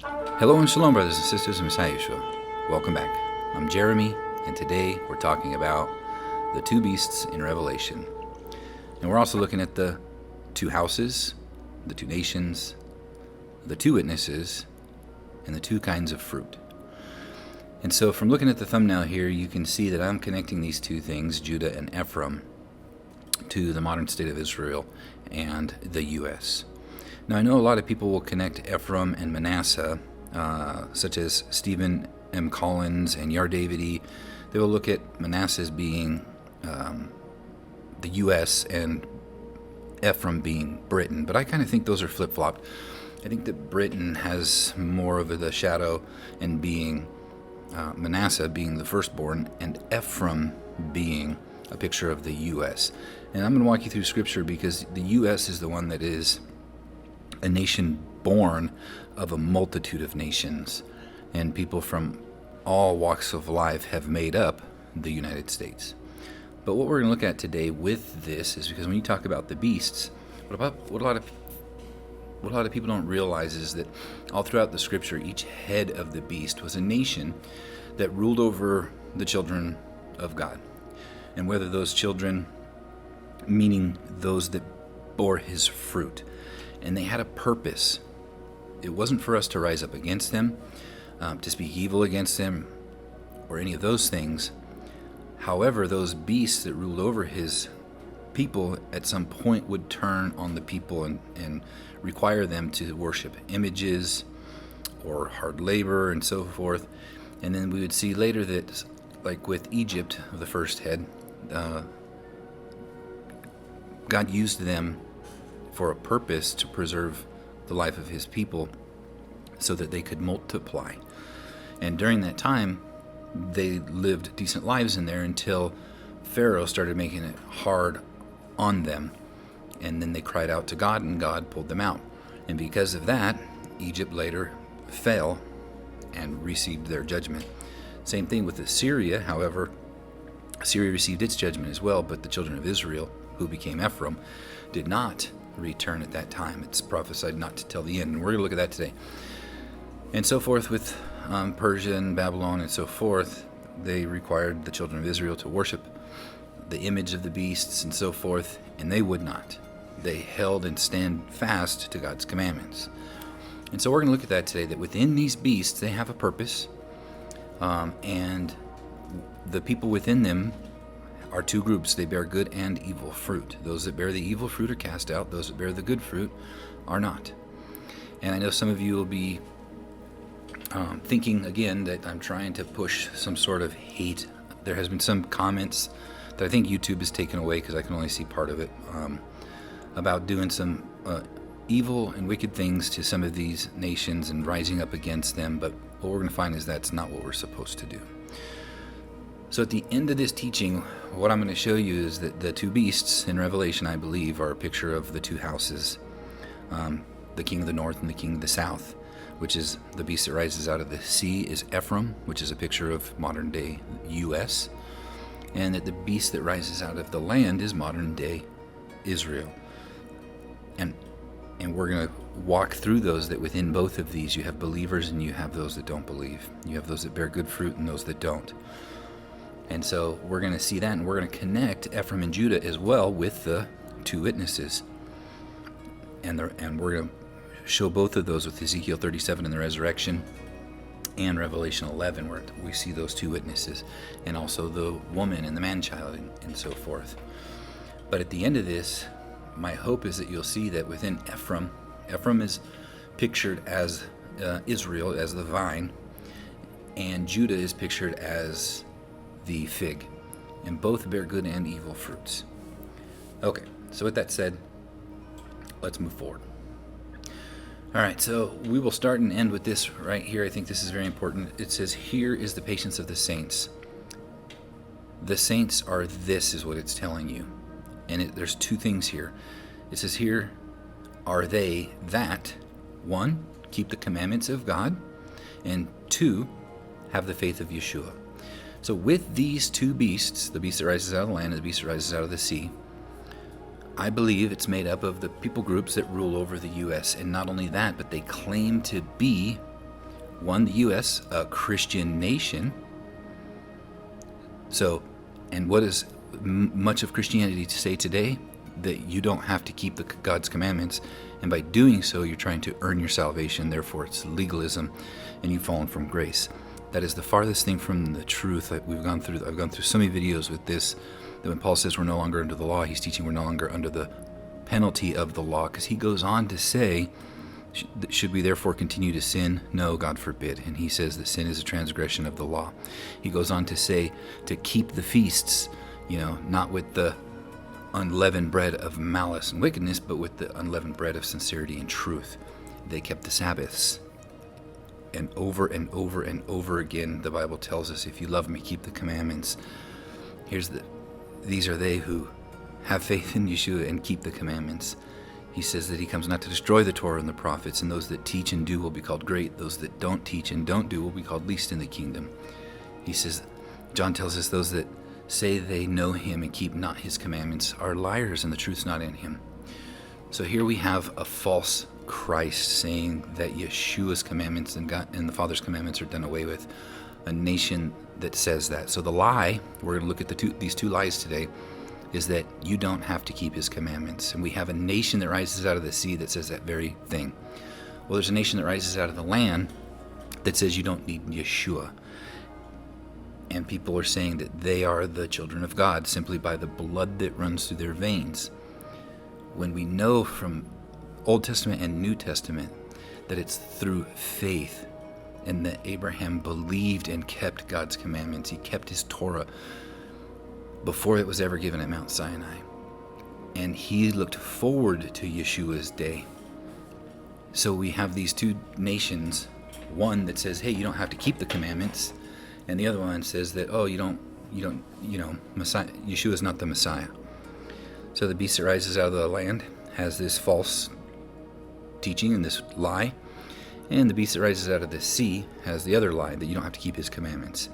Hello and shalom, brothers and sisters in Messiah Yeshua. Welcome back. I'm Jeremy, and today we're talking about the two beasts in Revelation. And we're also looking at the two houses, the two nations, the two witnesses, and the two kinds of fruit. And so from looking at the thumbnail here, you can see that I'm connecting these two things, Judah and Ephraim, to the modern state of Israel and the U.S. Now, I know a lot of people will connect Ephraim and Manasseh, such as Stephen M. Collins and Yar Davidi. They will look at Manasseh as being the U.S. and Ephraim being Britain, but I kind of think those are flip-flopped. I think that Britain has more of the shadow and being Manasseh being the firstborn, and Ephraim being a picture of the U.S. And I'm going to walk you through Scripture because the U.S. is the one that is a nation born of a multitude of nations, and people from all walks of life have made up the United States. But what we're going to look at today with this is because when you talk about the beasts, what a lot of people don't realize is that all throughout the Scripture, each head of the beast was a nation that ruled over the children of God. And whether those children, meaning those that bore his fruit, and they had a purpose. It wasn't for us to rise up against them, to speak evil against them, or any of those things. However, those beasts that ruled over his people at some point would turn on the people and require them to worship images or hard labor and so forth. And then we would see later that, like with Egypt, the first head, God used them for a purpose to preserve the life of his people so that they could multiply. And during that time, they lived decent lives in there until Pharaoh started making it hard on them. And then they cried out to God, and God pulled them out. And because of that, Egypt later fell and received their judgment. Same thing with Assyria. However, Assyria received its judgment as well, but the children of Israel, who became Ephraim, did not return at that time. It's prophesied not to till the end, and we're going to look at that today. And so forth with Persia and Babylon and so forth. They required the children of Israel to worship the image of the beasts and so forth, and they would not. They held and stand fast to God's commandments. And so we're going to look at that today, that within these beasts, they have a purpose, and the people within them are two groups. They bear good and evil fruit. Those that bear the evil fruit are cast out. Those that bear the good fruit are not. And I know some of you will be thinking again that I'm trying to push some sort of hate. There has been some comments that I think YouTube has taken away because I can only see part of it, about doing some evil and wicked things to some of these nations and rising up against them. But what we're going to find is that's not what we're supposed to do. So at the end of this teaching, what I'm going to show you is that the two beasts in Revelation, I believe, are a picture of the two houses, the king of the north and the king of the south, which is the beast that rises out of the sea is Ephraim, which is a picture of modern day U.S., and that the beast that rises out of the land is modern day Israel. And we're going to walk through those, that within both of these you have believers and you have those that don't believe. You have those that bear good fruit and those that don't. And so we're going to see that, and we're going to connect Ephraim and Judah as well with the two witnesses. And we're going to show both of those with Ezekiel 37 and the resurrection, and Revelation 11, where we see those two witnesses, and also the woman and the man-child and so forth. But at the end of this, my hope is that you'll see that within Ephraim is pictured as Israel, as the vine, and Judah is pictured as the fig, and both bear good and evil fruits. Okay, so with that said, let's move forward. All right, so we will start and end with this right here. I think this is very important. It says, here is the patience of the saints. The saints are this, is what it's telling you. And there's two things here. It says, here are they that, one, keep the commandments of God, and two, have the faith of Yeshua. So with these two beasts, the beast that rises out of the land and the beast that rises out of the sea, I believe it's made up of the people groups that rule over the U.S. And not only that, but they claim to be One, the U.S., a Christian nation. So, and what does much of Christianity say today? That you don't have to keep God's commandments, and by doing so, you're trying to earn your salvation. Therefore, it's legalism, and you've fallen from grace. That is the farthest thing from the truth that we've gone through. I've gone through so many videos with this, that when Paul says we're no longer under the law, he's teaching we're no longer under the penalty of the law, because he goes on to say, should we therefore continue to sin? No, God forbid. And he says that sin is a transgression of the law. He goes on to say to keep the feasts, not with the unleavened bread of malice and wickedness, but with the unleavened bread of sincerity and truth. They kept the Sabbaths. And over and over and over again, the Bible tells us, if you love me, keep the commandments. These are they who have faith in Yeshua and keep the commandments. He says that he comes not to destroy the Torah and the prophets, and those that teach and do will be called great. Those that don't teach and don't do will be called least in the kingdom. He says, John tells us, those that say they know him and keep not his commandments are liars, and the truth's not in him. So here we have a false Christ saying that Yeshua's commandments and the Father's commandments are done away with. A nation that says that. So the lie, we're going to look at these two lies today, is that you don't have to keep his commandments. And we have a nation that rises out of the sea that says that very thing. Well, there's a nation that rises out of the land that says you don't need Yeshua. And people are saying that they are the children of God simply by the blood that runs through their veins. When we know from Old Testament and New Testament that it's through faith, and that Abraham believed and kept God's commandments. He kept his Torah before it was ever given at Mount Sinai. And he looked forward to Yeshua's day. So we have these two nations, one that says, hey, you don't have to keep the commandments, and the other one says that, oh, Messiah, Yeshua is not the Messiah. So the beast that rises out of the land has this false teaching and this lie, and the beast that rises out of the sea has the other lie, that you don't have to keep his commandments.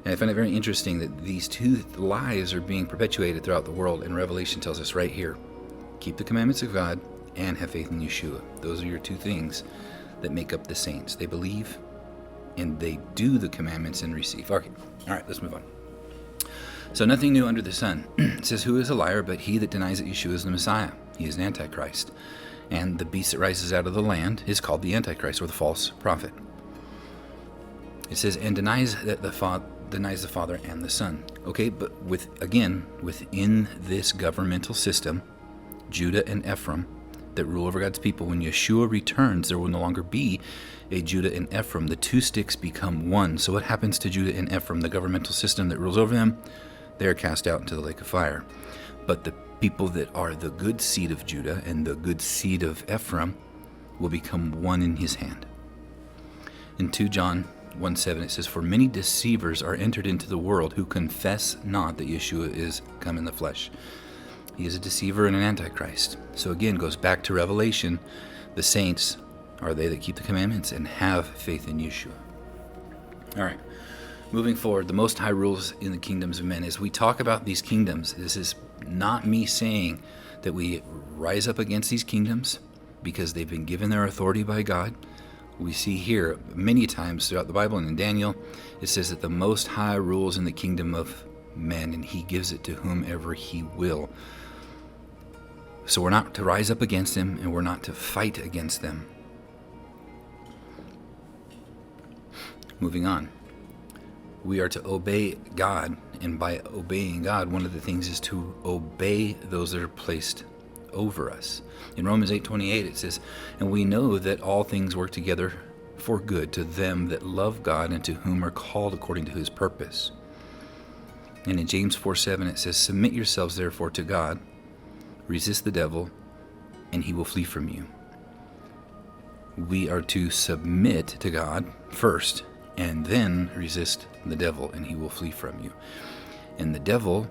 And I find it very interesting that these two lies are being perpetuated throughout the world, and Revelation tells us right here, keep the commandments of God and have faith in Yeshua. Those are your two things that make up the saints. They believe and they do the commandments and receive. Okay, all right, let's move on. So nothing new under the sun. It says, who is a liar but he that denies that Yeshua is the Messiah? He is an Antichrist. And the beast that rises out of the land is called the Antichrist, or the false prophet. It says, and denies the Father and the Son. Okay, but within this governmental system, Judah and Ephraim that rule over God's people, when Yeshua returns, there will no longer be a Judah and Ephraim. The two sticks become one. So what happens to Judah and Ephraim? The governmental system that rules over them, they are cast out into the lake of fire. But the people that are the good seed of Judah and the good seed of Ephraim will become one in his hand. In 2 John 1:7 it says, for many deceivers are entered into the world who confess not that Yeshua is come in the flesh. He is a deceiver and an antichrist. So again, goes back to Revelation. The saints are they that keep the commandments and have faith in Yeshua. All right, moving forward, the Most High rules in the kingdoms of men. As we talk about these kingdoms, this is not me saying that we rise up against these kingdoms because they've been given their authority by God. We see here many times throughout the Bible and in Daniel, it says that the Most High rules in the kingdom of men and he gives it to whomever he will. So we're not to rise up against them and we're not to fight against them. Moving on. We are to obey God, and by obeying God, one of the things is to obey those that are placed over us. In Romans 8:28 it says, and we know that all things work together for good to them that love God and to whom are called according to his purpose. And in James 4:7 it says, submit yourselves therefore to God, resist the devil, and he will flee from you. We are to submit to God first, and then resist the devil, and he will flee from you. And the devil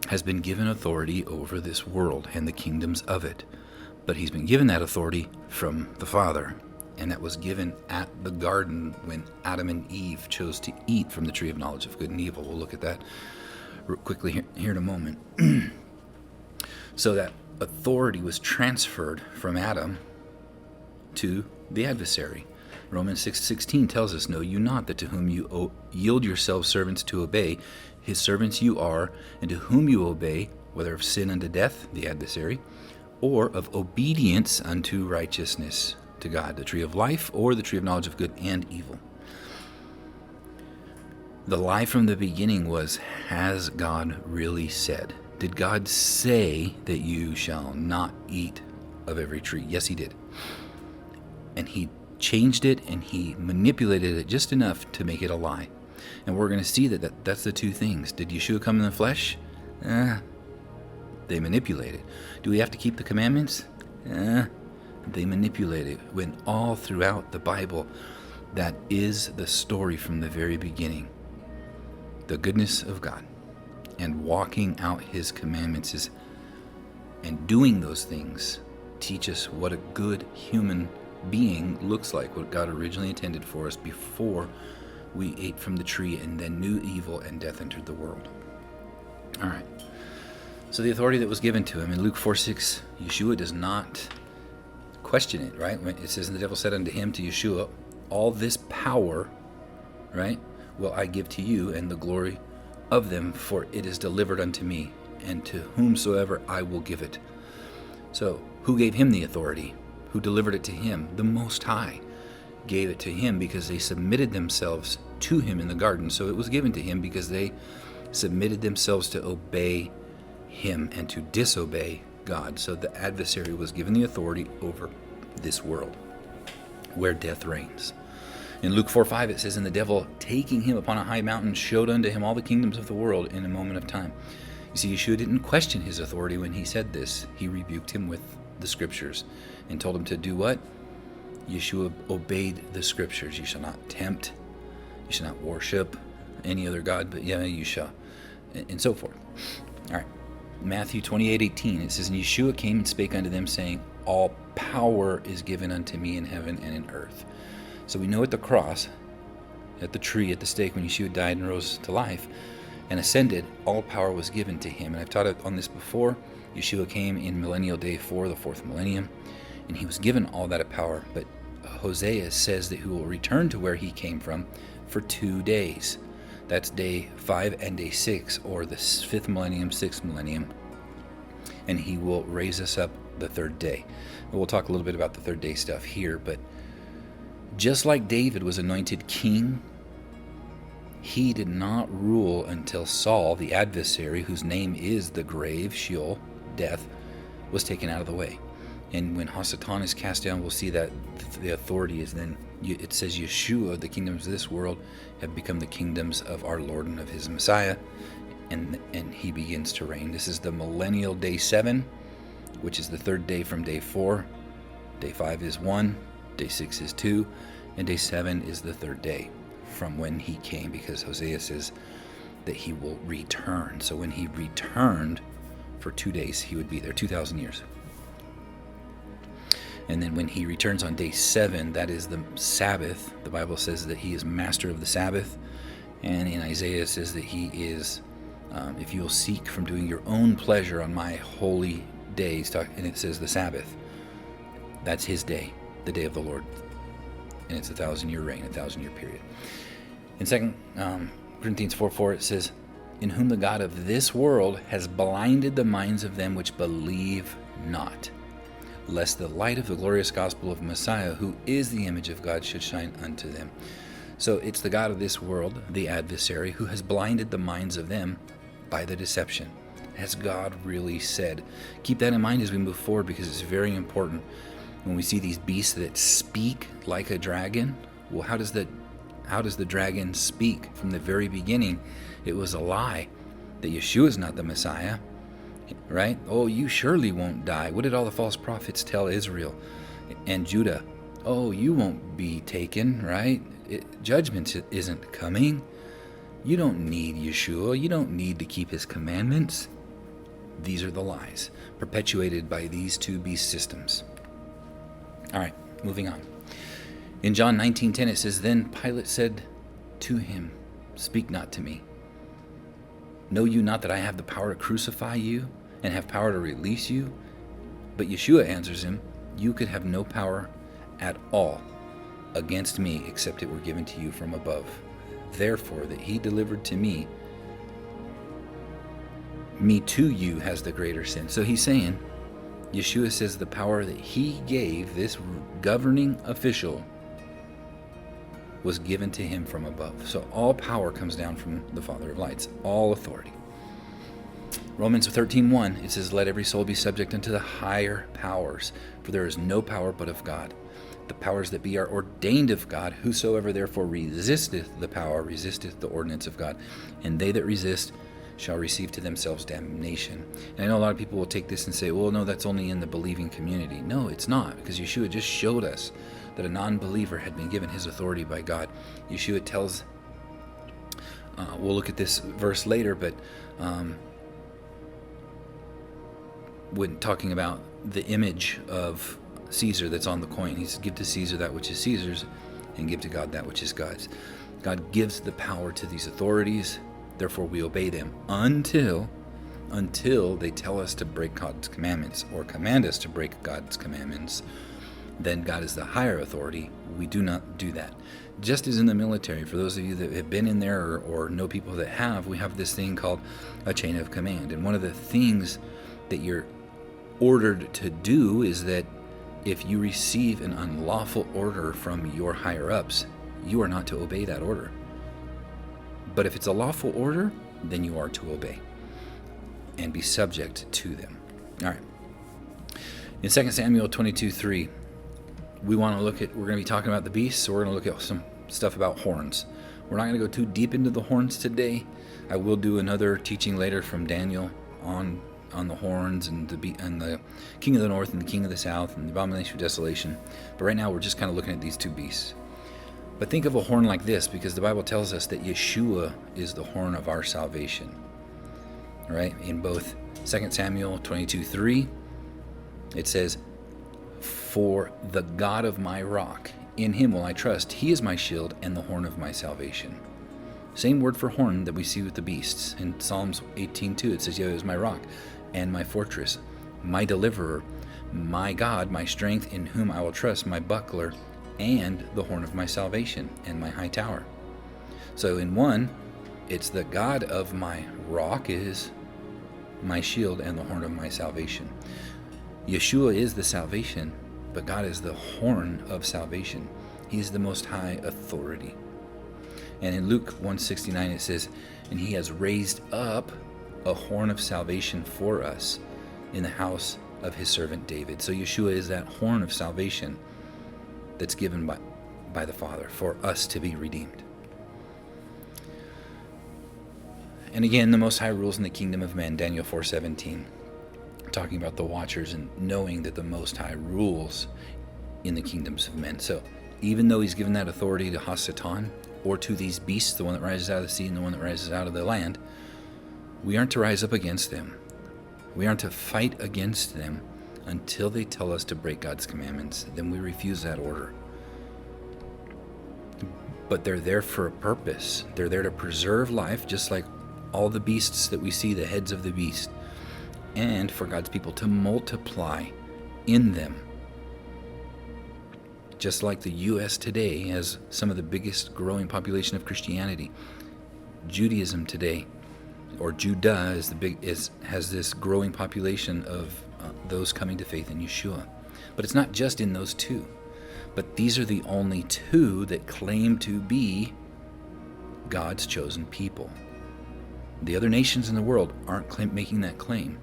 has been given authority over this world and the kingdoms of it. But he's been given that authority from the Father. And that was given at the garden when Adam and Eve chose to eat from the tree of knowledge of good and evil. We'll look at that real quickly here in a moment. So that authority was transferred from Adam to the adversary. Romans 6:16 tells us, "Know you not that to whom you yield yourselves servants to obey, his servants you are, and to whom you obey, whether of sin unto death," the adversary, "or of obedience unto righteousness, to God, the tree of life, or the tree of knowledge of good and evil." The lie from the beginning was, has God really said? Did God say that you shall not eat of every tree? Yes, he did. And he changed it and he manipulated it just enough to make it a lie. And we're going to see that's the two things. Did Yeshua come in the flesh? They manipulate it. Do we have to keep the commandments? They manipulate it. When all throughout the Bible, that is the story from the very beginning. The goodness of God and walking out his commandments and doing those things teach us what a good human being looks like, what God originally intended for us before we ate from the tree and then knew evil and death entered the world. All right. So the authority that was given to him in Luke 4:6, Yeshua does not question it, right? When it says, "And the devil said unto him," to Yeshua, "All this power," right, "will I give to you, and the glory of them, for it is delivered unto me, and to whomsoever I will give it." So who gave him the authority? Who delivered it to him? The Most High gave it to him because they submitted themselves to him in the garden. So it was given to him because they submitted themselves to obey him and to disobey God. So the adversary was given the authority over this world where death reigns. In Luke 4:5 it says, "And the devil, taking him upon a high mountain, showed unto him all the kingdoms of the world in a moment of time." You see, Yeshua didn't question his authority when he said this. He rebuked him with the scriptures and told him to do what? Yeshua obeyed the scriptures. "You shall not tempt, you shall not worship any other god, but you shall," and so forth. All right. Matthew 28:18, it says, "And Yeshua came and spake unto them, saying, All power is given unto me in heaven and in earth." So we know at the cross, at the tree, at the stake, when Yeshua died and rose to life and ascended, all power was given to him. And I've taught on this before. Yeshua came in millennial day 4, the 4th millennium, and he was given all that power. But Hosea says that he will return to where he came from for 2 days. That's day 5 and day 6, or the 5th millennium, 6th millennium. And he will raise us up the 3rd day. We'll talk a little bit about the 3rd day stuff here, but just like David was anointed king, he did not rule until Saul, the adversary, whose name is the grave, Sheol, death, was taken out of the way. And when Hasatan is cast down, we'll see that the authority is then, it says Yeshua, the kingdoms of this world have become the kingdoms of our Lord and of his Messiah, and he begins to reign. This is the millennial day 7, which is the 3rd day from day 4. Day 5 is 1, day 6 is 2, and day 7 is the 3rd day from when he came, because Hosea says that he will return. So when he returned for 2 days, he would be there, 2,000 years. And then when he returns on day 7, that is the Sabbath. The Bible says that he is master of the Sabbath. And in Isaiah it says that he is, if you will seek from doing your own pleasure on my holy days, and it says the Sabbath, that's his day, the day of the Lord. And it's a 1,000-year reign, a 1,000-year period. In 2 Corinthians 4:4 it says, "In whom the God of this world has blinded the minds of them which believe not, lest the light of the glorious gospel of Messiah, who is the image of God, should shine unto them." So it's the God of this world, the adversary, who has blinded the minds of them by the deception. Has God really said? Keep that in mind as we move forward, because it's very important. When we see these beasts that speak like a dragon, well, how does the dragon speak? From the very beginning, it was a lie that Yeshua is not the Messiah, right? "Oh, you surely won't die." What did all the false prophets tell Israel and Judah? "Oh, you won't be taken," right? Judgment isn't coming. You don't need Yeshua. You don't need to keep his commandments. These are the lies perpetuated by these two beast systems. All right, moving on. In John 19:10 it says, "Then Pilate said to him, Speak not to me. Know you not that I have the power to crucify you and have power to release you?" But Yeshua answers him, "You could have no power at all against me, except it were given to you from above. Therefore, that he delivered to me to you has the greater sin. So he's saying, Yeshua says the power that he gave this governing official was given to him from above. So all power comes down from the Father of lights, all authority. Romans 13:1, it says, let every soul be subject unto the higher powers, for there is no power but of God. The powers that be are ordained of God. Whosoever therefore resisteth the power resisteth the ordinance of God, and they that resist shall receive to themselves damnation. And I know a lot of people will take this and say, well, no, that's only in the believing community. No, it's not, because Yeshua just showed us that a non-believer had been given his authority by God. Yeshua tells, we'll look at this verse later, but when talking about the image of Caesar that's on the coin, he says, give to Caesar that which is Caesar's, and give to God that which is God's. God gives the power to these authorities. Therefore, we obey them until they tell us to break God's commandments or command us to break God's commandments. Then God is the higher authority. We do not do that. Just as in the military, for those of you that have been in there or know people that have, we have this thing called a chain of command. And one of the things that you're ordered to do is that if you receive an unlawful order from your higher-ups, you are not to obey that order. But if it's a lawful order, then you are to obey and be subject to them. All right. In 2 Samuel 22:3, we're going to be talking about the beasts, so we're going to look at some stuff about horns. We're not going to go too deep into the horns today. I will do another teaching later from Daniel on the horns and the king of the north and the king of the south and the abomination of desolation. But right now we're just kind of looking at these two beasts. But think of a horn like this, because the Bible tells us that Yeshua is the horn of our salvation. All right? In both 2 Samuel 22:3, it says, for the God of my rock, in him will I trust. He is my shield and the horn of my salvation. Same word for horn that we see with the beasts. In Psalms 18:2, it says, Yahweh is my rock and my fortress, my deliverer, my God, my strength, in whom I will trust, my buckler, and the horn of my salvation, and my high tower. So in one, it's the God of my rock is my shield and the horn of my salvation. Yeshua is the salvation, but God is the horn of salvation. He's the most high authority. And in Luke 1:69 it says, and he has raised up a horn of salvation for us in the house of his servant David. So Yeshua is that horn of salvation that's given by the Father for us to be redeemed. And again, the Most High rules in the kingdom of men, Daniel 4:17, talking about the watchers and knowing that the Most High rules in the kingdoms of men. So even though he's given that authority to Hasatan, or to these beasts, the one that rises out of the sea and the one that rises out of the land, we aren't to rise up against them. We aren't to fight against them until they tell us to break God's commandments. Then we refuse that order. But they're there for a purpose. They're there to preserve life, just like all the beasts that we see, the heads of the beast, and for God's people to multiply in them. Just like the U.S. today has some of the biggest growing population of Christianity, Judaism today, or Judah, has this growing population of those coming to faith in Yeshua. But it's not just in those two. But these are the only two that claim to be God's chosen people. The other nations in the world aren't making that claim.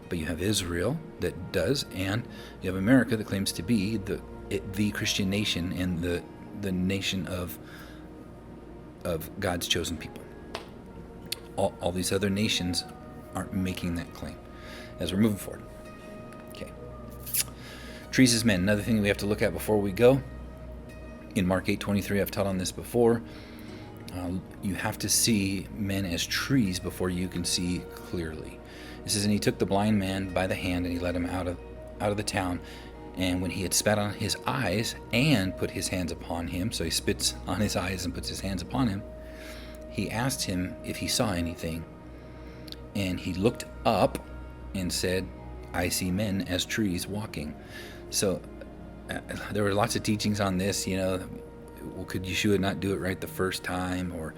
But you have Israel that does, and you have America that claims to be the Christian nation and the nation of God's chosen people. All these other nations aren't making that claim as we're moving forward. Okay. Trees as men. Another thing we have to look at before we go. In Mark 8:23, I've taught on this before. You have to see men as trees before you can see clearly. It says, and he took the blind man by the hand and he led him out of the town. And when he had spat on his eyes and put his hands upon him, so he spits on his eyes and puts his hands upon him, he asked him if he saw anything. And he looked up and said, I see men as trees walking. So there were lots of teachings on this, well, could Yeshua not do it right the first time, or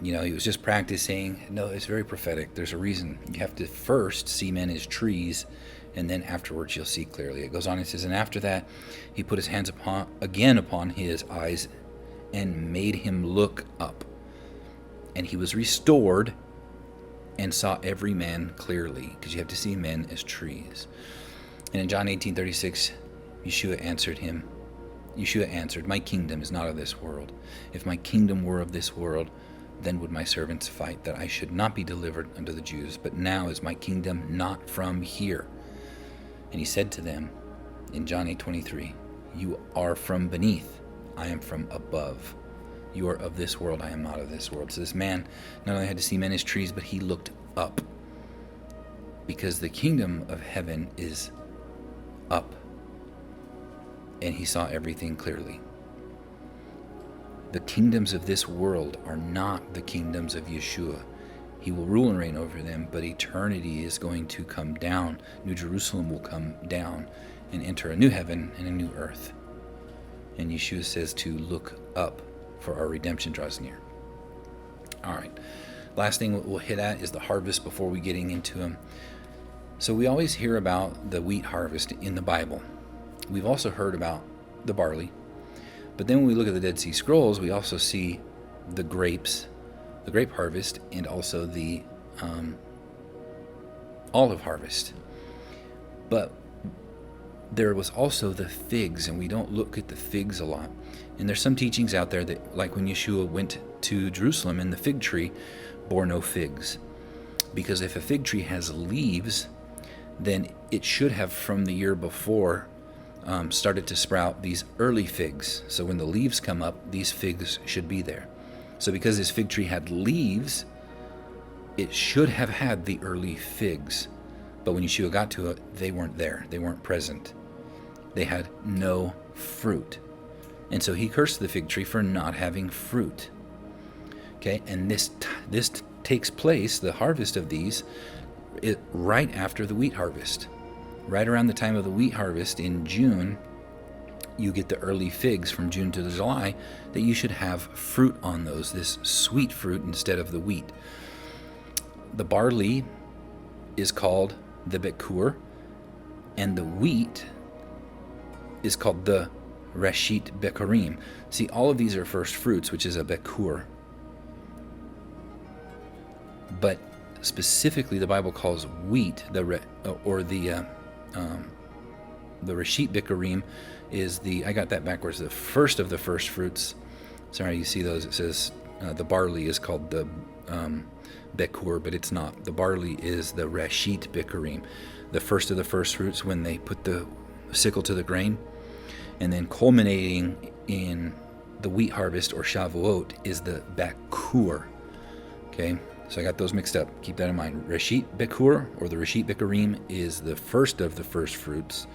he was just practicing? No, it's very prophetic. There's a reason. You have to first see men as trees, and then afterwards you'll see clearly. It goes on, it says, and after that he put his hands upon his eyes and made him look up, and he was restored and saw every man clearly, because you have to see men as trees. And in John 18:36, Yeshua answered, my kingdom is not of this world. If my kingdom were of this world, then would my servants fight, that I should not be delivered unto the Jews. But now is my kingdom not from here. And he said to them in John 8:23, you are from beneath, I am from above. You are of this world, I am not of this world. So this man not only had to see men as trees, but he looked up, because the kingdom of heaven is up, and he saw everything clearly. The kingdoms of this world are not the kingdoms of Yeshua. He will rule and reign over them, but eternity is going to come down. New Jerusalem will come down and enter a new heaven and a new earth. And Yeshua says to look up, for our redemption draws near. All right. Last thing we'll hit at is the harvest before we getting into them. So we always hear about the wheat harvest in the Bible. We've also heard about the barley. But then when we look at the Dead Sea Scrolls, we also see the grapes, the grape harvest, and also the olive harvest. But there was also the figs, and we don't look at the figs a lot. And there's some teachings out there that, like when Yeshua went to Jerusalem and the fig tree bore no figs. Because if a fig tree has leaves, then it should have from the year before started to sprout these early figs. So when the leaves come up, these figs should be there. So because this fig tree had leaves, it should have had the early figs. But when Yeshua got to it, they weren't there. They weren't present. They had no fruit. And so he cursed the fig tree for not having fruit. Okay, and this takes place, the harvest of these, right after the wheat harvest. Right around the time of the wheat harvest in June, you get the early figs from June to July, that you should have fruit on those, this sweet fruit instead of the wheat. The barley is called the bekur, and the wheat is called the reshit bekurim. See, all of these are first fruits, which is a bekur. But specifically, the Bible calls wheat the reshit bekurim is the, I got that backwards, the first of the first fruits. Sorry, you see those, it says the barley is called the bekur, but it's not. The barley is the reshit bekurim, the first of the first fruits when they put the sickle to the grain. And then culminating in the wheat harvest, or Shavuot, is the bekur. Okay, so I got those mixed up. Keep that in mind. Reshit bekur, or the reshit bekurim, is the first of the first fruits,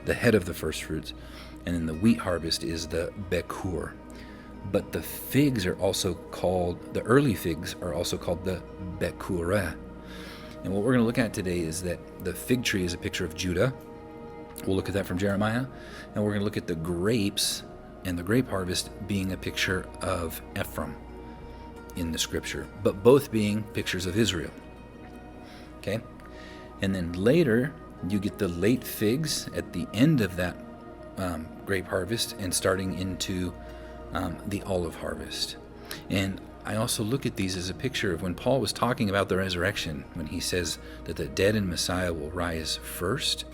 the head of the first fruits. And then the wheat harvest is the bekur. But the figs are also called, the early figs are also called the bekurah. And what we're going to look at today is that the fig tree is a picture of Judah. We'll look at that from Jeremiah. And we're going to look at the grapes and the grape harvest being a picture of Ephraim in the scripture, but both being pictures of Israel. Okay? And then later, you get the late figs at the end of that grape harvest and starting into the olive harvest. And I also look at these as a picture of when Paul was talking about the resurrection, when he says that the dead in Messiah will rise first.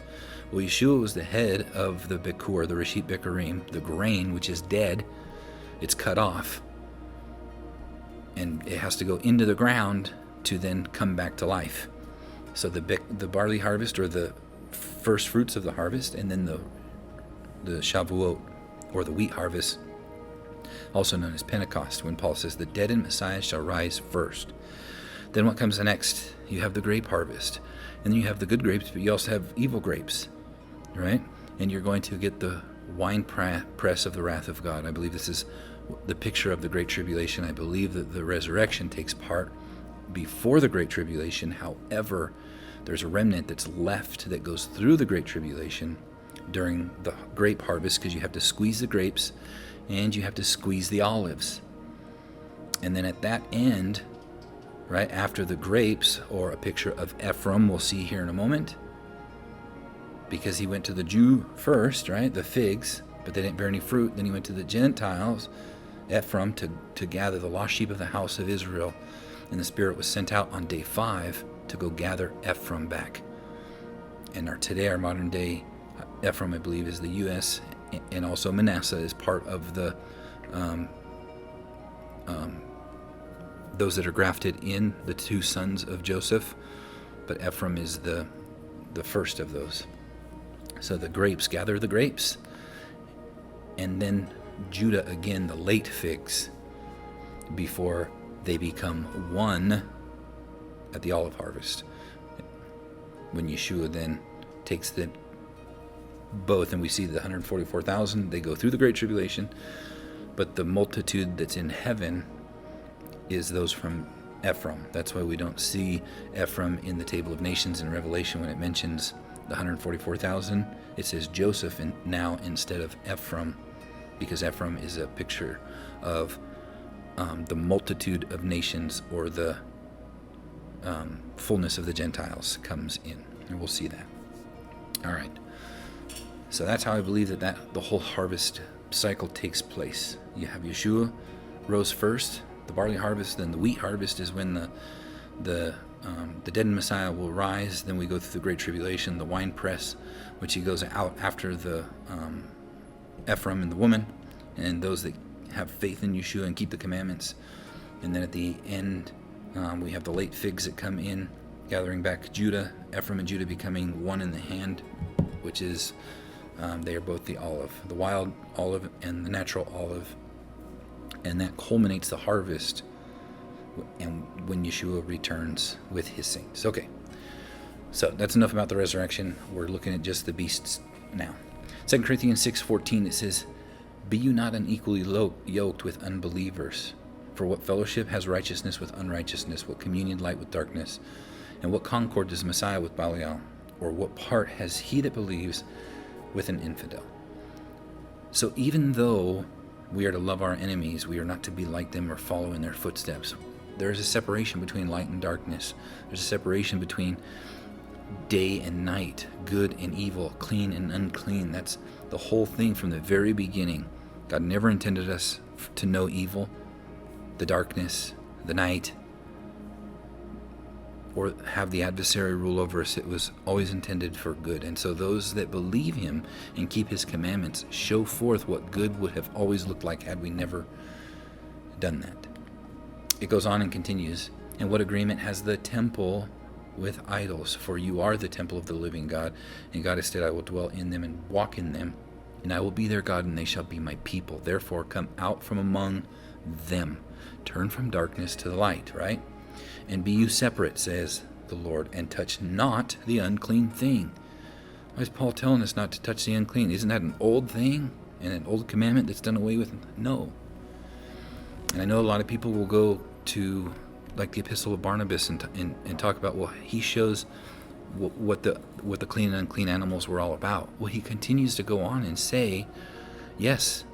Well, Yeshua was the head of the bekur, the reshit bekurim, the grain, which is dead. It's cut off. And it has to go into the ground to then come back to life. So the barley harvest, or the first fruits of the harvest, and then the Shavuot, or the wheat harvest, also known as Pentecost, when Paul says the dead in Messiah shall rise first. Then what comes next? You have the grape harvest. And then you have the good grapes, but you also have evil grapes, right? And you're going to get the wine press of the wrath of God. I believe this is the picture of the Great Tribulation. I believe that the resurrection takes part before the Great Tribulation. However, there's a remnant that's left that goes through the Great Tribulation during the grape harvest, because you have to squeeze the grapes and you have to squeeze the olives. And then at that end, right after the grapes, or a picture of Ephraim we'll see here in a moment, because he went to the Jew first, right, the figs, but they didn't bear any fruit. Then he went to the Gentiles, Ephraim, to gather the lost sheep of the house of Israel. And the Spirit was sent out on day 5 to go gather Ephraim back. And today, our modern day Ephraim, I believe, is the U.S., and also Manasseh is part of the those that are grafted in, the 2 sons of Joseph. But Ephraim is the first of those. So the grapes, gather the grapes. And then Judah, again, the late figs, before they become one at the olive harvest. When Yeshua then takes the both, and we see the 144,000, they go through the Great Tribulation, but the multitude that's in heaven is those from Ephraim. That's why we don't see Ephraim in the Table of Nations in Revelation when it mentions the 144,000. It says Joseph now instead of Ephraim, because Ephraim is a picture of the multitude of nations, or the fullness of the Gentiles comes in, and we'll see that. All right. So that's how I believe that the whole harvest cycle takes place. You have Yeshua rose first, the barley harvest, then the wheat harvest is when the deadened Messiah will rise. Then we go through the Great Tribulation, the wine press, which he goes out after the Ephraim and the woman, and those that have faith in Yeshua and keep the commandments. And then at the end, we have the late figs that come in, gathering back Judah, Ephraim and Judah becoming one in the hand, which is they are both the olive, the wild olive and the natural olive, and that culminates the harvest, and when Yeshua returns with his saints. Okay, so that's enough about the resurrection. We're looking at just the beasts now. 2 Corinthians 6:14, it says, "Be you not unequally yoked with unbelievers. For what fellowship has righteousness with unrighteousness? What communion light with darkness? And what concord does Messiah with Belial? Or what part has he that believes with an infidel?" So even though we are to love our enemies, we are not to be like them or follow in their footsteps. There is a separation between light and darkness. There's a separation between day and night, good and evil, clean and unclean. That's the whole thing from the very beginning. God never intended us to know evil, the darkness, the night, or have the adversary rule over us. It was always intended for good. And so those that believe him and keep his commandments show forth what good would have always looked like had we never done that. It goes on and continues, "And what agreement has the temple with idols? For you are the temple of the living God, and God has said, I will dwell in them and walk in them, and I will be their God, and they shall be my people. Therefore come out from among them, turn from darkness to the light," right? "And be you separate, says the Lord, and touch not the unclean thing." Why is Paul telling us not to touch the unclean? Isn't that an old thing and an old commandment that's done away with? No. And I know a lot of people will go to like the Epistle of Barnabas and talk about, well, he shows what the clean and unclean animals were all about. Well, he continues to go on and say, yes,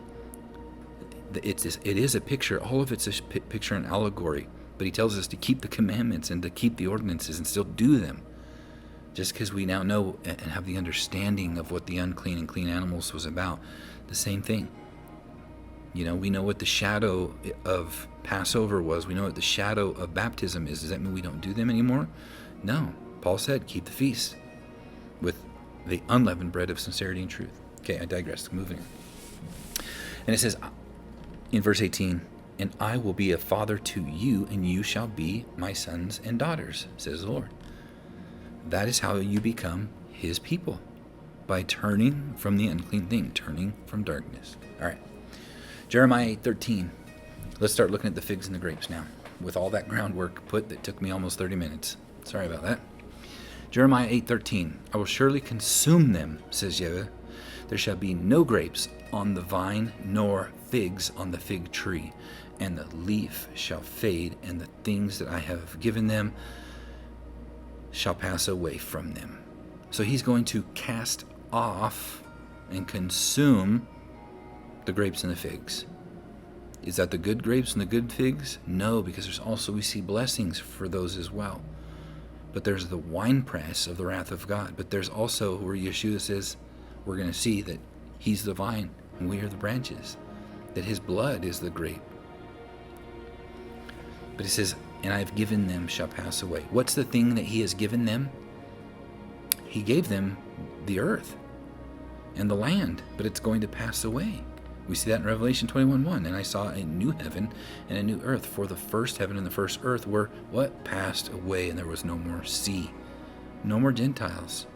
it is a picture. All of it's a picture and allegory. But he tells us to keep the commandments and to keep the ordinances and still do them. Just because we now know and have the understanding of what the unclean and clean animals was about, the same thing. You know, we know what the shadow of Passover was. We know what the shadow of baptism is. Does that mean we don't do them anymore? No. Paul said, keep the feast with the unleavened bread of sincerity and truth. Okay, I digress. Moving on. And it says in verse 18, "And I will be a father to you, and you shall be my sons and daughters, says the Lord." That is how you become his people, by turning from the unclean thing, turning from darkness. All right. Jeremiah 8:13. Let's start looking at the figs and the grapes now. With all that groundwork put that took me almost 30 minutes. Sorry about that. Jeremiah 8:13. "I will surely consume them, says Yahweh. There shall be no grapes on the vine, nor figs on the fig tree, and the leaf shall fade, and the things that I have given them shall pass away from them." So he's going to cast off and consume the grapes and the figs. Is that the good grapes and the good figs? No, because there's also, we see blessings for those as well. But there's the winepress of the wrath of God. But there's also where Yeshua says, we're going to see that he's the vine and we are the branches, that his blood is the grape. But he says, and I've given them shall pass away. What's the thing that he has given them? He gave them the earth and the land, but it's going to pass away. We see that in Revelation 21:1. And I saw a new heaven and a new earth, for the first heaven and the first earth were what? Passed away, and there was no more sea. No more Gentiles.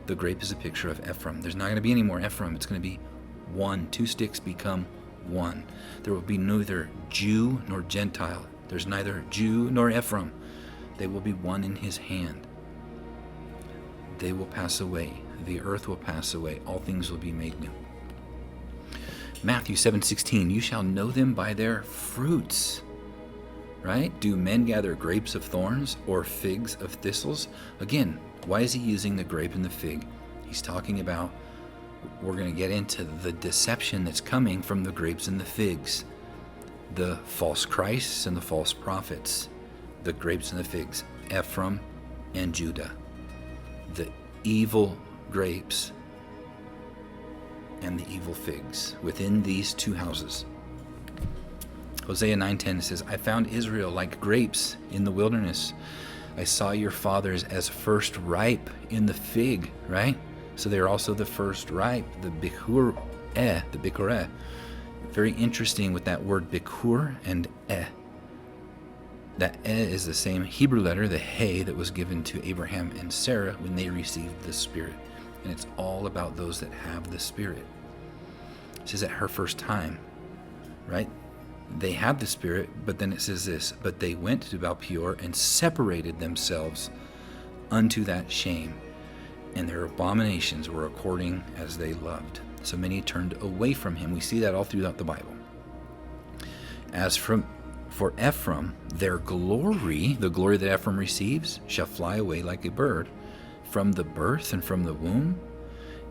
The grape is a picture of Ephraim. There's not going to be any more Ephraim. It's going to be one. Two sticks become one. There will be neither Jew nor Gentile. There's neither Jew nor Ephraim. They will be one in his hand. They will pass away. The earth will pass away. All things will be made new. Matthew 7:16, you shall know them by their fruits. Right? Do men gather grapes of thorns or figs of thistles? Again, why is he using the grape and the fig? He's talking about, we're going to get into the deception that's coming from the grapes and the figs. The false Christs and the false prophets. The grapes and the figs. Ephraim and Judah. The evil grapes and the evil figs within these two houses. Hosea 9:10 says, I found Israel like grapes in the wilderness. I saw your fathers as first ripe in the fig, right? So they're also the first ripe, the bikureh. Very interesting with that word bikur and eh. That eh is the same Hebrew letter, the hey, that was given to Abraham and Sarah when they received the Spirit. And it's all about those that have the Spirit. It says at her first time, right? They have the Spirit, but then it says this, but they went to Baal Peor and separated themselves unto that shame, and their abominations were according as they loved. So many turned away from him. We see that all throughout the Bible. As for Ephraim, their glory, the glory that Ephraim receives, shall fly away like a bird from the birth and from the womb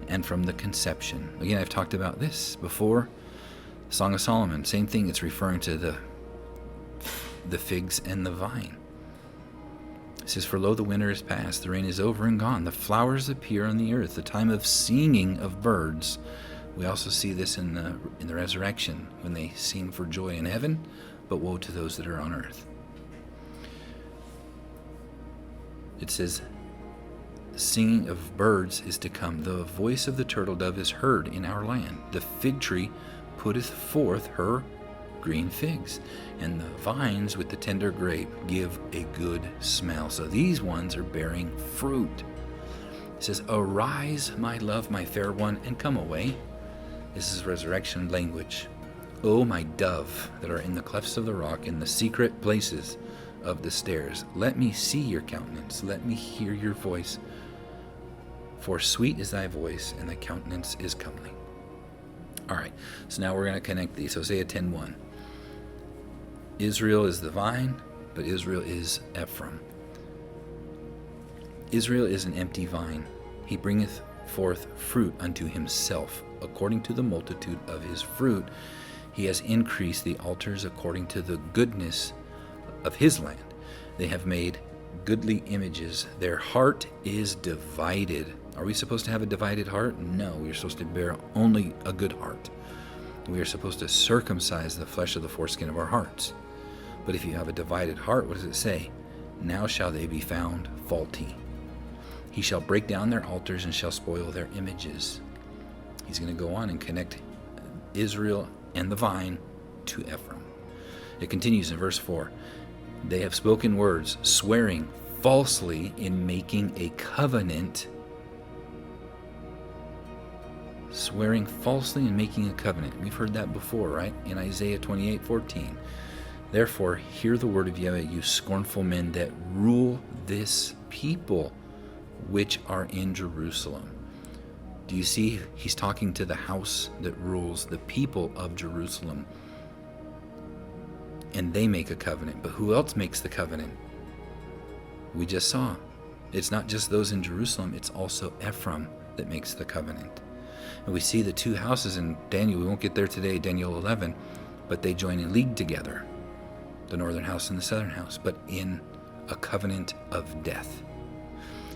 and from the conception. Again, I've talked about this before. Song of Solomon, same thing. It's referring to the figs and the vine. It says, for lo, the winter is past, the rain is over and gone. The flowers appear on the earth, the time of singing of birds. We also see this in the resurrection, when they sing for joy in heaven, but woe to those that are on earth. It says, singing of birds is to come. The voice of the turtle dove is heard in our land. The fig tree putteth forth her green figs, and the vines with the tender grape give a good smell. So these ones are bearing fruit. It says, arise, my love, my fair one, and come away. This is resurrection language. O my dove that are in the clefts of the rock, in the secret places of the stairs, let me see your countenance, let me hear your voice. For sweet is thy voice, and thy countenance is comely. All right, so now we're going to connect these. Hosea 10:1. Israel is the vine, but Israel is Ephraim. Israel is an empty vine. He bringeth forth fruit unto himself. According to the multitude of his fruit, he has increased the altars according to the goodness of his land. They have made goodly images. Their heart is divided. Are we supposed to have a divided heart? No, we are supposed to bear only a good heart. We are supposed to circumcise the flesh of the foreskin of our hearts. But if you have a divided heart, what does it say? Now shall they be found faulty. He shall break down their altars and shall spoil their images. He's going to go on and connect Israel and the vine to Ephraim. It continues in verse 4. They have spoken words, swearing falsely in making a covenant. Swearing falsely and making a covenant. We've heard that before, right? In Isaiah 28:14. Therefore, hear the word of Yahweh, you scornful men that rule this people, which are in Jerusalem. Do you see? He's talking to the house that rules, the people of Jerusalem. And they make a covenant. But who else makes the covenant? We just saw. It's not just those in Jerusalem, it's also Ephraim that makes the covenant. And we see the two houses in Daniel. We won't get there today, Daniel 11, but they join in league together, the northern house and the southern house, but in a covenant of death.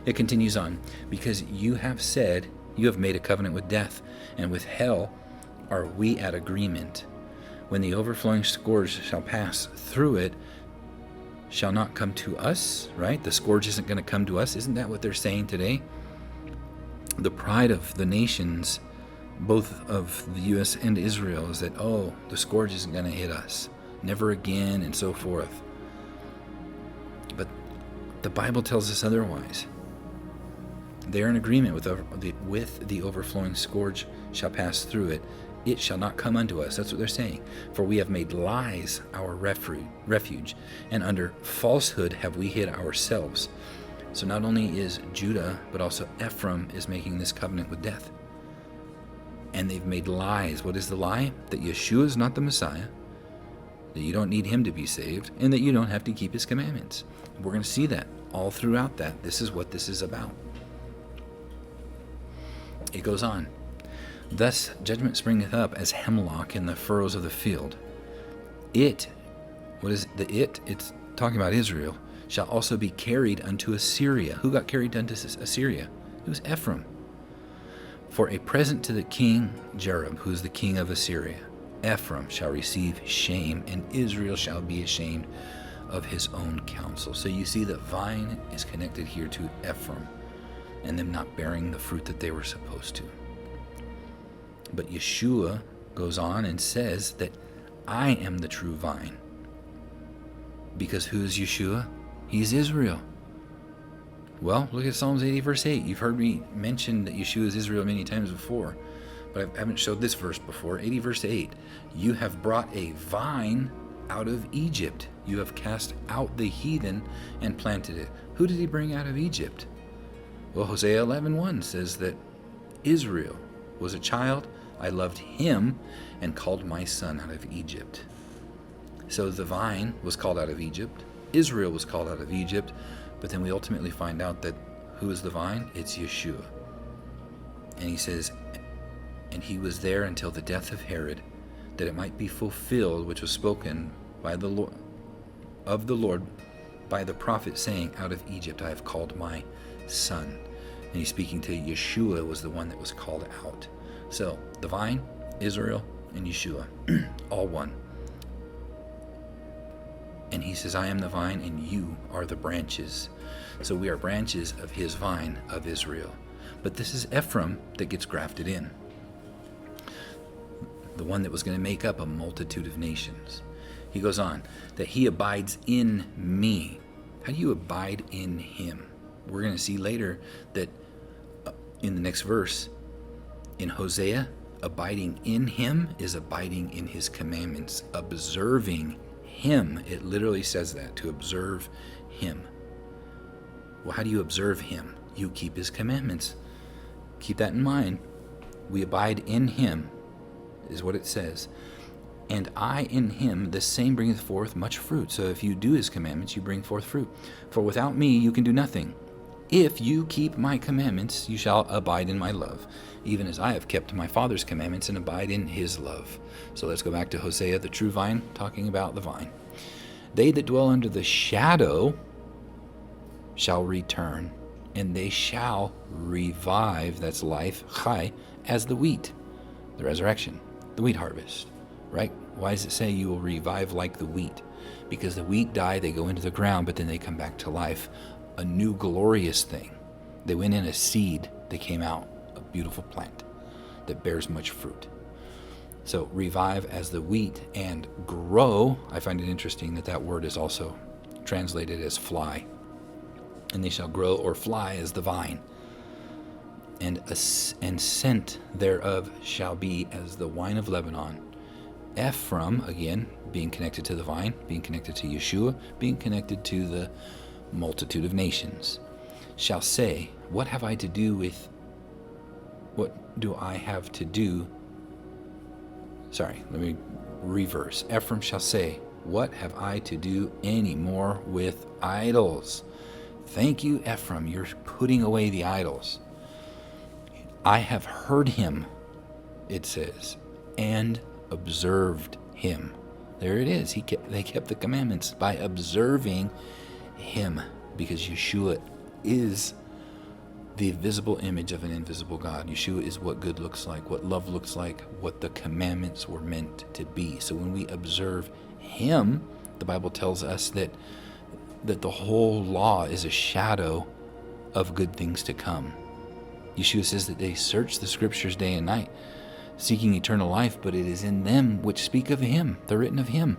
It continues on, because you have said, you have made a covenant with death, and with hell are we at agreement. When the overflowing scourge shall pass through it, shall not come to us, right? The scourge isn't going to come to us. Isn't that what they're saying today? The pride of the nations, both of the U.S. and Israel, is that, oh, the scourge isn't going to hit us. Never again, and so forth. But the Bible tells us otherwise. They are in agreement with the overflowing scourge shall pass through it. It shall not come unto us. That's what they're saying. For we have made lies our refuge, and under falsehood have we hid ourselves. So not only is Judah, but also Ephraim is making this covenant with death. And they've made lies. What is the lie? That Yeshua is not the Messiah, that you don't need him to be saved, and that you don't have to keep his commandments. We're going to see that all throughout that. This is what this is about. It goes on. Thus judgment springeth up as hemlock in the furrows of the field. It, what is the it? It's talking about Israel, shall also be carried unto Assyria. Who got carried unto Assyria? It was Ephraim. For a present to the king Jareb, who is the king of Assyria. Ephraim shall receive shame, and Israel shall be ashamed of his own counsel. So you see that vine is connected here to Ephraim, and them not bearing the fruit that they were supposed to. But Yeshua goes on and says that I am the true vine. Because who is Yeshua? He's Israel. Well, look at Psalms 80 verse 8. You've heard me mention that Yeshua is Israel many times before, but I haven't showed this verse before. 80 verse 8. You have brought a vine out of Egypt. You have cast out the heathen and planted it. Who did he bring out of Egypt? Well, Hosea 11:1 says that Israel was a child. I loved him and called my son out of Egypt. So the vine was called out of Egypt. Israel was called out of Egypt. But then we ultimately find out that who is the vine? It's Yeshua. And he says, and he was there until the death of Herod, that it might be fulfilled, which was spoken by the Lord, of the Lord by the prophet, saying, out of Egypt I have called my son. And he's speaking to Yeshua, was the one that was called out. So the vine, Israel, and Yeshua, all one. And he says, I am the vine and you are the branches. So we are branches of his vine of Israel. But this is Ephraim that gets grafted in. The one that was going to make up a multitude of nations. He goes on, that he abides in me. How do you abide in him? We're going to see later that in the next verse, in Hosea, abiding in him is abiding in his commandments, observing him. It literally says that, to observe him. Well, how do you observe him? You keep his commandments. Keep that in mind. We abide in him, is what it says. And I in him, the same bringeth forth much fruit. So if you do his commandments, you bring forth fruit. For without me you can do nothing. If you keep my commandments, you shall abide in my love, even as I have kept my Father's commandments and abide in his love. So let's go back to Hosea, the true vine, talking about the vine. They that dwell under the shadow shall return, and they shall revive, that's life, chai, as the wheat, the resurrection, the wheat harvest, right? Why does it say you will revive like the wheat? Because the wheat die, they go into the ground, but then they come back to life. A new glorious thing. They went in a seed, they came out a beautiful plant that bears much fruit. So revive as the wheat and grow. I find it interesting that that word is also translated as fly. And they shall grow or fly as the vine. And scent thereof shall be as the wine of Lebanon. Ephraim, again, being connected to the vine, being connected to Yeshua, being connected to the multitude of nations, shall say, what have I to do with, what do I have to do? Sorry, let me reverse. Ephraim shall say, what have I to do any more with idols? Thank you, Ephraim, you're putting away the idols. I have heard him it says, and observed him. There it is. They kept the commandments by observing him, because Yeshua is the visible image of an invisible God. Yeshua is what good looks like, what love looks like, what the commandments were meant to be. So when we observe him, the Bible tells us that the whole law is a shadow of good things to come. Yeshua says that they search the scriptures day and night, seeking eternal life, but it is in them which speak of him. They're written of him.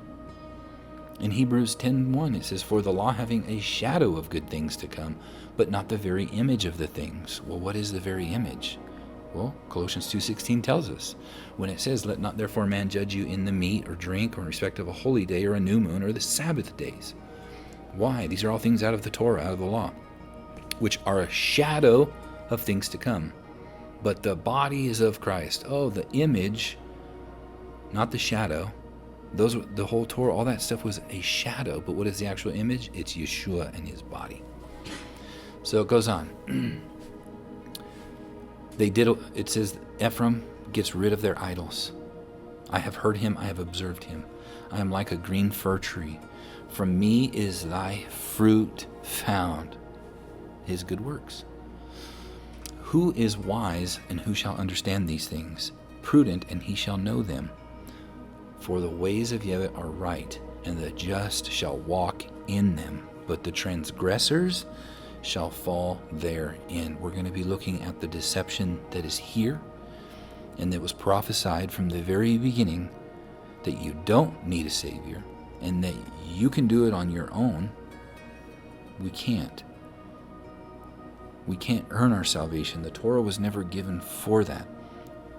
In Hebrews 10:1, it says, for the law having a shadow of good things to come, but not the very image of the things. Well, what is the very image? Well, Colossians 2:16 tells us, when it says, let not therefore man judge you in the meat or drink or in respect of a holy day or a new moon or the Sabbath days. Why? These are all things out of the Torah, out of the law, which are a shadow of things to come. But the body is of Christ. Oh, the image, not the shadow. The whole Torah, all that stuff was a shadow. But what is the actual image? It's Yeshua and his body. So it goes on. It says, Ephraim gets rid of their idols. I have heard him, I have observed him. I am like a green fir tree. From me is thy fruit found, his good works. Who is wise, and who shall understand these things? Prudent, and he shall know them. For the ways of Yahweh are right, and the just shall walk in them, but the transgressors shall fall therein. We're going to be looking at the deception that is here, and that was prophesied from the very beginning, that you don't need a Savior, and that you can do it on your own. We can't. We can't earn our salvation. The Torah was never given for that.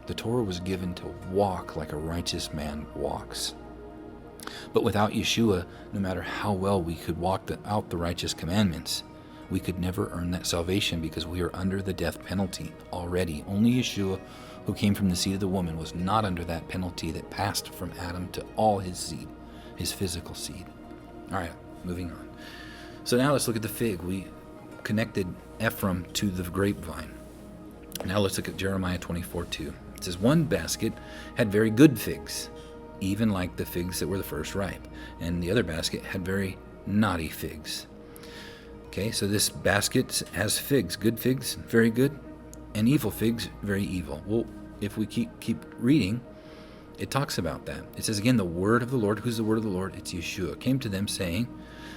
The Torah was given to walk like a righteous man walks. But without Yeshua, no matter how well we could walk out the righteous commandments, we could never earn that salvation, because we are under the death penalty already. Only Yeshua, who came from the seed of the woman, was not under that penalty that passed from Adam to all his seed, his physical seed. All right, moving on. So now let's look at the fig. We connected Ephraim to the grapevine. Now let's look at Jeremiah 24:2. It says, one basket had very good figs, even like the figs that were the first ripe, and the other basket had very naughty figs. Okay, so this basket has figs, good figs, very good, and evil figs, very evil. Well, if we keep reading, it talks about that. It says again, the word of the Lord. Who's the word of the Lord? It's Yeshua. Came to them saying,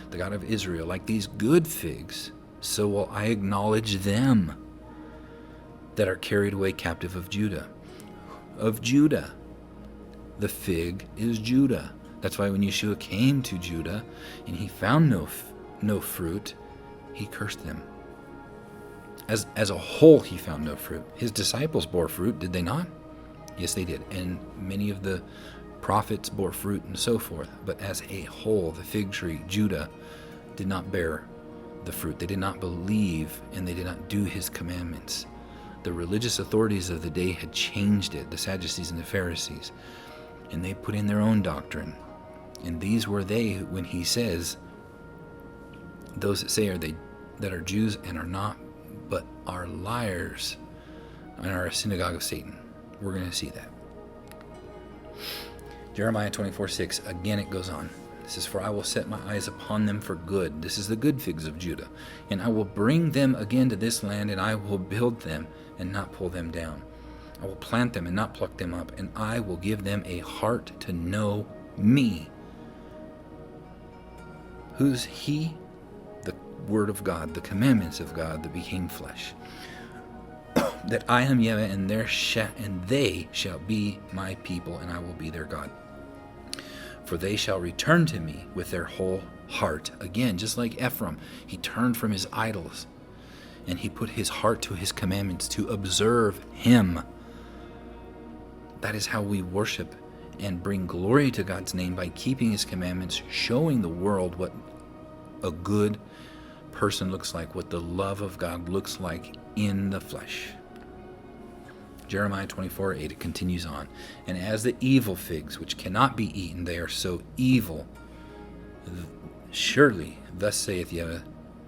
the God of Israel, like these good figs, so will I acknowledge them that are carried away captive of Judah. Of Judah. The fig is Judah. That's why when Yeshua came to Judah and he found no fruit, he cursed them. As a whole, he found no fruit. His disciples bore fruit, did they not? Yes, they did. And many of the prophets bore fruit and so forth. But as a whole, the fig tree, Judah, did not bear the fruit. They did not believe, and they did not do his commandments. The religious authorities of the day had changed it, the Sadducees and the Pharisees, and they put in their own doctrine. And these were they, when he says, those that say that are Jews and are not, but are liars and are a synagogue of Satan. We're going to see that. Jeremiah 24:6, again it goes on. It says, for I will set my eyes upon them for good. This is the good figs of Judah. And I will bring them again to this land, and I will build them and not pull them down. I will plant them and not pluck them up, and I will give them a heart to know me. Who's he? The word of God, the commandments of God that became flesh. That I am Yahweh, and they shall be my people, and I will be their God. For they shall return to me with their whole heart. Again, just like Ephraim, he turned from his idols, and he put his heart to his commandments to observe him. That is how we worship and bring glory to God's name, by keeping his commandments, showing the world what a good person looks like, what the love of God looks like in the flesh. Jeremiah 24:8, it continues on. And as the evil figs, which cannot be eaten, they are so evil. Surely, thus saith Yahweh,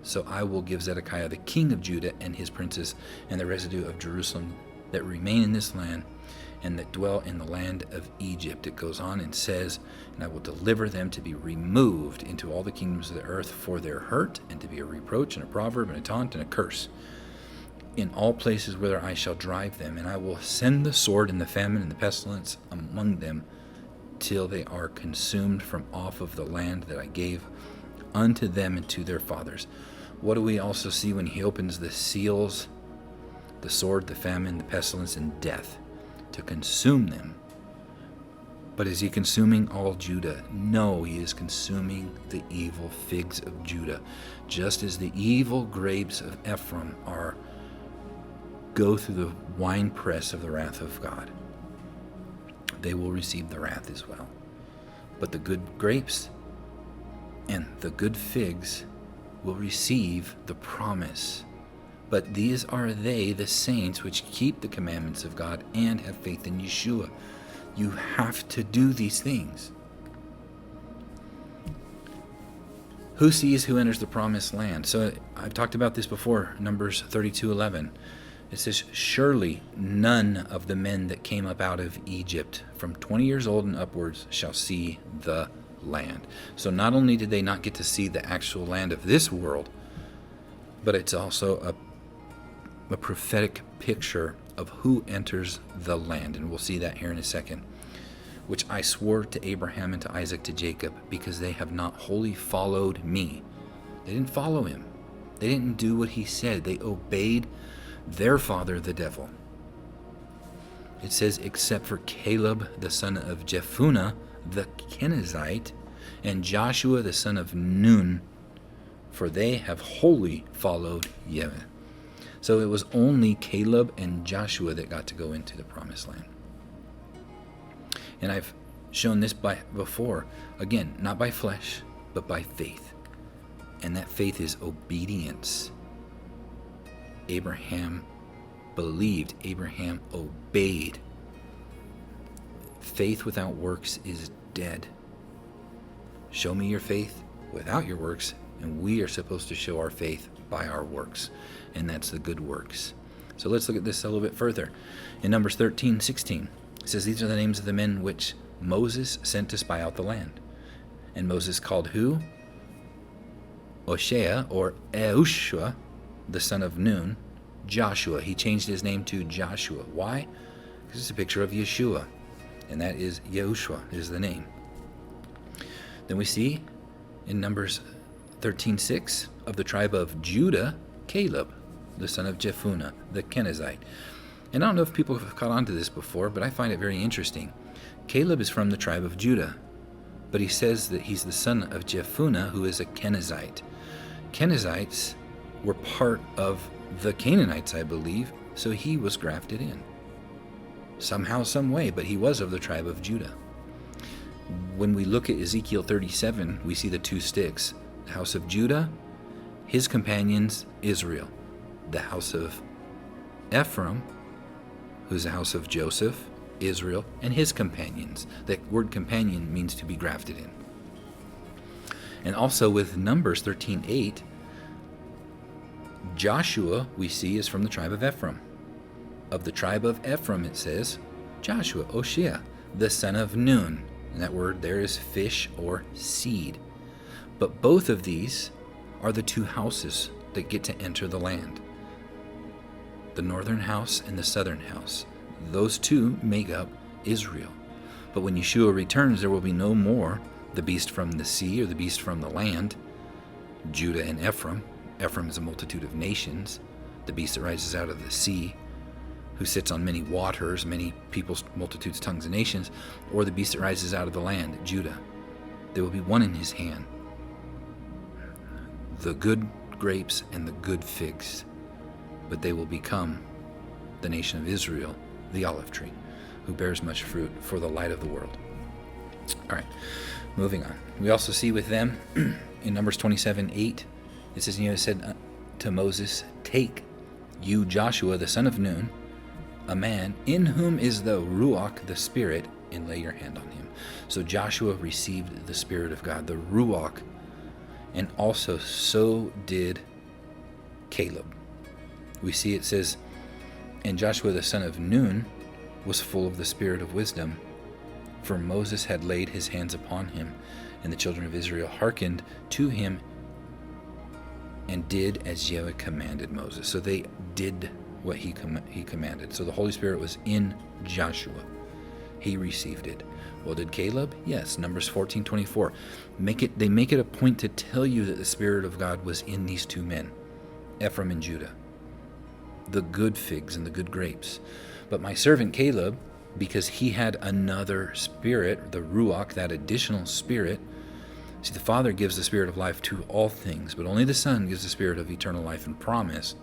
so I will give Zedekiah the king of Judah and his princes and the residue of Jerusalem that remain in this land, and that dwell in the land of Egypt. It goes on and says, and I will deliver them to be removed into all the kingdoms of the earth for their hurt, and to be a reproach and a proverb and a taunt and a curse in all places whither I shall drive them. And I will send the sword and the famine and the pestilence among them, till they are consumed from off of the land that I gave unto them and to their fathers. What do we also see when he opens the seals? The sword, the famine, the pestilence, and death, to consume them. But is he consuming all Judah? No, he is consuming the evil figs of Judah, just as the evil grapes of Ephraim go through the winepress of the wrath of God. They will receive the wrath as well. But the good grapes and the good figs will receive the promise. But these are they, the saints, which keep the commandments of God and have faith in Yeshua. You have to do these things. Who sees who enters the promised land? So I've talked about this before, Numbers 32:11. It says, surely none of the men that came up out of Egypt from 20 years old and upwards shall see the land. So not only did they not get to see the actual land of this world, but it's also a prophetic picture of who enters the land. And we'll see that here in a second. Which I swore to Abraham and to Isaac, to Jacob, because they have not wholly followed me. They didn't follow him. They didn't do what he said. They obeyed their father, the devil. It says, except for Caleb, the son of Jephunneh, the Kenizzite, and Joshua, the son of Nun, for they have wholly followed Yahweh. So it was only Caleb and Joshua that got to go into the promised land. And I've shown this before. Again, not by flesh, but by faith. And that faith is obedience. Abraham believed. Abraham obeyed. Faith without works is dead. Show me your faith without your works, and we are supposed to show our faith by our works, and that's the good works. So let's look at this a little bit further. In Numbers 13:16, it says, these are the names of the men which Moses sent to spy out the land. And Moses called who? Oshea, or Eushua, the son of Nun, Joshua. He changed his name to Joshua. Why? Because it's a picture of Yeshua, and that is Yehoshua is the name. Then we see in Numbers 13:6, of the tribe of Judah, Caleb, the son of Jephunneh, the Kenizzite. And I don't know if people have caught on to this before, but I find it very interesting. Caleb is from the tribe of Judah, but he says that he's the son of Jephunneh, who is a Kenizzite. Kenizzites were part of the Canaanites, I believe, so he was grafted in. Somehow, some way, but he was of the tribe of Judah. When we look at Ezekiel 37, we see the two sticks. The house of Judah, his companions, Israel. The house of Ephraim, who's the house of Joseph, Israel, and his companions. That word companion means to be grafted in. And also with Numbers 13:8, Joshua, we see, is from the tribe of Ephraim. Of the tribe of Ephraim, it says, Joshua, Oshea, the son of Nun. And that word there is fish or seed. But both of these are the two houses that get to enter the land. The northern house and the southern house. Those two make up Israel. But when Yeshua returns, there will be no more the beast from the sea or the beast from the land, Judah and Ephraim. Ephraim is a multitude of nations, the beast that rises out of the sea, who sits on many waters, many peoples, multitudes, tongues, and nations, or the beast that rises out of the land, Judah. There will be one in his hand, the good grapes and the good figs, but they will become the nation of Israel, the olive tree, who bears much fruit for the light of the world. All right, moving on. We also see with them in Numbers 27:8, it says, he said to Moses, take you Joshua, the son of Nun, a man in whom is the Ruach, the Spirit, and lay your hand on him. So Joshua received the Spirit of God, the Ruach, and also so did Caleb. We see it says, and Joshua the son of Nun was full of the spirit of wisdom, for Moses had laid his hands upon him, and the children of Israel hearkened to him and did as Yahweh commanded Moses. So they did what he commanded. So the Holy Spirit was in Joshua. He received it. Well, did Caleb? Yes. Numbers 14:24. They make it a point to tell you that the Spirit of God was in these two men, Ephraim and Judah, the good figs and the good grapes. But my servant Caleb, because he had another spirit, the Ruach, that additional spirit. See, the Father gives the Spirit of life to all things, but only the Son gives the Spirit of eternal life and promise,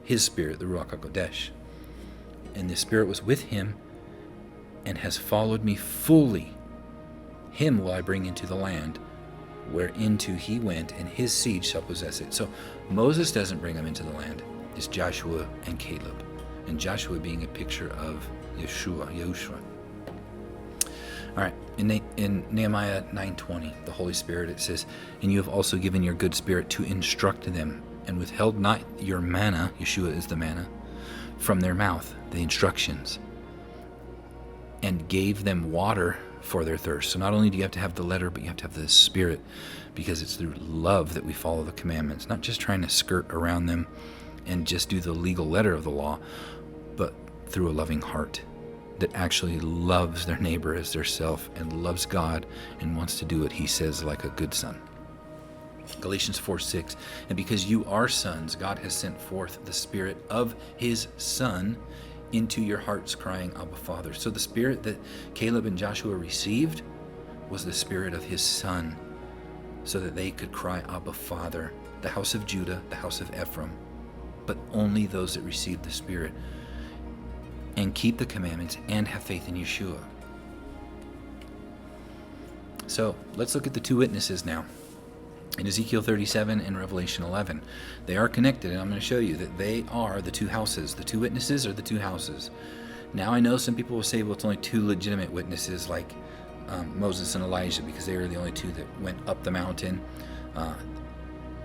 his Spirit, the Ruach HaKodesh. And the Spirit was with him and has followed me fully. Him will I bring into the land whereinto he went, and his seed shall possess it. So Moses doesn't bring him into the land. It's Joshua and Caleb. And Joshua being a picture of Yahushua. All right, in Nehemiah 9:20, the Holy Spirit, it says, and you have also given your good spirit to instruct them, and withheld not your manna, Yeshua is the manna, from their mouth, the instructions, and gave them water for their thirst. So not only do you have to have the letter, but you have to have the Spirit, because it's through love that we follow the commandments, not just trying to skirt around them and just do the legal letter of the law, but through a loving heart that actually loves their neighbor as their self and loves God and wants to do what he says like a good son. Galatians 4:6, and because you are sons, God has sent forth the Spirit of his Son into your hearts, crying, Abba, Father. So the Spirit that Caleb and Joshua received was the Spirit of his Son, so that they could cry, Abba, Father, the house of Judah, the house of Ephraim, but only those that receive the Spirit and keep the commandments and have faith in Yeshua. So let's look at the two witnesses now. In Ezekiel 37 and Revelation 11, they are connected, and I'm going to show you that they are the two houses. The two witnesses are the two houses. Now I know some people will say, well, it's only two legitimate witnesses, like Moses and Elijah, because they were the only two that went up the mountain.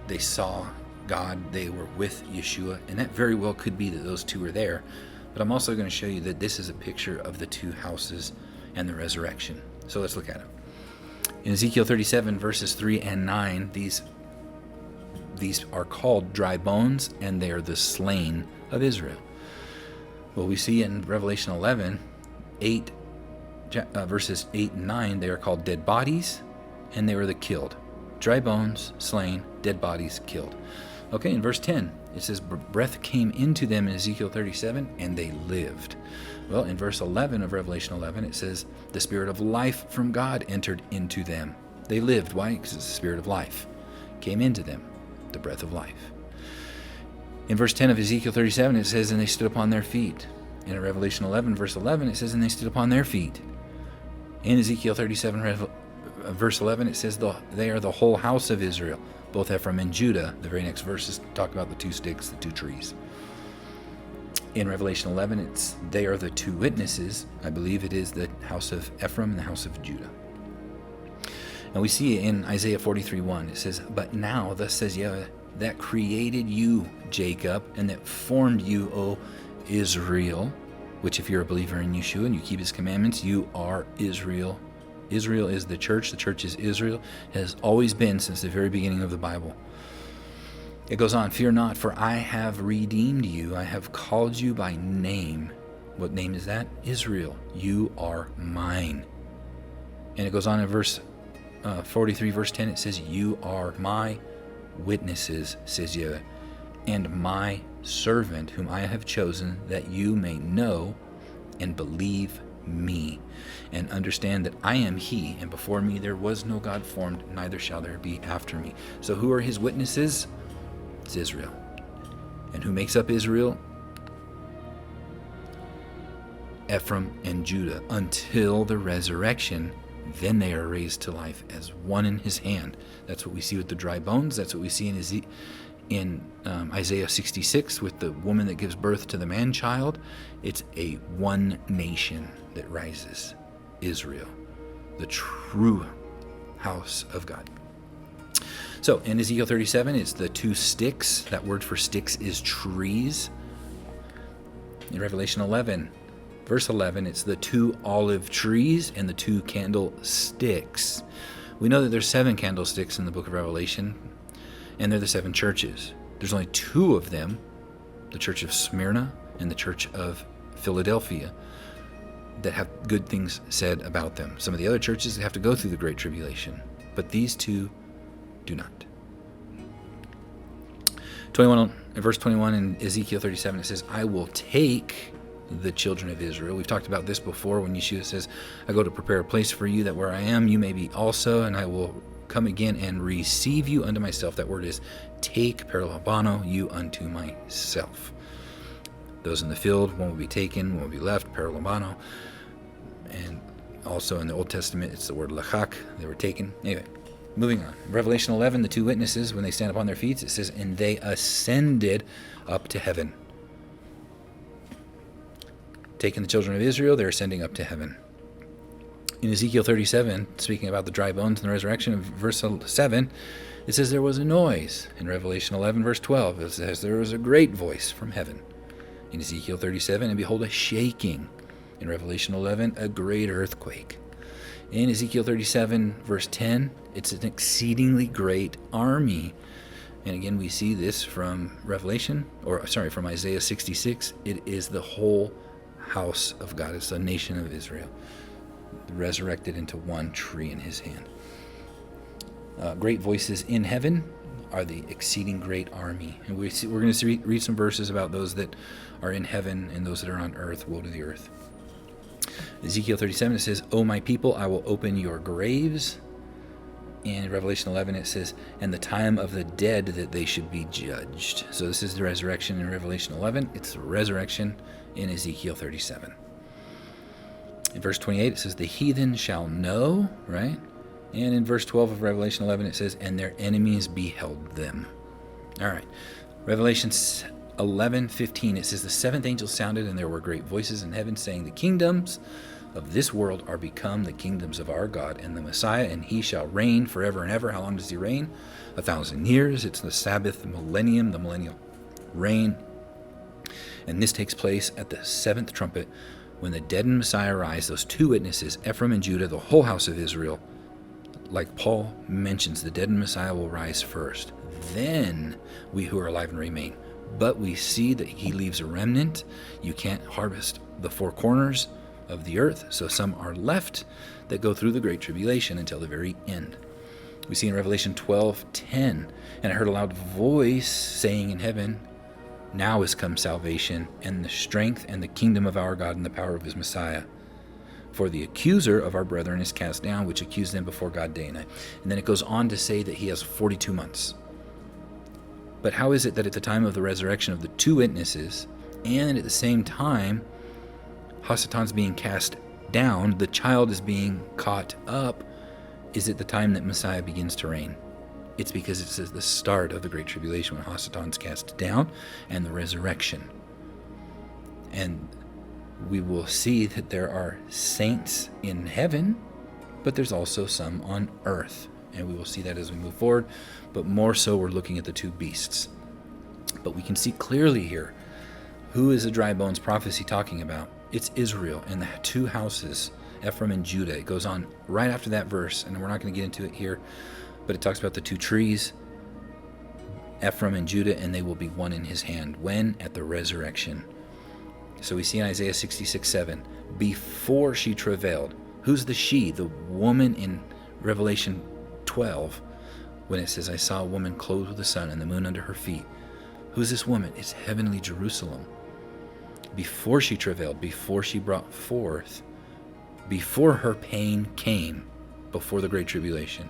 They saw God, they were with Yeshua, and that very well could be that those two were there. But I'm also going to show you that this is a picture of the two houses and the resurrection. So let's look at it. In Ezekiel 37, verses 3 and 9, these are called dry bones, and they are the slain of Israel. Well, we see in Revelation 11, verses 8 and 9, they are called dead bodies, and they were the killed. Dry bones, slain, dead bodies, killed. Okay, in verse 10, it says, breath came into them in Ezekiel 37, and they lived. Well, in verse 11 of Revelation 11, it says, the Spirit of life from God entered into them. They lived. Why? Because it's the Spirit of life came into them, the breath of life. In verse 10 of Ezekiel 37, it says, and they stood upon their feet. In Revelation 11, verse 11, it says, and they stood upon their feet. In Ezekiel 37, verse 11, it says, they are the whole house of Israel, both Ephraim and Judah. The very next verses talk about the two sticks, the two trees. In Revelation 11, they are the two witnesses. I believe it is the house of Ephraim and the house of Judah. And we see in Isaiah 43:1, it says, but now, thus says Yahweh, that created you, Jacob, and that formed you, O Israel, which if you're a believer in Yeshua and you keep his commandments, you are Israel. Israel is the church is Israel. It has always been since the very beginning of the Bible. It goes on, fear not, for I have redeemed you. I have called you by name. What name is that? Israel. You are mine. And it goes on in verse 43, verse 10, it says, you are my witnesses, says Yahweh, and my servant whom I have chosen, that you may know and believe me, and understand that I am he, and before me there was no God formed, neither shall there be after me. So who are his witnesses? It's Israel. And who makes up Israel? Ephraim and Judah, until the resurrection. Then they are raised to life as one in his hand. That's what we see with the dry bones. That's what we see in Isaiah 66 with the woman that gives birth to the man-child. It's a one nation that rises, Israel, the true house of God. So in Ezekiel 37, it's the two sticks. That word for sticks is trees. In Revelation 11, Verse 11, it's the 2 olive trees and the 2 candlesticks. We know that there's 7 candlesticks in the book of Revelation, and they're the 7 churches. There's only 2 of them, the church of Smyrna and the church of Philadelphia, that have good things said about them. Some of the other churches have to go through the Great Tribulation, but these 2 do not. Verse 21 in Ezekiel 37, it says, I will take the children of Israel. We've talked about this before when Yeshua says, I go to prepare a place for you, that where I am, you may be also, and I will come again and receive you unto myself. That word is take, paralabano, you unto myself. Those in the field, one will be taken, one will be left, paralabano. And also in the Old Testament, it's the word lachak, they were taken. Anyway, moving on. Revelation 11, the 2 witnesses, when they stand upon their feet, it says, and they ascended up to heaven. Taking the children of Israel, they're ascending up to heaven. In Ezekiel 37, speaking about the dry bones and the resurrection, of verse 7, it says there was a noise. In Revelation 11, verse 12, it says there was a great voice from heaven. In Ezekiel 37, and behold, a shaking. In Revelation 11, a great earthquake. In Ezekiel 37, verse 10, it's an exceedingly great army. And again, we see this from from Isaiah 66. It is the whole house of God. It's the nation of Israel, resurrected into one tree in his hand. Great voices in heaven are the exceeding great army. And we're going to read some verses about those that are in heaven and those that are on earth. Woe to the earth. Ezekiel 37, it says, O my people, I will open your graves. In Revelation 11, it says, and the time of the dead that they should be judged. So this is the resurrection in Revelation 11. It's the resurrection in Ezekiel 37. In verse 28, it says, the heathen shall know, right? And in verse 12 of Revelation 11, it says, and their enemies beheld them. All right. Revelation 11:15, it says, the 7th angel sounded, and there were great voices in heaven saying, the kingdoms of this world are become the kingdoms of our God and the Messiah, and he shall reign forever and ever. How long does he reign? 1,000 years. It's the Sabbath millennium, the millennial reign. And this takes place at the 7th trumpet, when the dead in Messiah rise, those 2 witnesses, Ephraim and Judah, the whole house of Israel. Like Paul mentions, the dead in Messiah will rise first. Then we who are alive and remain. But we see that he leaves a remnant. You can't harvest the 4 corners of the earth, so some are left that go through the Great Tribulation until the very end. We see in Revelation 12:10, and I heard a loud voice saying in heaven, now is come salvation, and the strength and the kingdom of our God and the power of his Messiah. For the accuser of our brethren is cast down, which accused them before God day and night. And then it goes on to say that he has 42 months. But how is it that at the time of the resurrection of the 2 witnesses, and at the same time, Hasatan's being cast down, the child is being caught up, is it the time that Messiah begins to reign? It's because it says the start of the Great Tribulation, when Hasatan's cast down, and the resurrection. And we will see that there are saints in heaven, but there's also some on earth. And we will see that as we move forward. But more so, we're looking at the 2 beasts. But we can see clearly here, who is the dry bones prophecy talking about? It's Israel and the 2 houses, Ephraim and Judah. It goes on right after that verse, and we're not going to get into it here, but it talks about the 2 trees, Ephraim and Judah, and they will be one in his hand. When? At the resurrection. So we see in Isaiah 66:7, before she travailed. Who's the she? The woman in Revelation 12, when it says, I saw a woman clothed with the sun and the moon under her feet. Who's this woman? It's heavenly Jerusalem. Before she travailed, before she brought forth, before her pain came, before the Great Tribulation,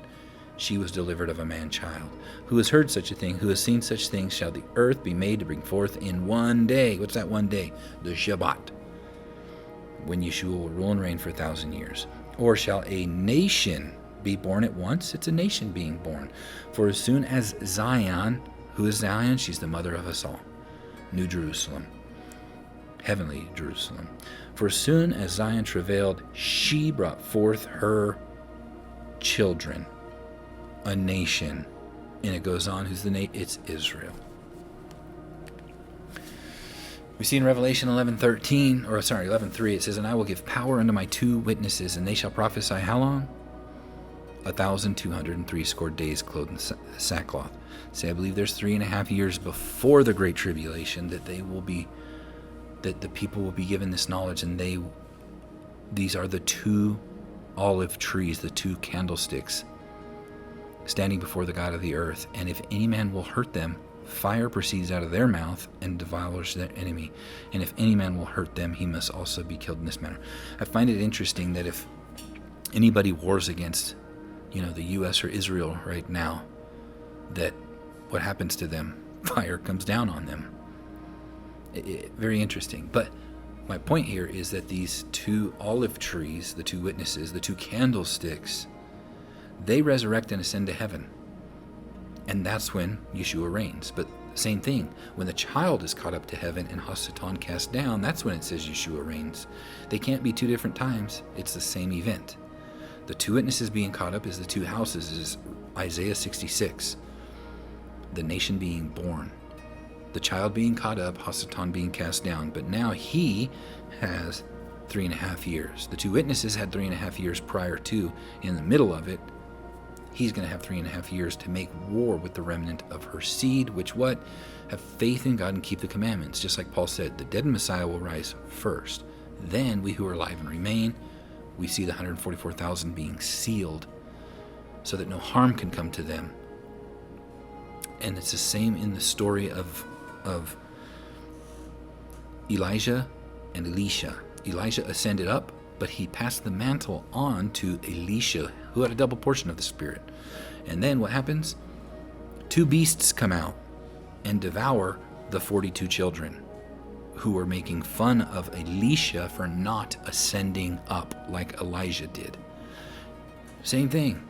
she was delivered of a man-child. Who has heard such a thing? Who has seen such things? Shall the earth be made to bring forth in one day? What's that one day? The Shabbat, when Yeshua will rule and reign for 1,000 years. Or shall a nation be born at once? It's a nation being born. For as soon as Zion, who is Zion? She's the mother of us all. New Jerusalem, heavenly Jerusalem. For as soon as Zion travailed, she brought forth her children, a nation. And it goes on, who's the nation? It's Israel. We see in Revelation 11:3, it says, "And I will give power unto my 2 witnesses, and they shall prophesy how long? 1,260 days clothed in sackcloth." See, I believe there's 3.5 years before the Great Tribulation that the people will be given this knowledge, and these are the 2 olive trees, the 2 candlesticks, standing before the God of the earth. And if any man will hurt them, fire proceeds out of their mouth and devours their enemy. And if any man will hurt them, he must also be killed in this manner. I find it interesting that if anybody wars against, the U.S. or Israel right now, that what happens to them? Fire comes down on them. Very interesting. But my point here is that these 2 olive trees, the 2 witnesses, the 2 candlesticks, they resurrect and ascend to heaven. And that's when Yeshua reigns. But same thing, when the child is caught up to heaven and Hasatan cast down, that's when it says Yeshua reigns. They can't be 2 different times. It's the same event. The 2 witnesses being caught up is the 2 houses, is Isaiah 66. The nation being born. The child being caught up, Hasatan being cast down. But now he has 3.5 years. The 2 witnesses had 3.5 years prior to. In the middle of it, he's going to have 3.5 years to make war with the remnant of her seed, which what? Have faith in God and keep the commandments. Just like Paul said, the dead Messiah will rise first. Then we who are alive and remain, we see the 144,000 being sealed so that no harm can come to them. And it's the same in the story of Elijah and Elisha. Elijah ascended up, but he passed the mantle on to Elisha, who had a double portion of the Spirit. And then what happens? 2 beasts come out and devour the 42 children who were making fun of Elisha for not ascending up like Elijah did. Same thing.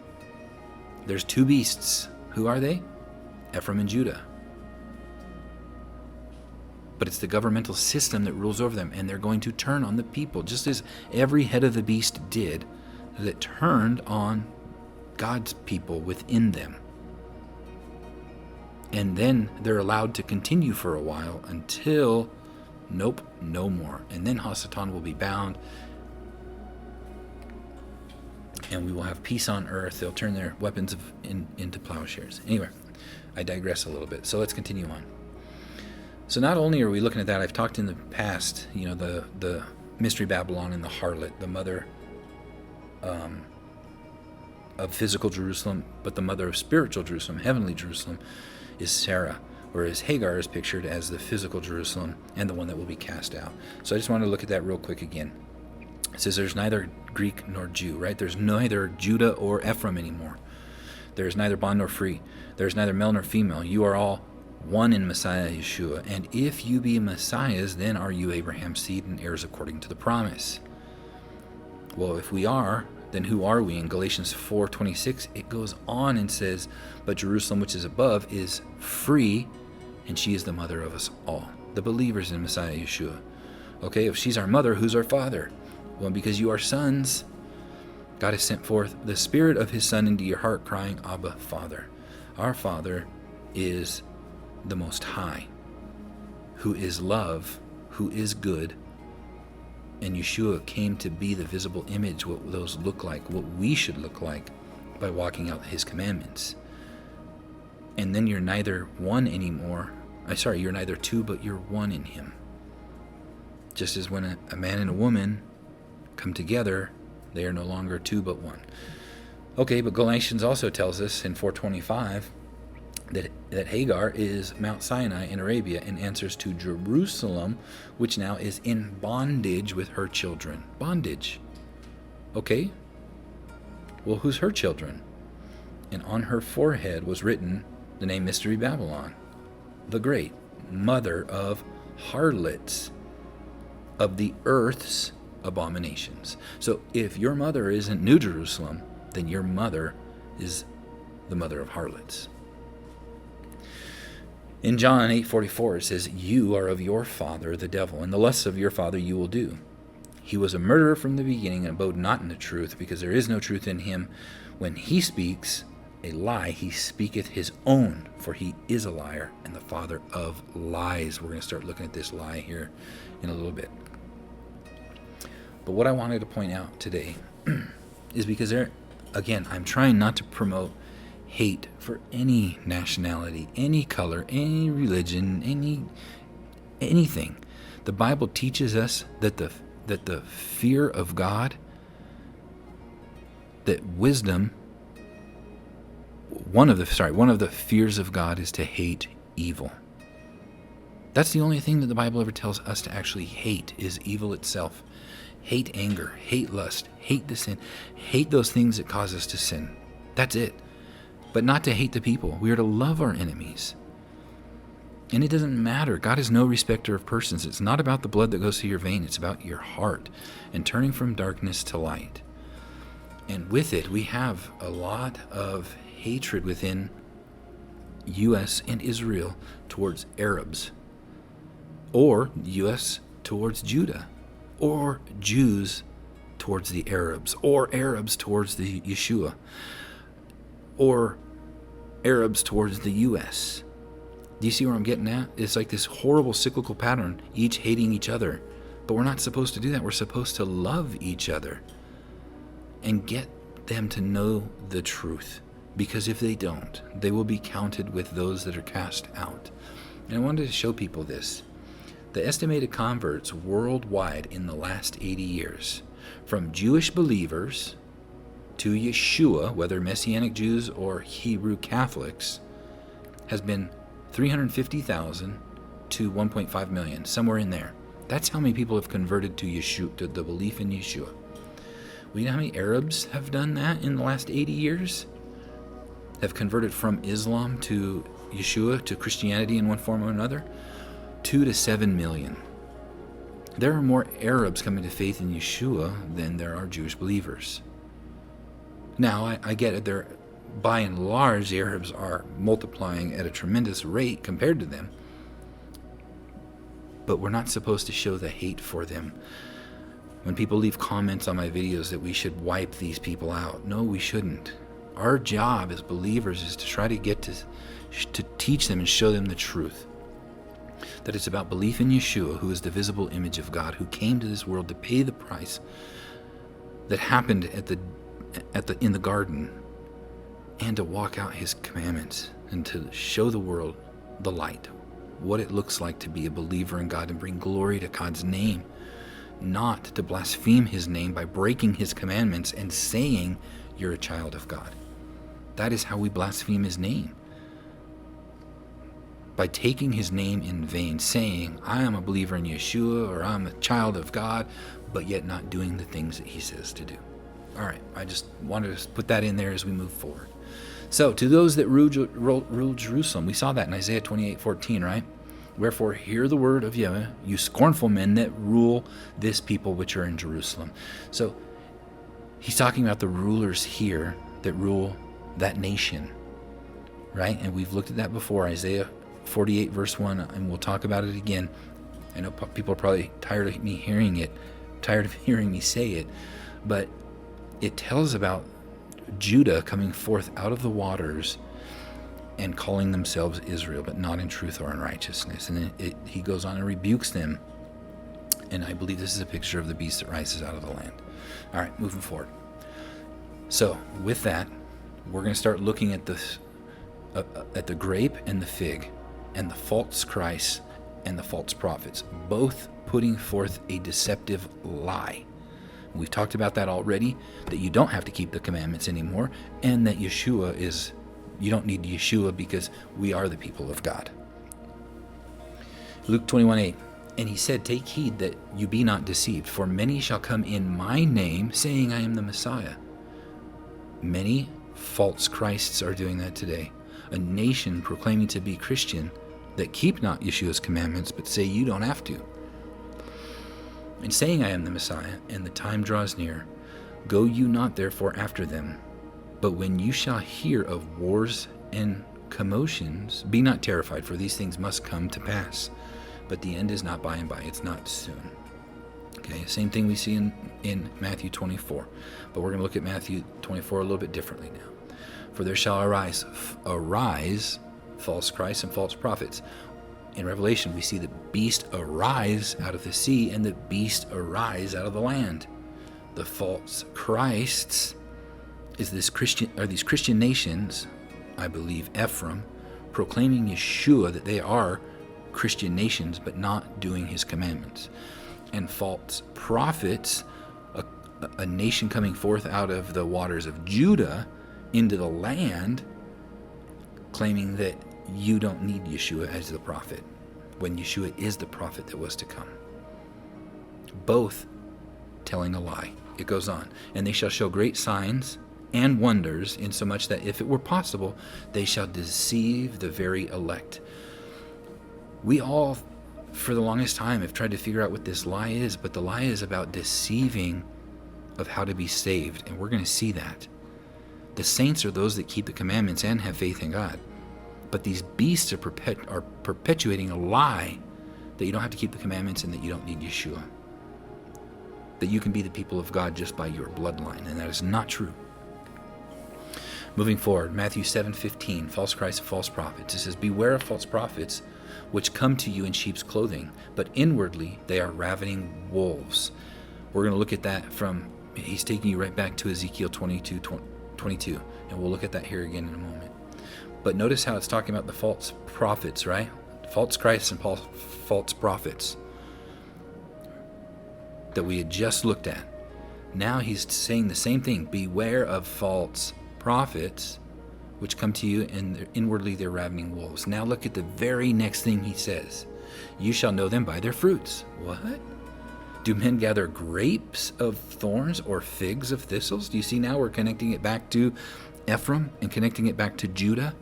There's 2 beasts. Who are they? Ephraim and Judah. But it's the governmental system that rules over them, and they're going to turn on the people, just as every head of the beast did, that turned on God's people within them. And then they're allowed to continue for a while until, nope, no more. And then Hasatan will be bound, and we will have peace on earth. They'll turn their weapons into plowshares. Anyway, I digress a little bit, so let's continue on. So not only are we looking at that, I've talked in the past, the Mystery Babylon and the harlot, the mother of physical Jerusalem, but the mother of spiritual Jerusalem, heavenly Jerusalem, is Sarah, whereas Hagar is pictured as the physical Jerusalem and the one that will be cast out. So I just want to look at that real quick again. It says there's neither Greek nor Jew, right? There's neither Judah or Ephraim anymore. There is neither bond nor free. There is neither male nor female. You are all one in Messiah Yeshua. And if you be Messiahs, then are you Abraham's seed and heirs according to the promise. Well, if we are, then who are we? In Galatians 4:26, it goes on and says, but Jerusalem which is above is free, and she is the mother of us all, the believers in Messiah Yeshua. Okay, if she's our mother, who's our father? Well, because you are sons, God has sent forth the Spirit of His Son into your heart, crying, Abba, Father. Our Father is the Most High, who is love, who is good, and Yeshua came to be the visible image, what those look like, what we should look like by walking out His commandments. And then you're neither one anymore. You're neither 2, but you're one in Him. Just as when a man and a woman come together, they are no longer 2 but 1. Okay, but Galatians also tells us in 4:25 that Hagar is Mount Sinai in Arabia and answers to Jerusalem, which now is in bondage with her children. Bondage. Okay. Well, who's her children? And on her forehead was written the name Mystery Babylon, the Great, mother of harlots, of the earth's abominations. So if your mother isn't New Jerusalem, then your mother is the mother of harlots. In John 8:44, it says, you are of your father, the devil, and the lusts of your father you will do. He was a murderer from the beginning and abode not in the truth, because there is no truth in him. When he speaks, a lie, he speaketh his own, for he is a liar and the father of lies. We're going to start looking at this lie here in a little bit. But what I wanted to point out today is because again, I'm trying not to promote hate for any nationality, any color, any religion, anything. The Bible teaches us that the fear of God, that wisdom, one of the fears of God is to hate evil. That's the only thing that the Bible ever tells us to actually hate, is evil itself. Hate anger, hate lust, hate the sin, hate those things that cause us to sin. That's it. But not to hate the people. We are to love our enemies. And it doesn't matter. God is no respecter of persons. It's not about the blood that goes through your vein. It's about your heart and turning from darkness to light. And with it, we have a lot of hatred within U.S. and Israel towards Arabs, or U.S. towards Judah, or Jews towards the Arabs, or Arabs towards the Yeshua, or Arabs towards the U.S. Do you see where I'm getting at? It's like this horrible cyclical pattern, each hating each other. But we're not supposed to do that. We're supposed to love each other and get them to know the truth. Because if they don't, they will be counted with those that are cast out. And I wanted to show people this. The estimated converts worldwide in the last 80 years, from Jewish believers to Yeshua, whether Messianic Jews or Hebrew Catholics, has been 350,000 to 1.5 million, somewhere in there. That's how many people have converted to Yeshua, to the belief in Yeshua. We know how many Arabs have done that in the last 80 years? Have converted from Islam to Yeshua, to Christianity in one form or another? 2 to 7 million. There are more Arabs coming to faith in Yeshua than there are Jewish believers. Now, I get it. They're, by and large, the Arabs are multiplying at a tremendous rate compared to them. But we're not supposed to show the hate for them. When people leave comments on my videos that we should wipe these people out, no, we shouldn't. Our job as believers is to try to get to teach them and show them the truth. That it's about belief in Yeshua, who is the visible image of God, who came to this world to pay the price that happened in the garden, and to walk out his commandments and to show the world the light, what it looks like to be a believer in God and bring glory to God's name, not to blaspheme his name by breaking his commandments and saying you're a child of God. That is how we blaspheme his name. By taking his name in vain, saying, I am a believer in Yeshua, or I'm a child of God, but yet not doing the things that he says to do. All right, I just wanted to put that in there as we move forward. So, to those that rule Jerusalem, we saw that in Isaiah 28:14, right? Wherefore, hear the word of Yahweh, you scornful men that rule this people which are in Jerusalem. So, he's talking about the rulers here that rule that nation, right? And we've looked at that before, Isaiah 48 verse 1, and we'll talk about it again. I know people are probably tired of me hearing me say it, but it tells about Judah coming forth out of the waters and calling themselves Israel, but not in truth or in righteousness. And then he goes on and rebukes them. And I believe this is a picture of the beast that rises out of the land. All right, moving forward. So with that, we're going to start looking at this, at the grape and the fig, and the false Christ and the false prophets, both putting forth a deceptive lie. We've talked about that already, that you don't have to keep the commandments anymore, and that you don't need Yeshua because we are the people of God. Luke 21:8, and he said, take heed that you be not deceived, for many shall come in my name, saying, I am the Messiah. Many false Christs are doing that today. A nation proclaiming to be Christian that keep not Yeshua's commandments, but say you don't have to. And saying, I am the Messiah, and the time draws near, go you not therefore after them. But when you shall hear of wars and commotions, be not terrified, for these things must come to pass. But the end is not by and by, it's not soon. Okay, same thing we see in Matthew 24. But we're going to look at Matthew 24 a little bit differently now. For there shall arise false Christs and false prophets. In Revelation, we see the beast arise out of the sea and the beast arise out of the land. The false Christs is these Christian nations, I believe Ephraim, proclaiming Yeshua, that they are Christian nations but not doing his commandments. And false prophets, a nation coming forth out of the waters of Judah into the land, claiming that you don't need Yeshua as the prophet, when Yeshua is the prophet that was to come. Both telling a lie. It goes on. And they shall show great signs and wonders, insomuch that if it were possible, they shall deceive the very elect. We all, for the longest time, have tried to figure out what this lie is, but the lie is about deceiving of how to be saved, and we're going to see that. The saints are those that keep the commandments and have faith in God. But these beasts are perpetuating a lie that you don't have to keep the commandments and that you don't need Yeshua. That you can be the people of God just by your bloodline, and that is not true. Moving forward, Matthew 7:15, false Christs and false prophets. It says, beware of false prophets, which come to you in sheep's clothing, but inwardly they are ravening wolves. We're going to look at that from, he's taking you right back to Ezekiel 22, and we'll look at that here again in a moment. But notice how it's talking about the false prophets, right? False Christs and false prophets that we had just looked at. Now he's saying the same thing. Beware of false prophets, which come to you, and inwardly they're ravening wolves. Now look at the very next thing he says. You shall know them by their fruits. What? Do men gather grapes of thorns or figs of thistles? Do you see now we're connecting it back to Ephraim and connecting it back to Judah?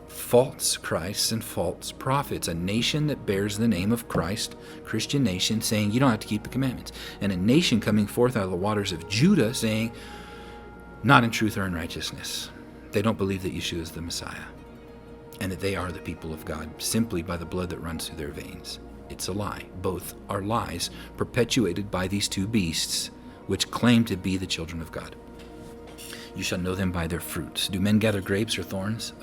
False Christs and false prophets, a nation that bears the name of Christ, Christian nation, saying you don't have to keep the commandments, and a nation coming forth out of the waters of Judah saying not in truth or in righteousness. They don't believe that Yeshua is the Messiah and that they are the people of God simply by the blood that runs through their veins. It's a lie. Both are lies perpetuated by these two beasts which claim to be the children of God. You shall know them by their fruits. Do men gather grapes or thorns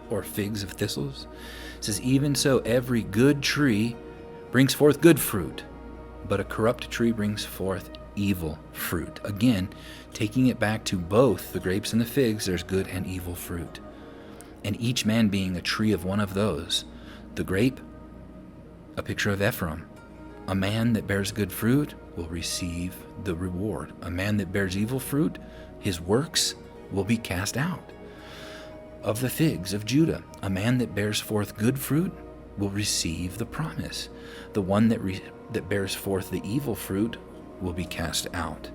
or figs of thistles? It says, even so, every good tree brings forth good fruit, but a corrupt tree brings forth evil fruit. Again, taking it back to both the grapes and the figs, there's good and evil fruit. And each man being a tree of one of those. The grape, a picture of Ephraim. A man that bears good fruit will receive the reward. A man that bears evil fruit, his works will be cast out. Of the figs of Judah, a man that bears forth good fruit will receive the promise. The one that bears forth the evil fruit will be cast out.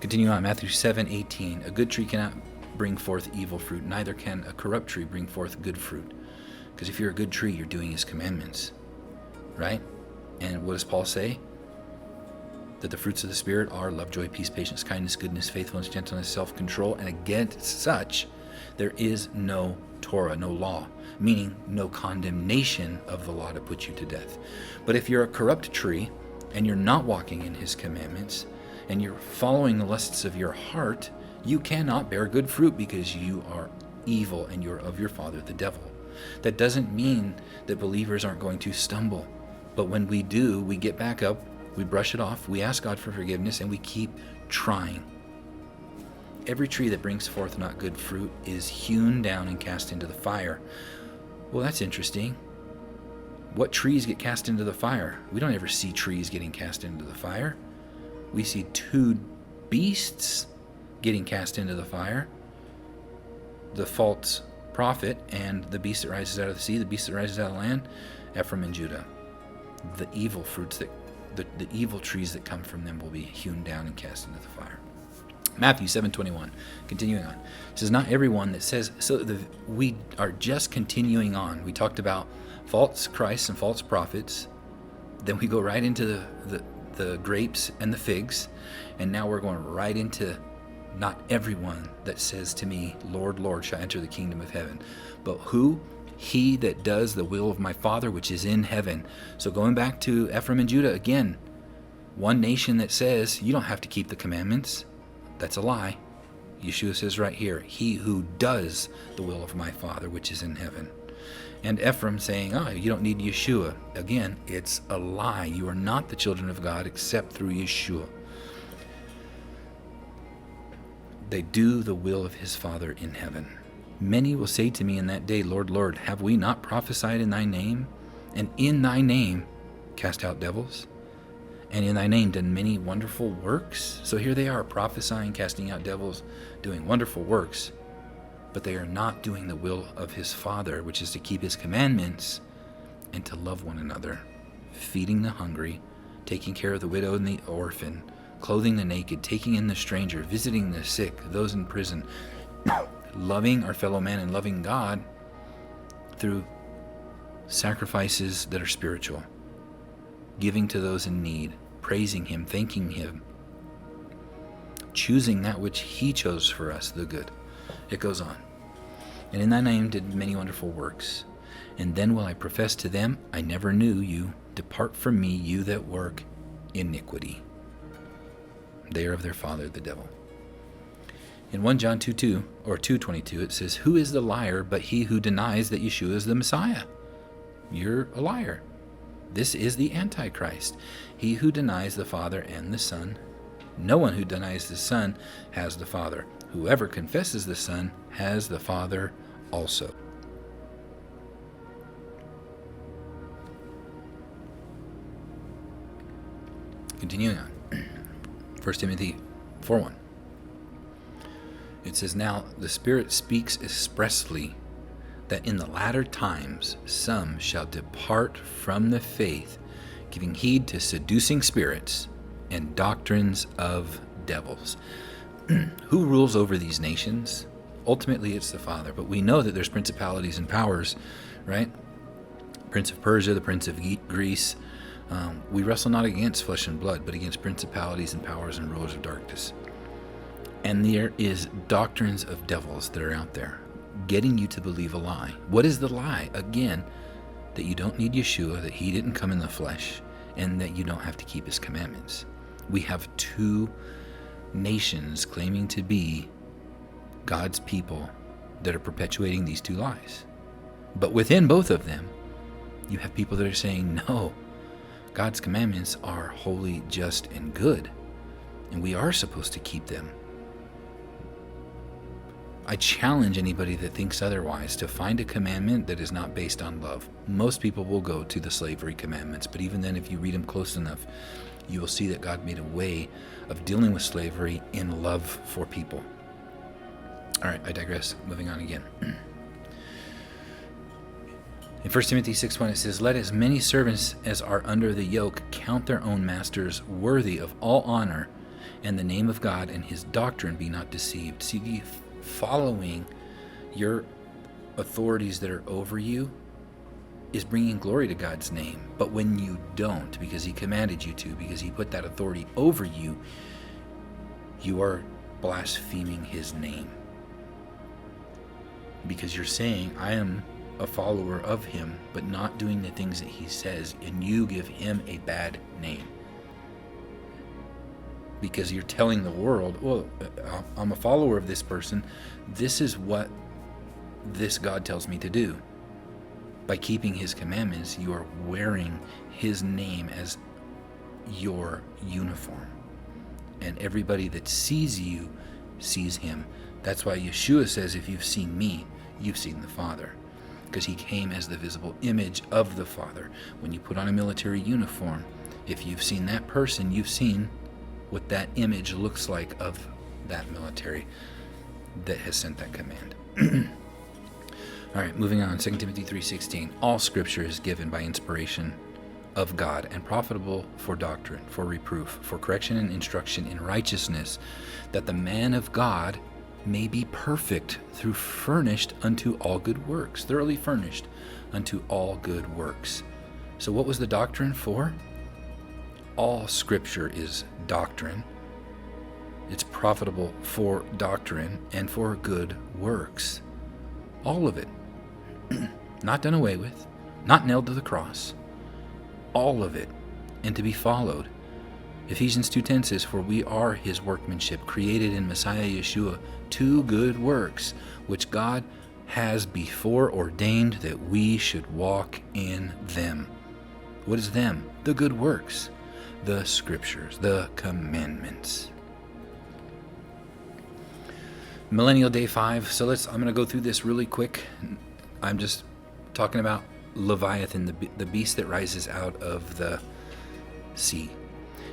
Continue on, Matthew 7:18. A good tree cannot bring forth evil fruit, neither can a corrupt tree bring forth good fruit. Because if you're a good tree, you're doing his commandments, right? And what does Paul say? That the fruits of the Spirit are love, joy, peace, patience, kindness, goodness, faithfulness, gentleness, self-control, and against such there is no Torah, no law, meaning no condemnation of the law to put you to death. But if you're a corrupt tree and you're not walking in his commandments and you're following the lusts of your heart, you cannot bear good fruit because you are evil and you're of your father, the devil. That doesn't mean that believers aren't going to stumble. But when we do, we get back up, we brush it off, we ask God for forgiveness, and we keep trying. Every tree that brings forth not good fruit is hewn down and cast into the fire. Well, that's interesting. What trees get cast into the fire? We don't ever see trees getting cast into the fire. We see two beasts getting cast into the fire. The false prophet and the beast that rises out of the sea, the beast that rises out of the land, Ephraim and Judah. The evil fruits the evil trees that come from them will be hewn down and cast into the fire. Matthew 7:21, continuing on. It says, not everyone that says, we are just continuing on. We talked about false Christs and false prophets. Then we go right into the grapes and the figs. And now we're going right into not everyone that says to me, Lord, Lord, shall enter the kingdom of heaven. But who? He that does the will of my Father which is in heaven. So going back to Ephraim and Judah again, one nation that says you don't have to keep the commandments. That's a lie. Yeshua says right here, he who does the will of my Father which is in heaven. And Ephraim saying, oh, you don't need Yeshua. Again, it's a lie. You are not the children of God except through Yeshua. They do the will of his Father in heaven. Many will say to me in that day, Lord, Lord, have we not prophesied in thy name? And in thy name cast out devils? And in thy name done many wonderful works? So here they are, prophesying, casting out devils, doing wonderful works. But they are not doing the will of his Father, which is to keep his commandments and to love one another, feeding the hungry, taking care of the widow and the orphan, clothing the naked, taking in the stranger, visiting the sick, those in prison, loving our fellow man and loving God through sacrifices that are spiritual, giving to those in need, praising him, thanking him, choosing that which he chose for us, the good. It goes on. And in thy name did many wonderful works. And then will I profess to them, I never knew you. Depart from me, you that work iniquity. They are of their father, the devil. In 1 John 2:2 or 2:22, it says, who is the liar but he who denies that Yeshua is the Messiah? You're a liar. This is the Antichrist, he who denies the Father and the Son. No one who denies the Son has the Father. Whoever confesses the Son has the Father also. Continuing on. 1 Timothy 4:1. It says, now the Spirit speaks expressly that in the latter times some shall depart from the faith, giving heed to seducing spirits and doctrines of devils. Who rules over these nations? Ultimately, it's the Father, but we know that there's principalities and powers, right? Prince of Persia, the Prince of Greece. We wrestle not against flesh and blood, but against principalities and powers and rulers of darkness. And there is doctrines of devils that are out there, getting you to believe a lie. What is the lie? Again, that you don't need Yeshua, that he didn't come in the flesh, and that you don't have to keep his commandments. We have two nations claiming to be God's people that are perpetuating these two lies. But within both of them, you have people that are saying, no, God's commandments are holy, just, and good, and we are supposed to keep them. I challenge anybody that thinks otherwise to find a commandment that is not based on love. Most people will go to the slavery commandments, but even then, if you read them close enough, you will see that God made a way of dealing with slavery in love for people. All right, I digress. Moving on again. In 1 Timothy 6:1, it says, let as many servants as are under the yoke count their own masters worthy of all honor, and the name of God and his doctrine be not deceived. See, following your authorities that are over you is bringing glory to God's name. But when you don't, because he commanded you to, because he put that authority over you, you are blaspheming his name. Because you're saying, I am a follower of him, but not doing the things that he says, and you give him a bad name. Because you're telling the world, well, I'm a follower of this person. This is what this God tells me to do. By keeping his commandments, you are wearing his name as your uniform. And everybody that sees you sees him. That's why Yeshua says, if you've seen me, you've seen the Father. Because he came as the visible image of the Father. When you put on a military uniform, if you've seen that person, you've seen what that image looks like of that military that has sent that command. All right, moving on. 2 Timothy 3:16. All scripture is given by inspiration of God and profitable for doctrine, for reproof, for correction and instruction in righteousness, that the man of God may be perfect, through furnished unto all good works, thoroughly furnished unto all good works. So what was the doctrine for? All scripture is doctrine. It's profitable for doctrine and for good works. All of it. Not done away with, not nailed to the cross. All of it. And to be followed. Ephesians 2:10 says, "For we are his workmanship, created in Messiah Yeshua to good works, which God has before ordained that we should walk in them." What is them? The good works, the scriptures, the commandments. Millennial Day 5. So I'm going to go through this really quick. I'm just talking about Leviathan, the beast that rises out of the sea.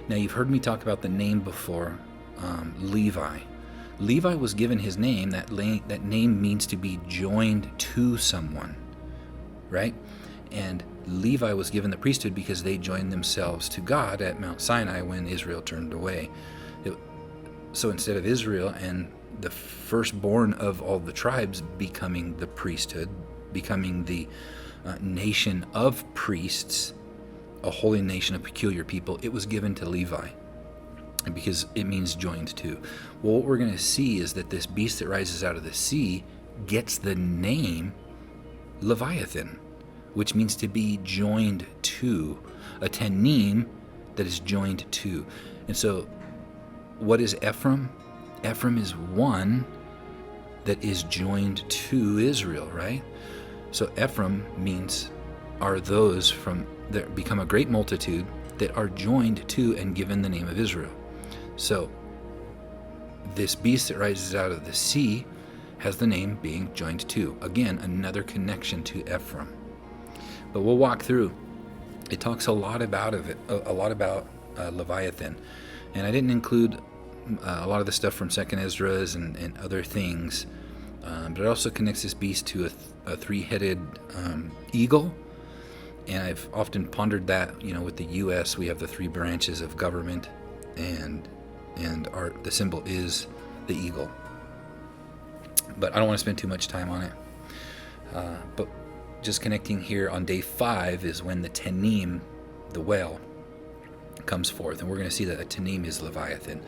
Now, you've heard me talk about the name before, Levi. Levi was given his name. That name means to be joined to someone, right? And Levi was given the priesthood because they joined themselves to God at Mount Sinai when Israel turned away. So instead of Israel and the firstborn of all the tribes becoming the priesthood, becoming the nation of priests, a holy nation of peculiar people, it was given to Levi, because it means joined to. Well, what we're going to see is that this beast that rises out of the sea gets the name Leviathan, which means to be joined to, a tenim that is joined to. And so what is Ephraim? Ephraim is one that is joined to Israel, right? So Ephraim means are those that become a great multitude that are joined to and given the name of Israel. So this beast that rises out of the sea has the name being joined to. Again, another connection to Ephraim. But we'll walk through. It talks a lot about Leviathan, and I didn't include a lot of the stuff from 2nd Ezra's and other things, but it also connects this beast to a three-headed eagle. And I've often pondered that, with the U.S. we have the three branches of government, and the symbol is the eagle. But I don't want to spend too much time on it. But just connecting here on day 5 is when the tenim, the whale, comes forth, and we're going to see that a tenim is Leviathan.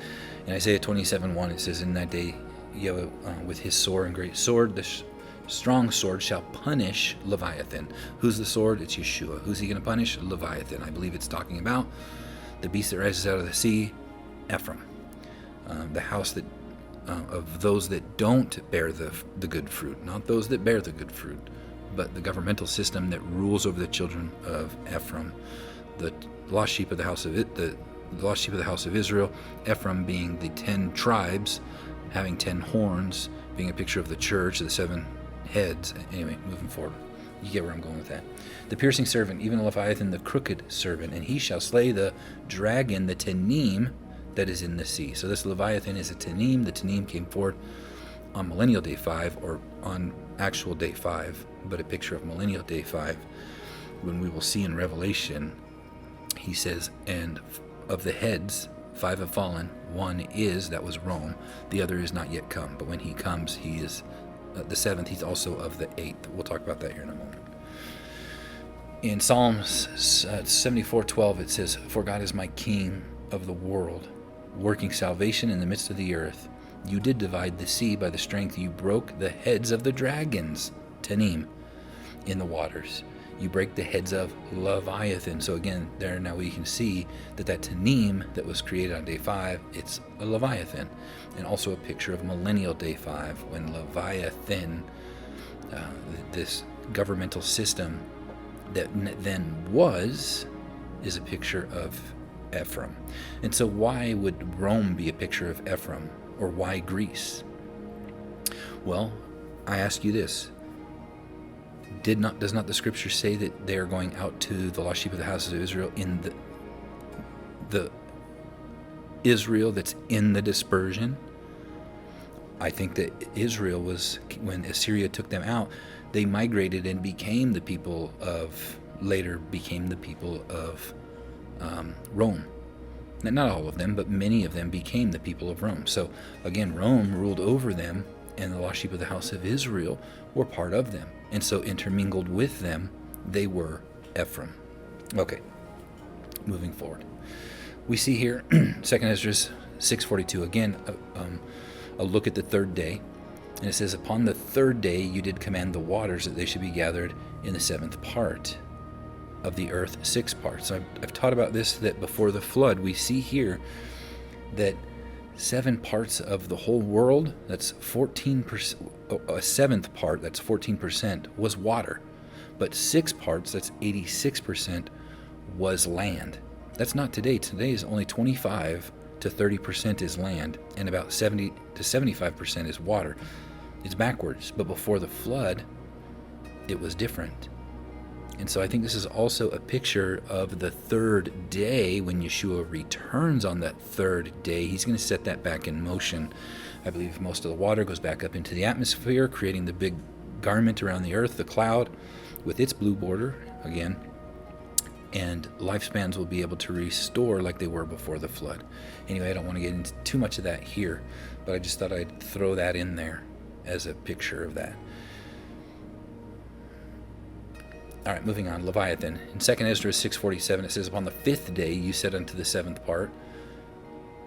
In Isaiah 27:1, it says, "In that day, Yahweh with his sword and great sword, the strong sword, shall punish Leviathan." Who's the sword? It's Yeshua. Who's he going to punish? Leviathan. I believe it's talking about the beast that rises out of the sea, Ephraim, the house that of those that don't bear the good fruit, not those that bear the good fruit, but the governmental system that rules over the children of Ephraim, the lost sheep of the house of the lost sheep of the house of Israel. Ephraim being the 10 tribes, having 10 horns, being a picture of the church, the 7 heads. Anyway, moving forward, you get where I'm going with that. The piercing servant, even Leviathan, the crooked servant, and he shall slay the dragon, the tenim, that is in the sea. So this Leviathan is a tenim. The tenim came forward on Millennial Day 5, or on actual Day 5, but a picture of Millennial Day 5, when we will see in Revelation, he says, "And of the heads, 5 have fallen. One is," that was Rome, "the other is not yet come. But when he comes, he is the 7th. He's also of the 8th." We'll talk about that here in a moment. In Psalms 74:12, it says, "For God is my King of the world, working salvation in the midst of the earth. You did divide the sea by the strength. You broke the heads of the dragons," tenim, "in the waters. You break the heads of Leviathan." So again, there now we can see that tenim that was created on Day 5, it's a Leviathan. And also a picture of Millennial Day 5, when Leviathan, this governmental system that then is a picture of Ephraim. And so why would Rome be a picture of Ephraim? Or why Greece? Well, I ask you this. Does not the scripture say that they are going out to the lost sheep of the houses of Israel in the Israel that's in the dispersion? I think that Israel was, when Assyria took them out, they migrated and later became the people of Rome. Not all of them, but many of them became the people of Rome. So again, Rome ruled over them, and the lost sheep of the house of Israel were part of them. And so intermingled with them, they were Ephraim. Okay, moving forward. We see here, 2nd Ezra 6:42, again, a look at the 3rd day. And it says, "Upon the 3rd day you did command the waters that they should be gathered in the 7th part." of the earth 6 parts. I've taught about this, that before the flood, we see here that 7 parts of the whole world, that's 14%, a seventh part, that's 14%, was water. But 6 parts, that's 86%, was land. That's not today. Today is only 25 to 30% is land, and about 70 to 75% is water. It's backwards. But before the flood, it was different. And so I think this is also a picture of the third day. When Yeshua returns on that third day, he's going to set that back in motion. I believe most of the water goes back up into the atmosphere, creating the big garment around the earth, the cloud, with its blue border again. And lifespans will be able to restore like they were before the flood. Anyway, I don't want to get into too much of that here, but I just thought I'd throw that in there as a picture of that. All right, moving on. Leviathan. In 2 Esdras 6:47, it says, "Upon the 5th day you said unto the 7th part,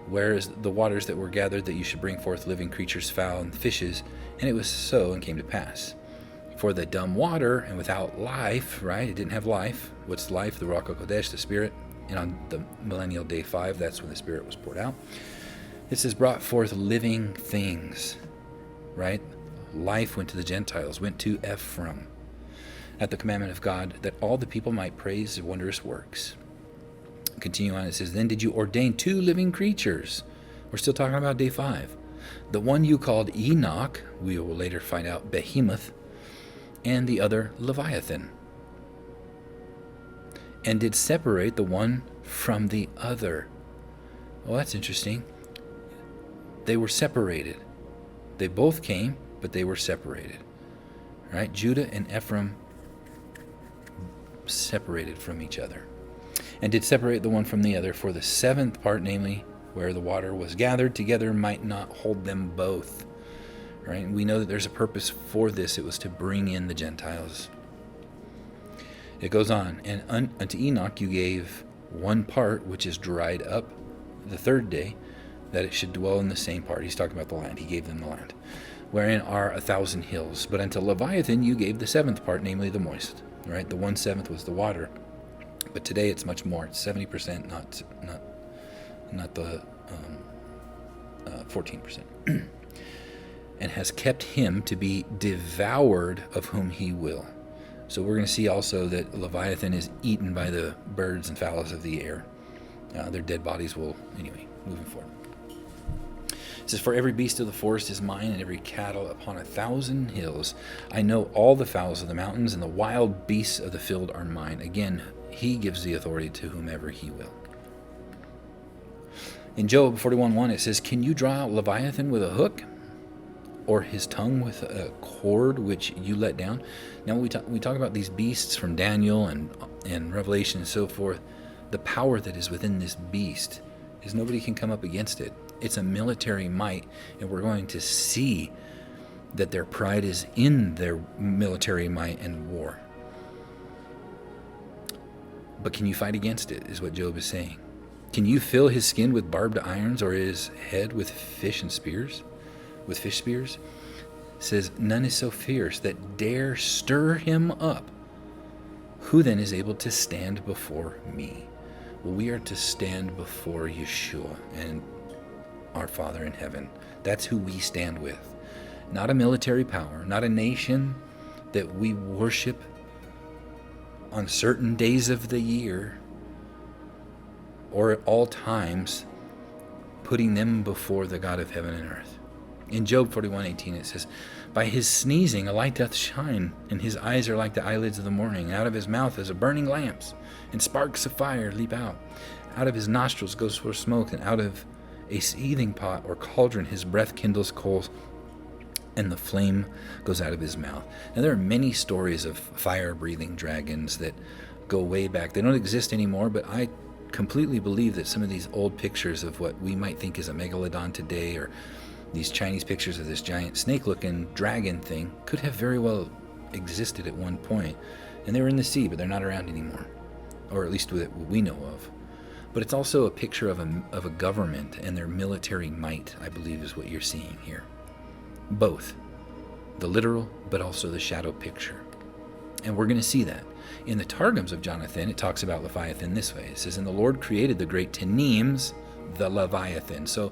where is the waters that were gathered, that you should bring forth living creatures, fowl, and fishes? And it was so, and came to pass. For the dumb water, and without life," right? It didn't have life. What's life? The Ruach HaKodesh, the Spirit. And on the millennial day 5, that's when the Spirit was poured out. It says, "brought forth living things," right? Life went to the Gentiles, went to Ephraim, at the commandment of God, that all the people might praise his wondrous works. Continue on, it says, "Then did you ordain 2 living creatures." We're still talking about day 5. "The one you called Enoch," we will later find out Behemoth, "and the other Leviathan, and did separate the one from the other." Well, that's interesting. They were separated. They both came, but they were separated. Right? Judah and Ephraim separated from each other. "And did separate the one from the other, for the 7th part, namely, where the water was gathered together, might not hold them both." Right? And we know that there's a purpose for this. It was to bring in the Gentiles. It goes on, "And unto Enoch you gave 1 part, which is dried up the 3rd day, that it should dwell in the same part." He's talking about the land. He gave them the land, "wherein are 1,000 hills. But unto Leviathan you gave the 7th part, namely the moist." Right? The 1/7 was the water. But today it's much more. It's 70%, not the 14%. "And has kept him to be devoured of whom he will." So we're going to see also that Leviathan is eaten by the birds and fowls of the air. Their dead bodies will, anyway, moving forward. It says, "For every beast of the forest is mine, and every cattle upon 1,000 hills. I know all the fowls of the mountains, and the wild beasts of the field are mine." Again, he gives the authority to whomever he will. In Job 41:1, it says, "Can you draw out Leviathan with a hook, or his tongue with a cord which you let down?" Now, we talk about these beasts from Daniel and Revelation and so forth. The power that is within this beast is nobody can come up against it. It's a military might, and we're going to see that their pride is in their military might and war. But can you fight against it, is what Job is saying. Can you fill his skin with barbed irons, or his head with fish spears? It says, "None is so fierce that dare stir him up. Who then is able to stand before me?" Well, we are to stand before Yeshua and our Father in heaven. That's who we stand with. Not a military power, not a nation that we worship on certain days of the year or at all times, putting them before the God of heaven and earth. In Job 41:18 it says, "By his sneezing a light doth shine, and his eyes are like the eyelids of the morning. Out of his mouth is a burning lamps, and sparks of fire leap out. Out of his nostrils goes forth smoke, and out of a seething pot or cauldron his breath kindles coals, and the flame goes out of his mouth." Now, there are many stories of fire-breathing dragons that go way back. They don't exist anymore, but I completely believe that some of these old pictures of what we might think is a megalodon today, or these Chinese pictures of this giant snake-looking dragon thing, could have very well existed at one point. And they were in the sea, but they're not around anymore, or at least what we know of. But it's also a picture of a government and their military might, I believe, is what you're seeing here. Both the literal, but also the shadow picture. And we're going to see that. In the Targums of Jonathan, it talks about Leviathan this way. It says, and the Lord created the great Tenims, the Leviathan. So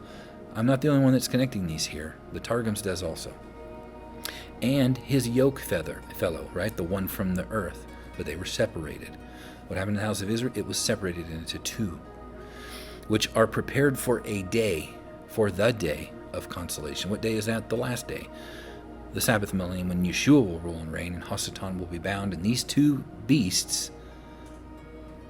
I'm not the only one that's connecting these here. The Targums does also. And his yoke fellow, right? The one from the earth. But they were separated. What happened in the house of Israel? It was separated into two, which are prepared for a day, for the day of consolation. What day is that? The last day. The Sabbath millennium, when Yeshua will rule and reign, and Hasatan will be bound, and these two beasts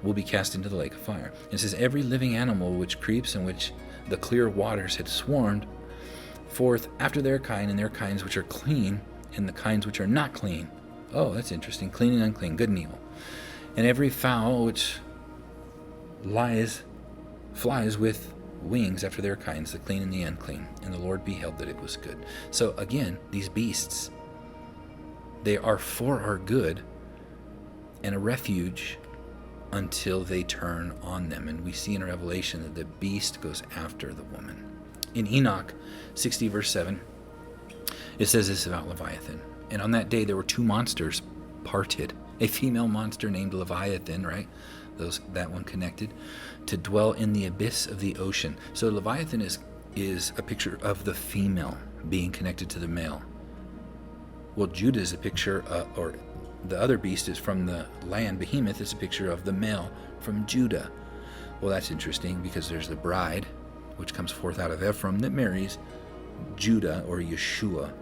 will be cast into the lake of fire. And it says, every living animal which creeps and which the clear waters had swarmed forth after their kind, and their kinds which are clean, and the kinds which are not clean. Oh, that's interesting. Clean and unclean, good and evil. And every fowl which flies with wings after their kinds, the clean and the unclean. And the Lord beheld that it was good. So again, these beasts, they are for our good and a refuge until they turn on them. And we see in Revelation that the beast goes after the woman. In Enoch 60 verse 7, it says this about Leviathan. And on that day there were two monsters parted. A female monster named Leviathan, right? That one connected, to dwell in the abyss of the ocean. So Leviathan is a picture of the female being connected to the male. Well, Judah is a picture, or the other beast is from the land. Behemoth is a picture of the male from Judah. Well, that's interesting because there's the bride, which comes forth out of Ephraim, that marries Judah or Yeshua,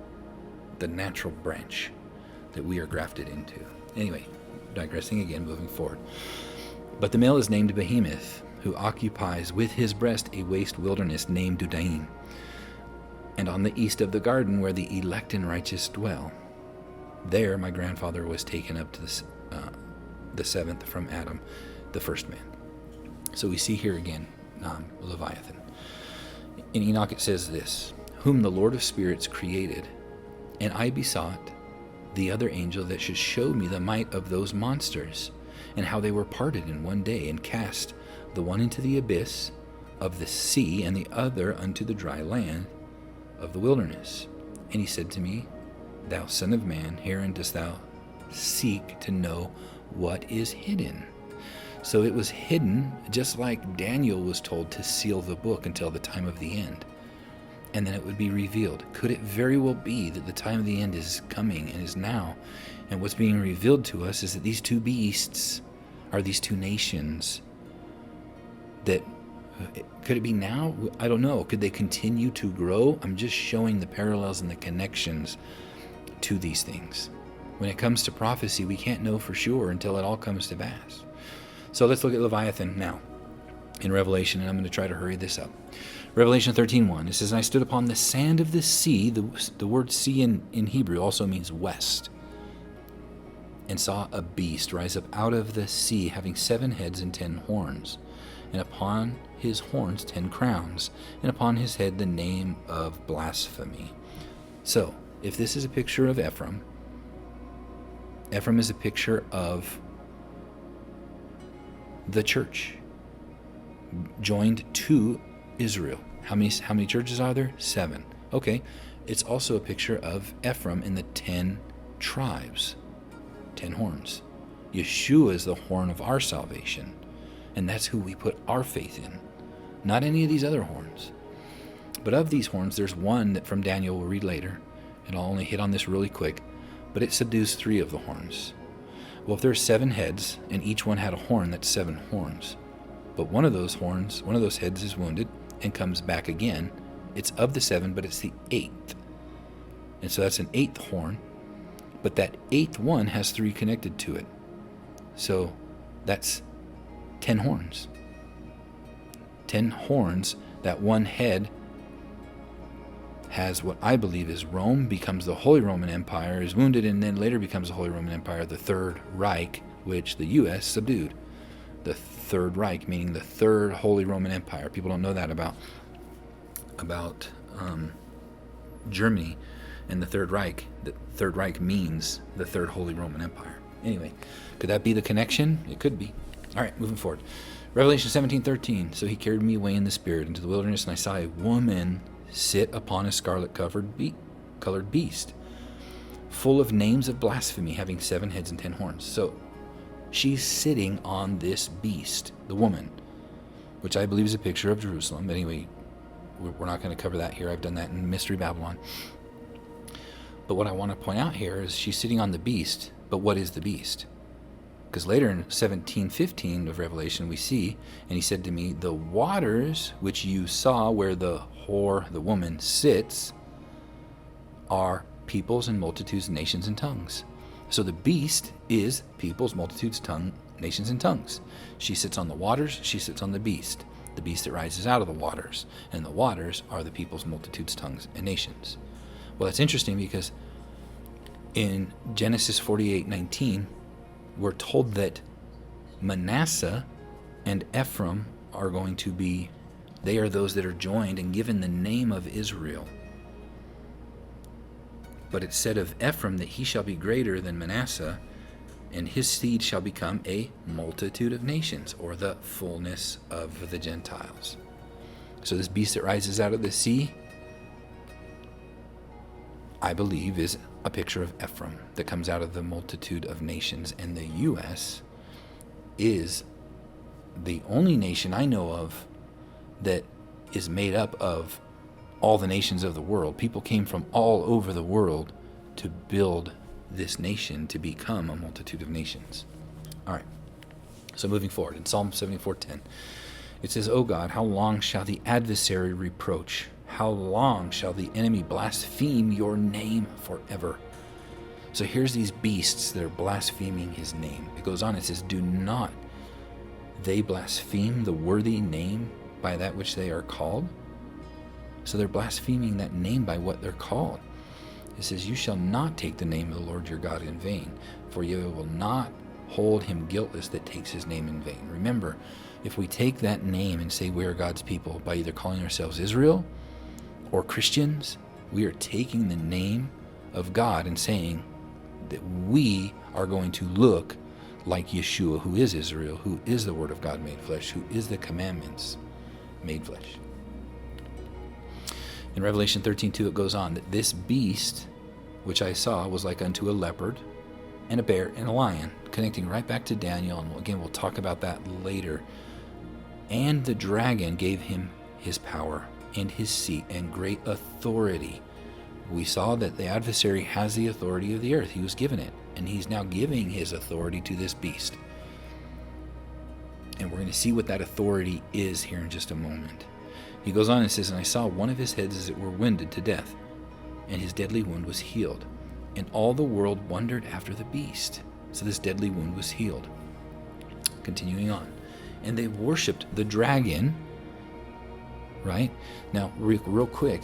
the natural branch that we are grafted into. Anyway, digressing again, moving forward. But the male is named Behemoth, who occupies with his breast a waste wilderness named Dudaim, and on the east of the garden where the elect and righteous dwell. There my grandfather was taken up to the seventh from Adam, the first man. So we see here again Leviathan. In Enoch it says this, whom the Lord of spirits created, and I besought the other angel that should show me the might of those monsters, and how they were parted in one day, and cast the one into the abyss of the sea, and the other unto the dry land of the wilderness. And he said to me, thou son of man, herein dost thou seek to know what is hidden. So it was hidden, just like Daniel was told to seal the book until the time of the end, and then it would be revealed. Could it very well be that the time of the end is coming and is now? And what's being revealed to us is that these two beasts are these two nations. That could it be now? I don't know. Could they continue to grow? I'm just showing the parallels and the connections to these things. When it comes to prophecy, we can't know for sure until it all comes to pass. So let's look at Leviathan now in Revelation, and I'm going to try to hurry this up. Revelation 13:1, it says, and I stood upon the sand of the sea. The word sea in Hebrew also means west. And saw a beast rise up out of the sea, having 7 heads and 10 horns, and upon his horns 10 crowns, and upon his head the name of blasphemy. So, if this is a picture of Ephraim, Ephraim is a picture of the church, joined to Israel. How many churches are there? 7. Okay, it's also a picture of Ephraim in the 10 tribes. 10 horns. Yeshua is the horn of our salvation, and that's who we put our faith in, not any of these other horns. But of these horns, there's one that from Daniel we'll read later, and I'll only hit on this really quick, but it subdues 3 of the horns. Well, if there's 7 heads, and each one had a horn, that's 7 horns. But one of those horns, one of those heads is wounded and comes back again. It's of the 7, but it's the 8th. And so that's an 8th horn. But that 8th one has 3 connected to it. So that's 10 horns. 10 horns. That one head has what I believe is Rome, becomes the Holy Roman Empire, is wounded, and then later becomes the Holy Roman Empire, the Third Reich, which the U.S. subdued. The Third Reich, meaning the Third Holy Roman Empire. People don't know that about Germany and the Third Reich. The Third Reich means the Third Holy Roman Empire. Anyway, could that be the connection? It could be. All right, moving forward. Revelation 17:13. So he carried me away in the spirit into the wilderness, and I saw a woman sit upon a scarlet colored beast, full of names of blasphemy, having 7 heads and 10 horns. So she's sitting on this beast, the woman, which I believe is a picture of Jerusalem. But anyway, we're not going to cover that here. I've done that in Mystery Babylon. But what I want to point out here is she's sitting on the beast. But what is the beast? Because later in 17:15 of Revelation we see, and he said to me, the waters which you saw where the whore, the woman, sits, are peoples and multitudes, nations and tongues. So the beast is peoples, multitudes, nations and tongues. She sits on the waters, she sits on the beast that rises out of the waters. And the waters are the peoples, multitudes, tongues, and nations. Well, that's interesting because in Genesis 48:19, we're told that Manasseh and Ephraim are going to be, they are those that are joined and given the name of Israel. But it said of Ephraim that he shall be greater than Manasseh, and his seed shall become a multitude of nations, or the fullness of the Gentiles. So this beast that rises out of the sea, I believe, is a picture of Ephraim that comes out of the multitude of nations. And the U.S. is the only nation I know of that is made up of all the nations of the world. People came from all over the world to build this nation to become a multitude of nations. All right. So moving forward, in Psalm 74:10, it says, O God, how long shall the adversary reproach? How long shall the enemy blaspheme your name forever? So here's these beasts that are blaspheming his name. It goes on, it says, do not they blaspheme the worthy name by that which they are called? So they're blaspheming that name by what they're called. It says, you shall not take the name of the Lord your God in vain, for you will not hold him guiltless that takes his name in vain. Remember, if we take that name and say we are God's people by either calling ourselves Israel or Christians, we are taking the name of God and saying that we are going to look like Yeshua, who is Israel, who is the Word of God made flesh, who is the commandments made flesh. In Revelation 13:2, it goes on that this beast, which I saw, was like unto a leopard and a bear and a lion, connecting right back to Daniel. And again, we'll talk about that later. And the dragon gave him his power and his seat and great authority. We saw that the adversary has the authority of the earth. He was given it, and he's now giving his authority to this beast. And we're going to see what that authority is here in just a moment. He goes on and says, and I saw one of his heads as it were wounded to death, and his deadly wound was healed. And all the world wondered after the beast. So this deadly wound was healed. Continuing on. And they worshipped the dragon. Right? Now, real quick,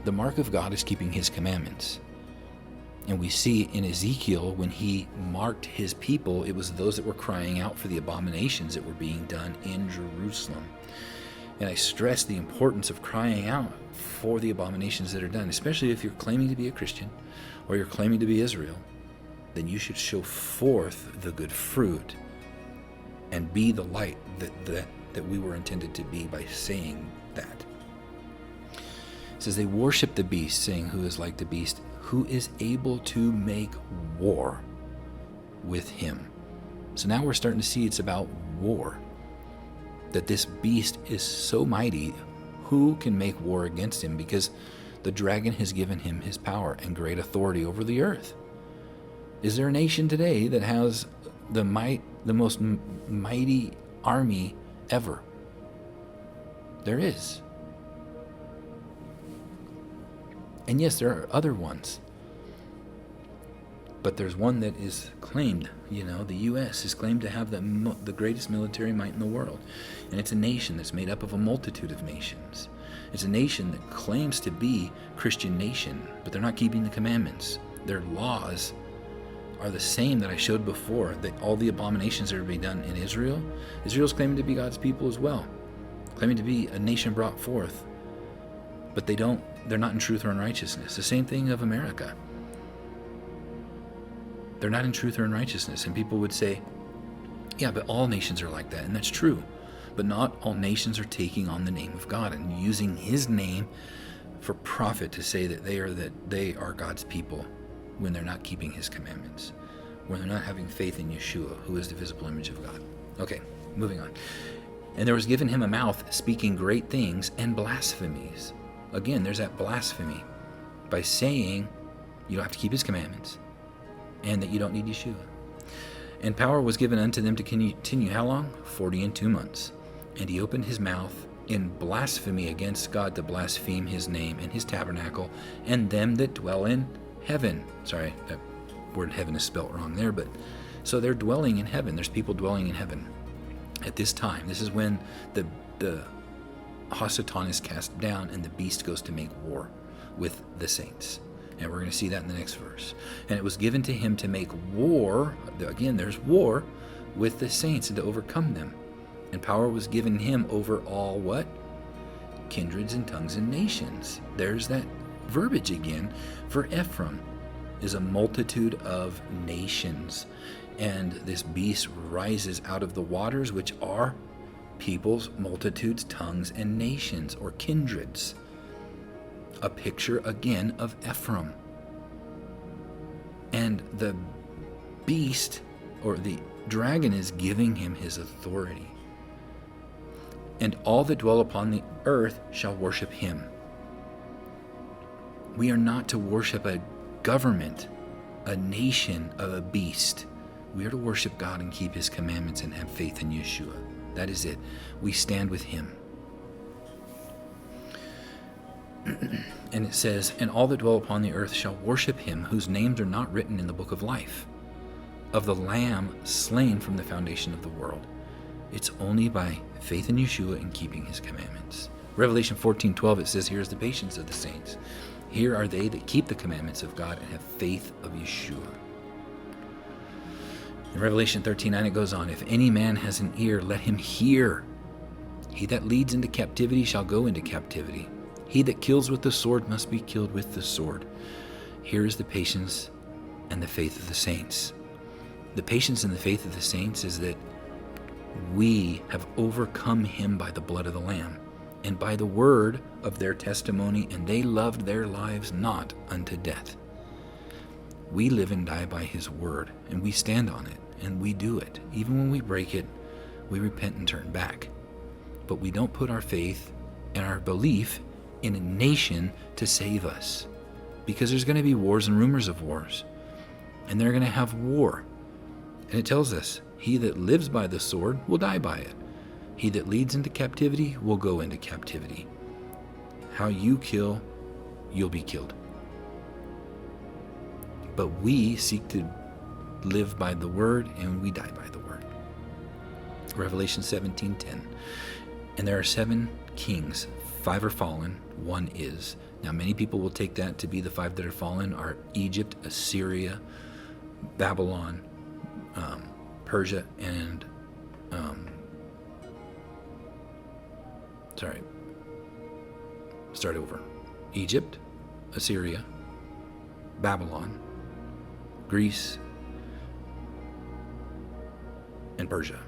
the mark of God is keeping his commandments. And we see in Ezekiel, when he marked his people, it was those that were crying out for the abominations that were being done in Jerusalem. And I stress the importance of crying out for the abominations that are done, especially if you're claiming to be a Christian or you're claiming to be Israel. Then you should show forth the good fruit and be the light that we were intended to be by saying that. It says they worship the beast, saying, who is like the beast, who is able to make war with him. So now we're starting to see it's about war. That this beast is so mighty, who can make war against him? Because the dragon has given him his power and great authority over the earth. Is there a nation today that has the most mighty army ever? There is. And yes, there are other ones. But there's one that is claimed, the U.S. is claimed to have the greatest military might in the world. And it's a nation that's made up of a multitude of nations. It's a nation that claims to be Christian nation, but they're not keeping the commandments. Their laws are the same that I showed before, that all the abominations that are being done in Israel, Israel's claiming to be God's people as well, claiming to be a nation brought forth. But they're not in truth or in righteousness. The same thing of America. They're not in truth or in righteousness. And people would say, yeah, but all nations are like that. And that's true. But not all nations are taking on the name of God and using his name for profit to say that they are God's people when they're not keeping his commandments, when they're not having faith in Yeshua, who is the visible image of God. Okay, moving on. And there was given him a mouth speaking great things and blasphemies. Again, there's that blasphemy by saying you don't have to keep his commandments and that you don't need Yeshua. And power was given unto them to continue how long? 42 months. And he opened his mouth in blasphemy against God to blaspheme his name and his tabernacle and them that dwell in heaven. Sorry, that word heaven is spelt wrong there, but so they're dwelling in heaven. There's people dwelling in heaven at this time. This is when the Hasatan is cast down and the beast goes to make war with the saints. And we're going to see that in the next verse. And it was given to him to make war, again, there's war, with the saints and to overcome them. And power was given him over all what? Kindreds and tongues and nations. There's that verbiage again for Ephraim, is a multitude of nations. And this beast rises out of the waters, which are peoples, multitudes, tongues, and nations, or kindreds. A picture again of Ephraim. And the beast, or the dragon, is giving him his authority. And all that dwell upon the earth shall worship him. We are not to worship a government, a nation, of a beast. We are to worship God and keep his commandments and have faith in Yeshua. That is it. We stand with him. And it says, and all that dwell upon the earth shall worship him, whose names are not written in the book of life, of the Lamb slain from the foundation of the world. It's only by faith in Yeshua and keeping his commandments. Revelation 14:12, it says, here is the patience of the saints. Here are they that keep the commandments of God and have faith of Yeshua. In Revelation 13:9, it goes on, if any man has an ear, let him hear. He that leads into captivity shall go into captivity. He that kills with the sword must be killed with the sword. Here is the patience and the faith of the saints. The patience and the faith of the saints is that we have overcome him by the blood of the Lamb and by the word of their testimony, and they loved their lives not unto death. We live and die by his word, and we stand on it, and we do it. Even when we break it, we repent and turn back. But we don't put our faith and our belief in a nation to save us, because there's going to be wars and rumors of wars, and they're going to have war. And it tells us, he that lives by the sword will die by it. He that leads into captivity will go into captivity. How you kill, you'll be killed. But we seek to live by the word, and we die by the word. Revelation 17:10. And there are 7 kings. 5 are fallen, 1 is. Now many people will take that to be the 5 that are fallen are Egypt, Assyria, Babylon, Persia, and start over. Egypt, Assyria, Babylon, Greece, and Persia.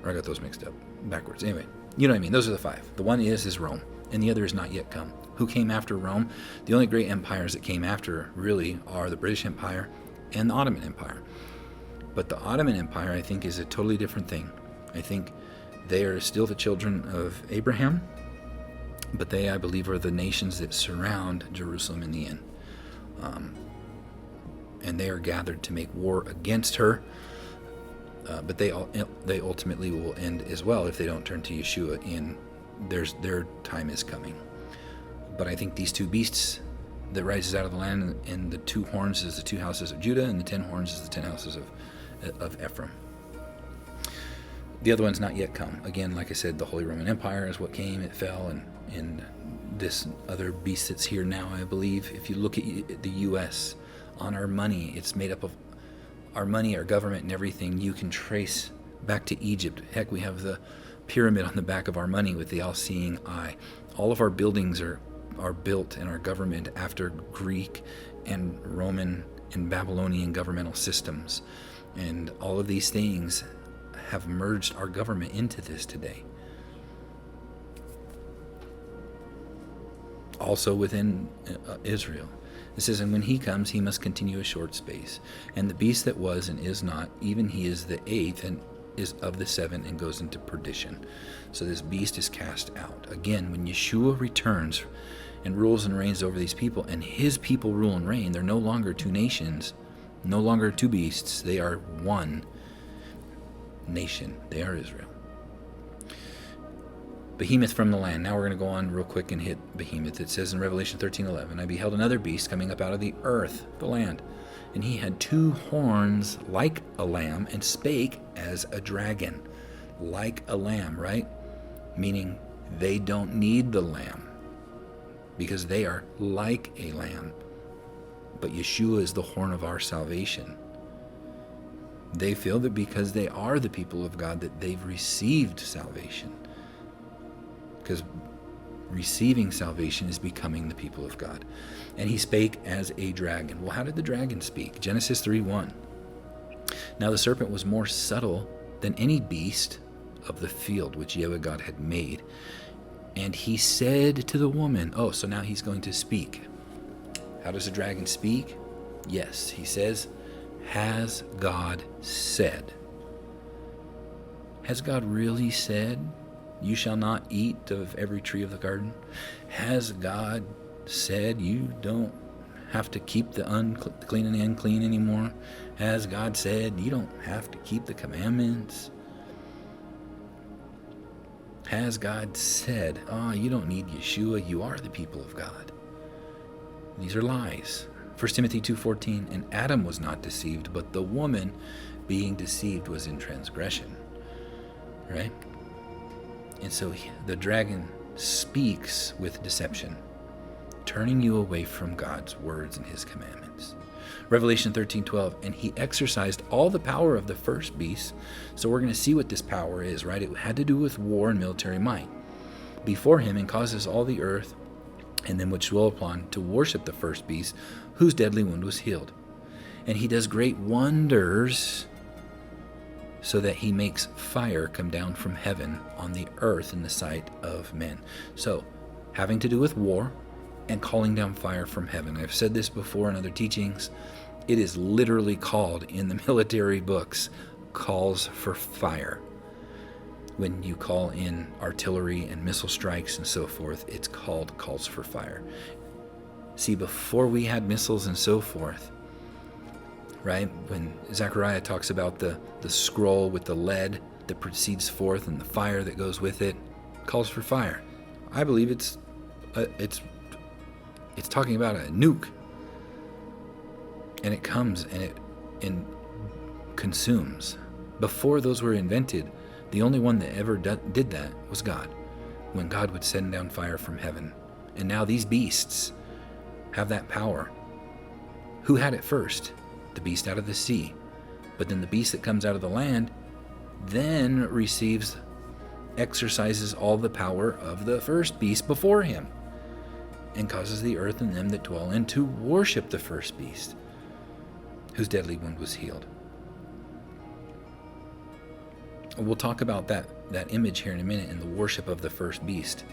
Or I got those mixed up backwards. Anyway, you know what I mean. Those are the 5. The 1 is Rome, and the other is not yet come. Who came after Rome? The only great empires that came after really are the British Empire and the Ottoman Empire. But the Ottoman Empire, I think, is a totally different thing. I think they are still the children of Abraham, but they, I believe, are the nations that surround Jerusalem in the end. And they are gathered to make war against her. But they ultimately will end as well if they don't turn to Yeshua. Their time is coming. But I think these 2 beasts that rises out of the land, and the 2 horns is the 2 houses of Judah, and the 10 horns is the 10 houses of Ephraim. The other one's not yet come. Again, like I said, the Holy Roman Empire is what came. It fell, and this other beast that's here now, I believe. If you look at the U.S., on our money, it's made up of our money, our government, and everything. You can trace back to Egypt. Heck, we have the pyramid on the back of our money with the all-seeing eye. All of our buildings are built in our government after Greek and Roman and Babylonian governmental systems. And all of these things have merged our government into this today. Also within Israel. It says, and when he comes, he must continue a short space. And the beast that was and is not, even he is the eighth and is of the seven and goes into perdition. So this beast is cast out. Again, when Yeshua returns and rules and reigns over these people, and his people rule and reign, they're no longer two nations, no longer two beasts. They are one nation. They are Israel. Behemoth from the land. Now we're going to go on real quick and hit Behemoth. It says in Revelation 13:11, I beheld another beast coming up out of the earth, the land, and he had two horns like a lamb, and spake as a dragon. Like a lamb, right? Meaning they don't need the lamb, because they are like a lamb. But Yeshua is the horn of our salvation. They feel that because they are the people of God, that they've received salvation. Because receiving salvation is becoming the people of God. And he spake as a dragon. Well, how did the dragon speak? Genesis 3:1. Now the serpent was more subtle than any beast of the field which Yahweh God had made. And he said to the woman, so now he's going to speak. How does a dragon speak? Yes, he says, has God said? Has God really said, you shall not eat of every tree of the garden? Has God said you don't have to keep the unclean and the unclean anymore? Has God said you don't have to keep the commandments? Has God said, you don't need Yeshua, you are the people of God? These are lies. 1 Timothy 2:14, and Adam was not deceived, but the woman being deceived was in transgression. Right? And so the dragon speaks with deception, turning you away from God's words and his commandments. Revelation 13:12, and he exercised all the power of the first beast. So we're going to see what this power is, right? It had to do with war and military might. Before him, and causes all the earth and them which dwell upon to worship the first beast, whose deadly wound was healed. And he does great wonders, so that he makes fire come down from heaven on the earth in the sight of men. So, having to do with war and calling down fire from heaven. I've said this before in other teachings. It is literally called in the military books, calls for fire. When you call in artillery and missile strikes and so forth, it's called calls for fire. See, before we had missiles and so forth, right? When Zechariah talks about the scroll with the lead that proceeds forth and the fire that goes with it, calls for fire. I believe it's talking about a nuke, and it comes and it consumes. Before those were invented, the only one that ever did that was God, when God would send down fire from heaven. And now these beasts have that power. Who had it first? The beast out of the sea. But then the beast that comes out of the land then exercises all the power of the first beast before him, and causes the earth and them that dwell in to worship the first beast, whose deadly wound was healed. We'll talk about that image here in a minute, in the worship of the first beast.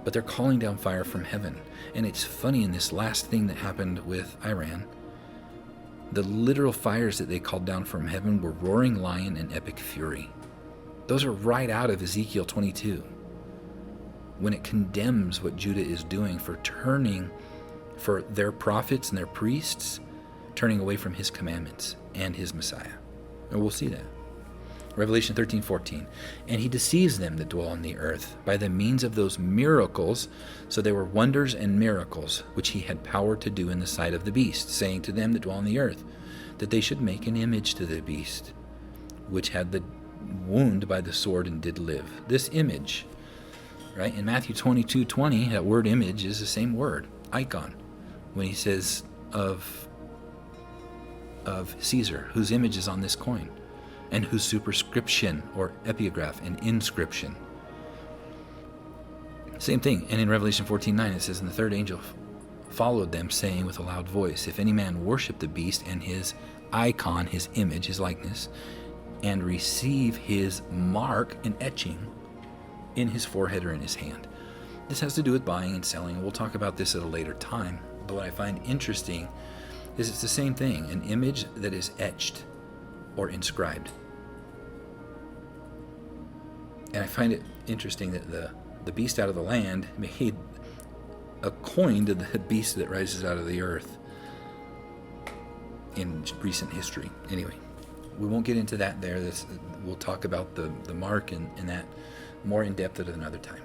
But they're calling down fire from heaven. And it's funny, in this last thing that happened with Iran, the literal fires that they called down from heaven were roaring lion and epic fury. Those are right out of Ezekiel 22, when it condemns what Judah is doing for their prophets and their priests, turning away from his commandments and his Messiah. And we'll see that. Revelation 13:14, and he deceives them that dwell on the earth by the means of those miracles. So they were wonders and miracles which he had power to do in the sight of the beast, saying to them that dwell on the earth, that they should make an image to the beast, which had the wound by the sword and did live. This image, right, in Matthew 22:20, that word image is the same word, icon, when he says of Caesar, whose image is on this coin, and whose superscription or epigraph and inscription. Same thing. And in Revelation 14:9 it says, and the third angel followed them, saying with a loud voice, if any man worship the beast and his icon, his image, his likeness, and receive his mark, an etching, in his forehead or in his hand. This has to do with buying and selling. We'll talk about this at a later time But what I find interesting is it's the same thing, an image that is etched or inscribed. And I find it interesting that the beast out of the land made a coin to the beast that rises out of the earth in recent history. Anyway, we won't get into that there. We'll talk about the mark and that more in depth at another time.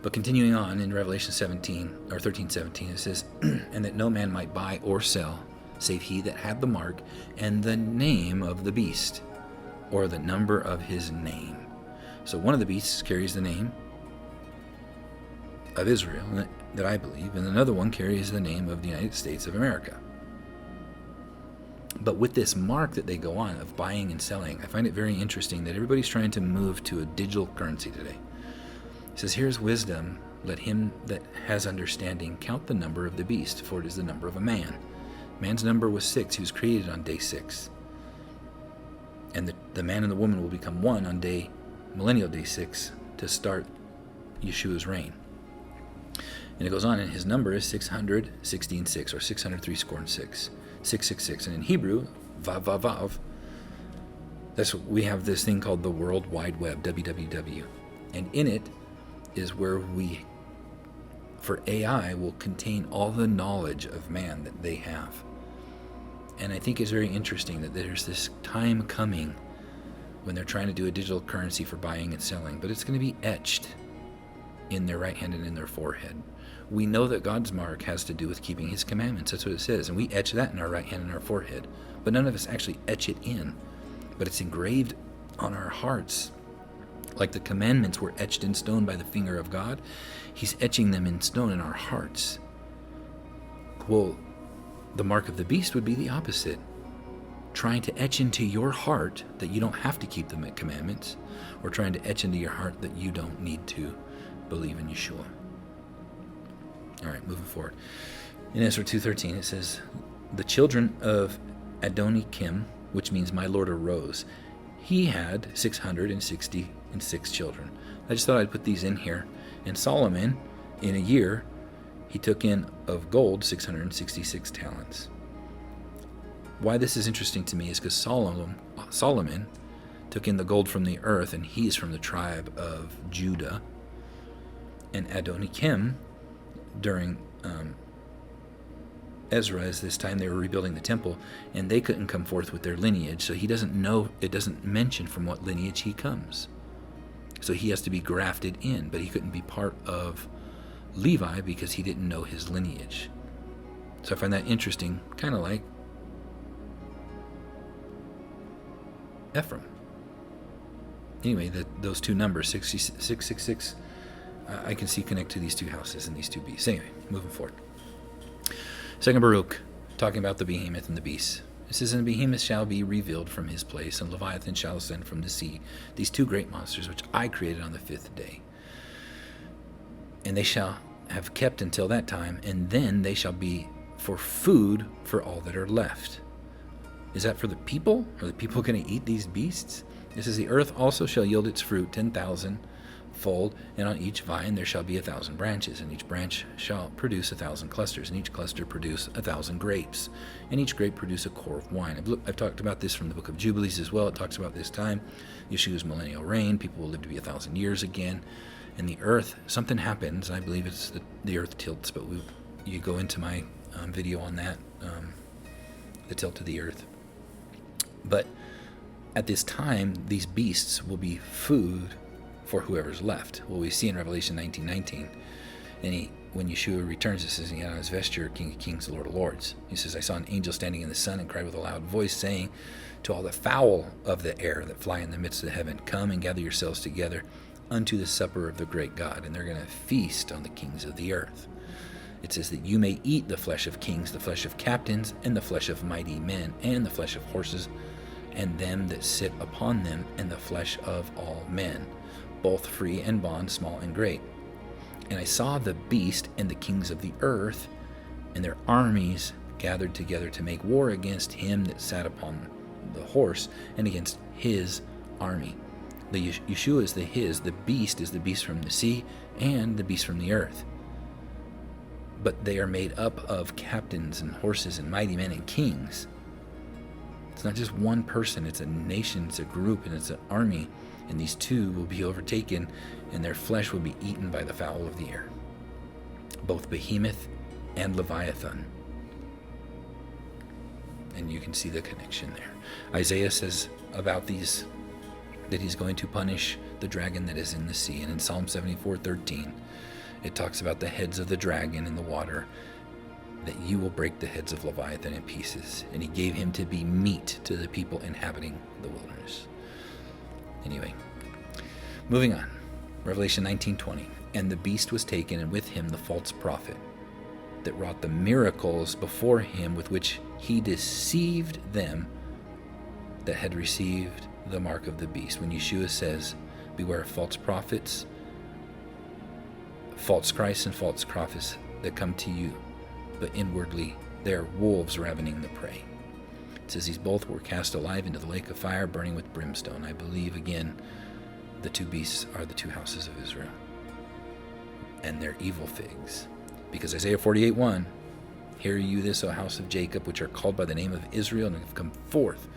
But continuing on in Revelation 13:17, it says, and that no man might buy or sell, save he that had the mark and the name of the beast, or the number of his name. So one of the beasts carries the name of Israel, that I believe, and another one carries the name of the United States of America. But with this mark that they go on of buying and selling, I find it very interesting that everybody's trying to move to a digital currency today. It says, here's wisdom, let him that has understanding count the number of the beast, for it is the number of a man. Man's number was 6, he was created on day 6. And the man and the woman will become one on millennial day 6, to start Yeshua's reign. And it goes on, and his number is 616.6, or 603 score and 6, 666. And in Hebrew, vav vav vav, that's what we have this thing called the World Wide Web, www. And in it is where for AI, will contain all the knowledge of man that they have. And I think it's very interesting that there's this time coming when they're trying to do a digital currency for buying and selling, but it's going to be etched in their right hand and in their forehead. We know that God's mark has to do with keeping his commandments. That's what it says. And we etch that in our right hand and our forehead. But none of us actually etch it in. But it's engraved on our hearts. Like the commandments were etched in stone by the finger of God, he's etching them in stone in our hearts. Well, the mark of the beast would be the opposite. Trying to etch into your heart that you don't have to keep the commandments, or trying to etch into your heart that you don't need to believe in Yeshua. All right, moving forward. In Ezra 2:13, it says, the children of Adonikim, which means my Lord arose, he had 666 children. I just thought I'd put these in here. And Solomon, in a year, he took in of gold 666 talents. Why this is interesting to me is because Solomon took in the gold from the earth, and he is from the tribe of Judah. And Adonikim, during Ezra's this time, they were rebuilding the temple, and they couldn't come forth with their lineage, so he doesn't know, it doesn't mention from what lineage he comes. So he has to be grafted in, but he couldn't be part of Levi because he didn't know his lineage. So I find that interesting, kind of like Ephraim. Anyway, those two numbers, 666, I can see connect to these two houses and these two beasts. Anyway, moving forward. Second Baruch, talking about the behemoth and the beast. It says, and the behemoth shall be revealed from his place, and Leviathan shall ascend from the sea, these two great monsters which I created on the 5th day. And they shall have kept until that time, and then they shall be for food for all that are left. Is that for the people? Are the people going to eat these beasts? It says, the earth also shall yield its fruit 10,000 fold, and on each vine there shall be 1,000 branches, and each branch shall produce 1,000 clusters, and each cluster produce 1,000 grapes, and each grape produce a core of wine. I've talked about this from the book of Jubilees as well. It talks about this time, Yeshua's millennial reign. People will live to be 1,000 years again. And the earth, something happens. I believe it's the earth tilts, but you go into my video on that, the tilt of the earth. But at this time, these beasts will be food for whoever's left. Well, we see in Revelation 19:19, and when Yeshua returns, it says he had on his vesture, King of Kings, the Lord of Lords. He says, I saw an angel standing in the sun and cried with a loud voice, saying to all the fowl of the air that fly in the midst of heaven, come and gather yourselves together unto the supper of the great God, and they're going to feast on the kings of the earth. It says that you may eat the flesh of kings, the flesh of captains, and the flesh of mighty men, and the flesh of horses, and them that sit upon them, and the flesh of all men, both free and bond, small and great. And I saw the beast and the kings of the earth and their armies gathered together to make war against him that sat upon the horse and against his army. The Yeshua is the beast is the beast from the sea and the beast from the earth. but they are made up of captains and horses and mighty men and kings. It's not just one person, it's a nation, it's a group, and it's an army. And these two will be overtaken, and their flesh will be eaten by the fowl of the air, both Behemoth and Leviathan. And you can see the connection there. Isaiah says about these that he's going to punish the dragon that is in the sea. And in Psalm 74:13, it talks about the heads of the dragon in the water, that you will break the heads of Leviathan in pieces. And he gave him to be meat to the people inhabiting the wilderness. Anyway, moving on. Revelation 19:20. And the beast was taken, and with him the false prophet, that wrought the miracles before him, with which he deceived them that had received the mark of the beast. When Yeshua says, beware of false prophets, false Christs, and false prophets that come to you, but inwardly they are wolves ravening the prey. It says these both were cast alive into the lake of fire, burning with brimstone. I believe, again, the two beasts are the two houses of Israel, and they're evil figs. Because Isaiah 48:1, hear you this, O house of Jacob, which are called by the name of Israel, and have come forth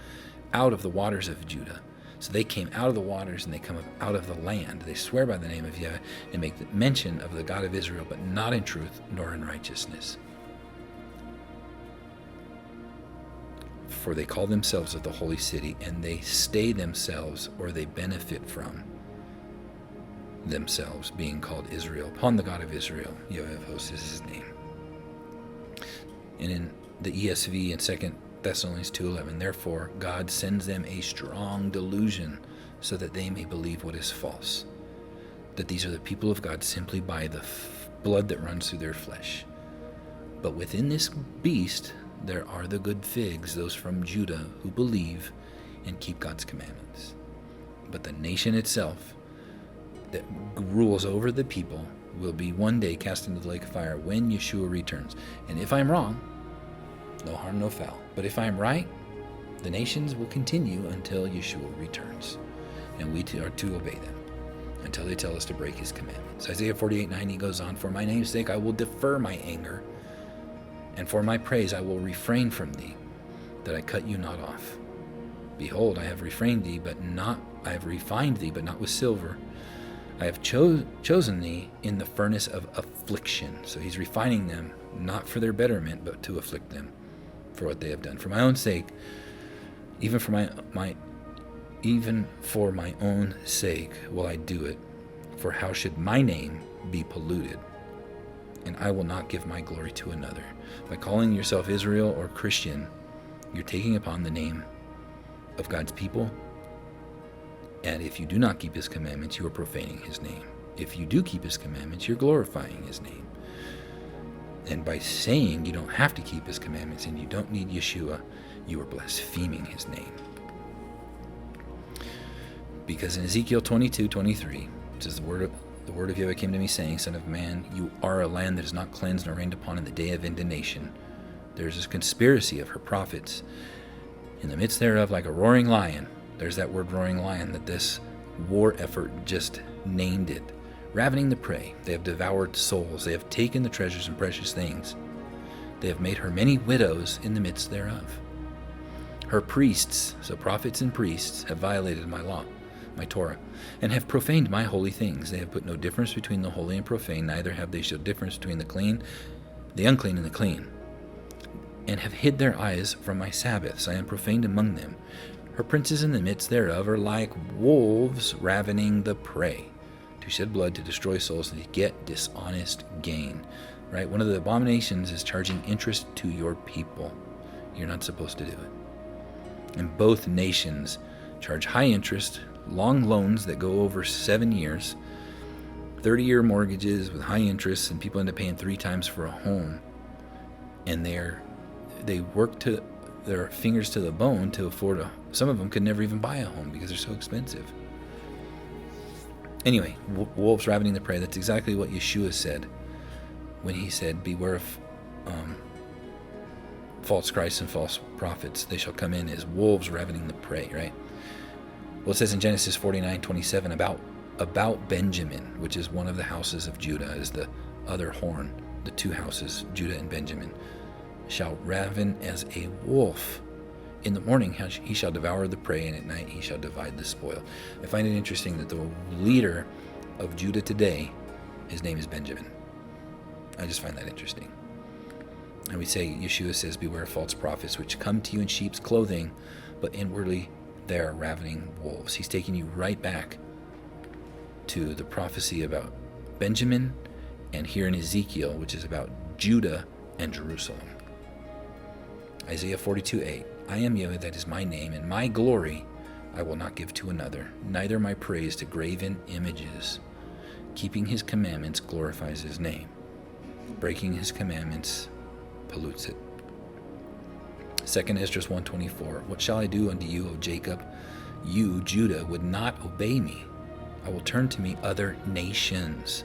out of the waters of Judah. So they came out of the waters, and they come up out of the land. They swear by the name of Yahweh, and make mention of the God of Israel, but not in truth, nor in righteousness. For they call themselves of the holy city, and they stay themselves, or they benefit from themselves, being called Israel. Upon the God of Israel, Yahweh of hosts is his name. And in the ESV in 2 Thessalonians 2:11, therefore God sends them a strong delusion, so that they may believe what is false, that these are the people of God simply by the blood that runs through their flesh. But within this beast there are the good figs, those from Judah who believe and keep God's commandments. But the nation itself that rules over the people will be one day cast into the lake of fire when Yeshua returns. And if I'm wrong, no harm, no foul. But if I'm right, the nations will continue until Yeshua returns. And we are to obey them until they tell us to break his commandments. Isaiah 48:9, he goes on, for my name's sake I will defer my anger, and for my praise I will refrain from thee, that I cut you not off. Behold, I have refined thee, but not with silver. I have chosen thee in the furnace of affliction. So he's refining them, not for their betterment, but to afflict them for what they have done. For my own sake, even for my own sake will I do it. For how should my name be polluted? And I will not give my glory to another. By calling yourself Israel or Christian, you're taking upon the name of God's people. And if you do not keep his commandments, you are profaning his name. If you do keep his commandments, you're glorifying his name. And by saying you don't have to keep his commandments and you don't need Yeshua, you are blaspheming his name. Because in Ezekiel 22:23, it says, the word of Yahweh came to me, saying, Son of man, you are a land that is not cleansed nor rained upon in the day of indignation. There is a conspiracy of her prophets in the midst thereof, like a roaring lion. There's that word roaring lion, that this war effort just named it. Ravening the prey, they have devoured souls. They have taken the treasures and precious things. They have made her many widows in the midst thereof. Her priests, so prophets and priests, have violated my law, my Torah, and have profaned my holy things. They have put no difference between the holy and profane, neither have they showed difference between the unclean and the clean, and have hid their eyes from my Sabbaths. I am profaned among them. Her princes in the midst thereof are like wolves ravening the prey, to shed blood, to destroy souls, and to get dishonest gain. Right? One of the abominations is charging interest to your people. You're not supposed to do it. And both nations charge high interest, long loans that go over 7 years, 30-year mortgages with high interest, and people end up paying 3 times for a home. And they work to their fingers to the bone to afford some of them could never even buy a home because they're so expensive. Anyway, wolves ravening the prey, that's exactly what Yeshua said when he said, beware of false Christs and false prophets. They shall come in as wolves ravening the prey, right? Well, it says in Genesis 49:27 about Benjamin, which is one of the houses of Judah, is the other horn the two houses, Judah and Benjamin, shall raven as a wolf. In the morning he shall devour the prey, and at night he shall divide the spoil. I find it interesting that the leader of Judah today, his name is Benjamin. I just find that interesting. And we say, Yeshua says, beware of false prophets, which come to you in sheep's clothing, but inwardly they are ravening wolves. He's taking you right back to the prophecy about Benjamin, and here in Ezekiel, which is about Judah and Jerusalem. Isaiah 42:8, I am Yahweh, that is my name, and my glory I will not give to another, neither my praise to graven images. Keeping his commandments glorifies his name. Breaking his commandments pollutes it. 2 Esdras 1:24, what shall I do unto you, O Jacob? You, Judah, would not obey me. I will turn to me other nations.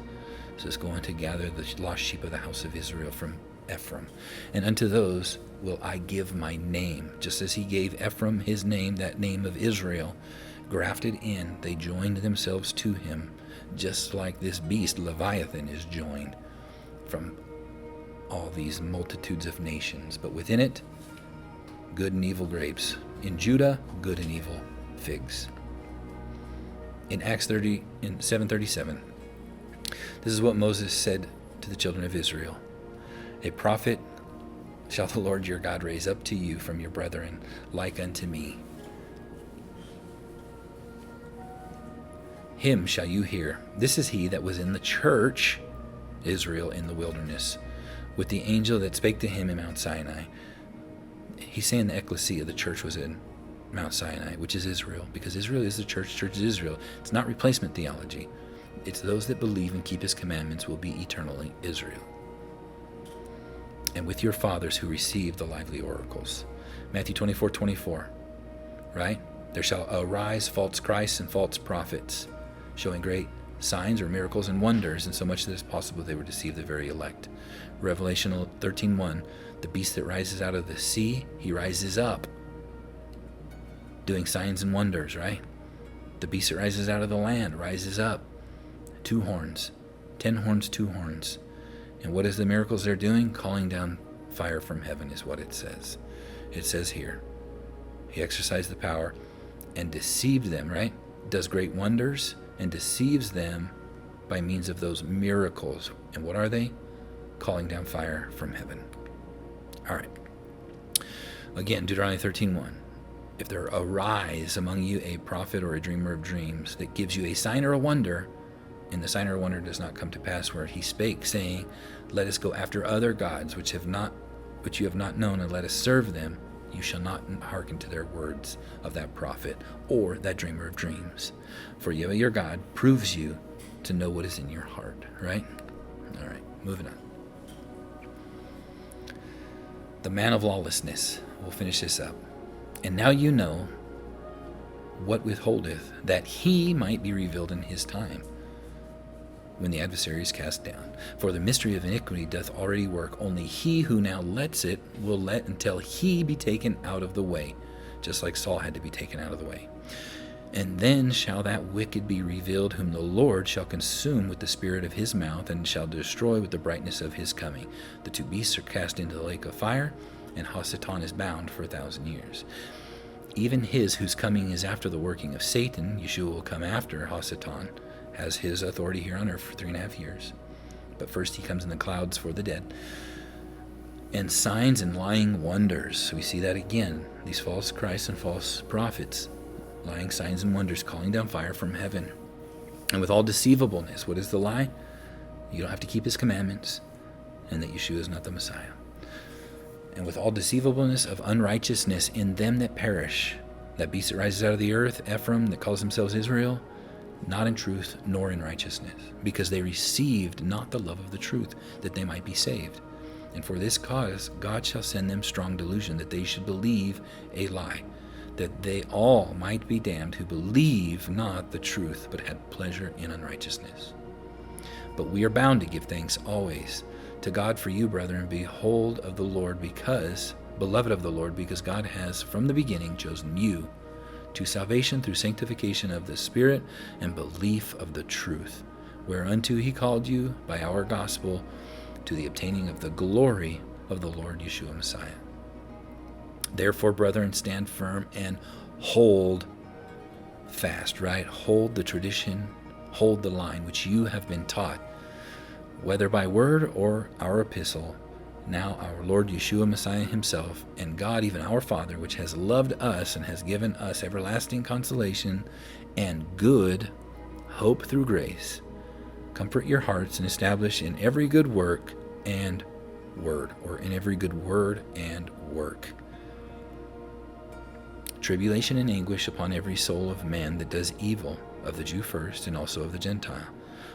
So it's going to gather the lost sheep of the house of Israel from Ephraim. And unto those will I give my name. Just as he gave Ephraim his name, that name of Israel, grafted in, they joined themselves to him, just like this beast, Leviathan, is joined from all these multitudes of nations. But within it, good and evil grapes. In Judah, good and evil figs. In Acts 7:37, this is what Moses said to the children of Israel. A prophet shall the Lord your God raise up to you from your brethren, like unto me. Him shall you hear. This is he that was in the church, Israel, in the wilderness, with the angel that spake to him in Mount Sinai. He's saying the ecclesia, the church, was in Mount Sinai, which is Israel, because Israel is the church, church is Israel. It's not replacement theology. It's those that believe and keep his commandments will be eternally Israel. And with your fathers who received the lively oracles. Matthew 24:24, right? There shall arise false Christs and false prophets, showing great signs or miracles and wonders, and so much that it's possible they would deceive the very elect. Revelation 13:1, the beast that rises out of the sea, he rises up, doing signs and wonders, right? The beast that rises out of the land rises up, 2 horns, 10 horns, 2 horns. And what is the miracles they're doing? Calling down fire from heaven is what it says. It says here, he exercised the power and deceived them, right? Does great wonders and deceives them by means of those miracles. And what are they? Calling down fire from heaven. All right. Again, Deuteronomy 13:1. If there arise among you a prophet or a dreamer of dreams that gives you a sign or a wonder, and the sign or wonder does not come to pass, where he spake, saying, let us go after other gods which you have not known, and let us serve them, you shall not hearken to their words of that prophet or that dreamer of dreams. For Yahweh your God proves you to know what is in your heart. Right? All right, moving on. The man of lawlessness. We'll finish this up. And now you know what withholdeth, that he might be revealed in his time, when the adversary is cast down. For the mystery of iniquity doth already work. Only he who now lets it will let until he be taken out of the way, just like Saul had to be taken out of the way. And then shall that wicked be revealed, whom the Lord shall consume with the spirit of his mouth, and shall destroy with the brightness of his coming. The 2 beasts are cast into the lake of fire, and Hasatan is bound for 1,000 years. Even his whose coming is after the working of Satan, Yeshua will come after Hasatan, has his authority here on earth for 3.5 years. But first he comes in the clouds for the dead. And signs and lying wonders. So we see that again. These false Christs and false prophets, lying signs and wonders, calling down fire from heaven. And with all deceivableness, what is the lie? You don't have to keep his commandments, and that Yeshua is not the Messiah. And with all deceivableness of unrighteousness in them that perish, that beast that rises out of the earth, Ephraim, that calls themselves Israel, not in truth nor in righteousness, because they received not the love of the truth, that they might be saved. And for this cause God shall send them strong delusion, that they should believe a lie, that they all might be damned who believe not the truth, but had pleasure in unrighteousness. But we are bound to give thanks always to God for you, brethren, behold of the Lord, because, beloved of the Lord, because God has from the beginning chosen you to salvation through sanctification of the Spirit and belief of the truth, whereunto he called you by our gospel, to the obtaining of the glory of the Lord Yeshua Messiah. Therefore, brethren, stand firm and hold fast, right? Hold the tradition, hold the line which you have been taught, whether by word or our epistle. Now our Lord Yeshua Messiah himself, and God, even our Father, which has loved us and has given us everlasting consolation and good hope through grace, comfort your hearts and establish in every good work and word, or in every good word and work, tribulation and anguish upon every soul of man that does evil, of the Jew first, and also of the Gentile.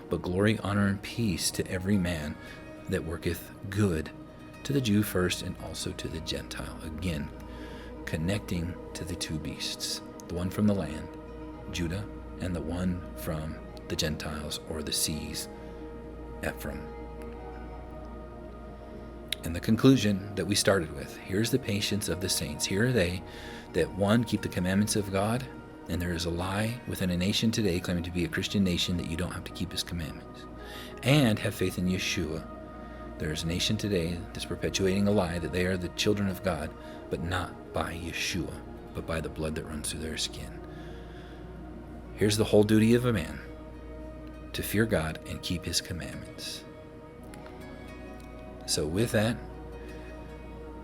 But glory, honor, and peace to every man that worketh good, to the Jew first, and also to the Gentile. Again, connecting to the two beasts, the one from the land, Judah, and the one from the Gentiles, or the seas, Ephraim. And the conclusion that we started with, here's the patience of the saints. Here are they that, one, keep the commandments of God, and there is a lie within a nation today claiming to be a Christian nation that you don't have to keep his commandments, and have faith in Yeshua. There is a nation today that's perpetuating a lie that they are the children of God, but not by Yeshua, but by the blood that runs through their skin. Here's the whole duty of a man: to fear God and keep his commandments. So with that,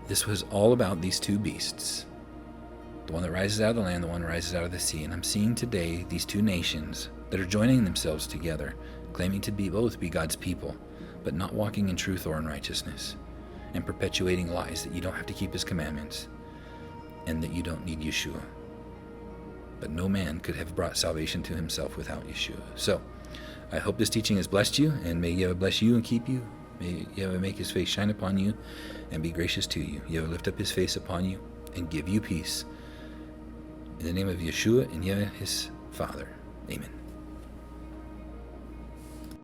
this was all about these two beasts. The one that rises out of the land, the one that rises out of the sea. And I'm seeing today these two nations that are joining themselves together, claiming to be both God's people, but not walking in truth or in righteousness, and perpetuating lies that you don't have to keep his commandments and that you don't need Yeshua. But no man could have brought salvation to himself without Yeshua. So I hope this teaching has blessed you, and may Yahweh bless you and keep you. May Yahweh make his face shine upon you and be gracious to you. Yahweh lift up his face upon you and give you peace. In the name of Yeshua and Yahweh his Father. Amen.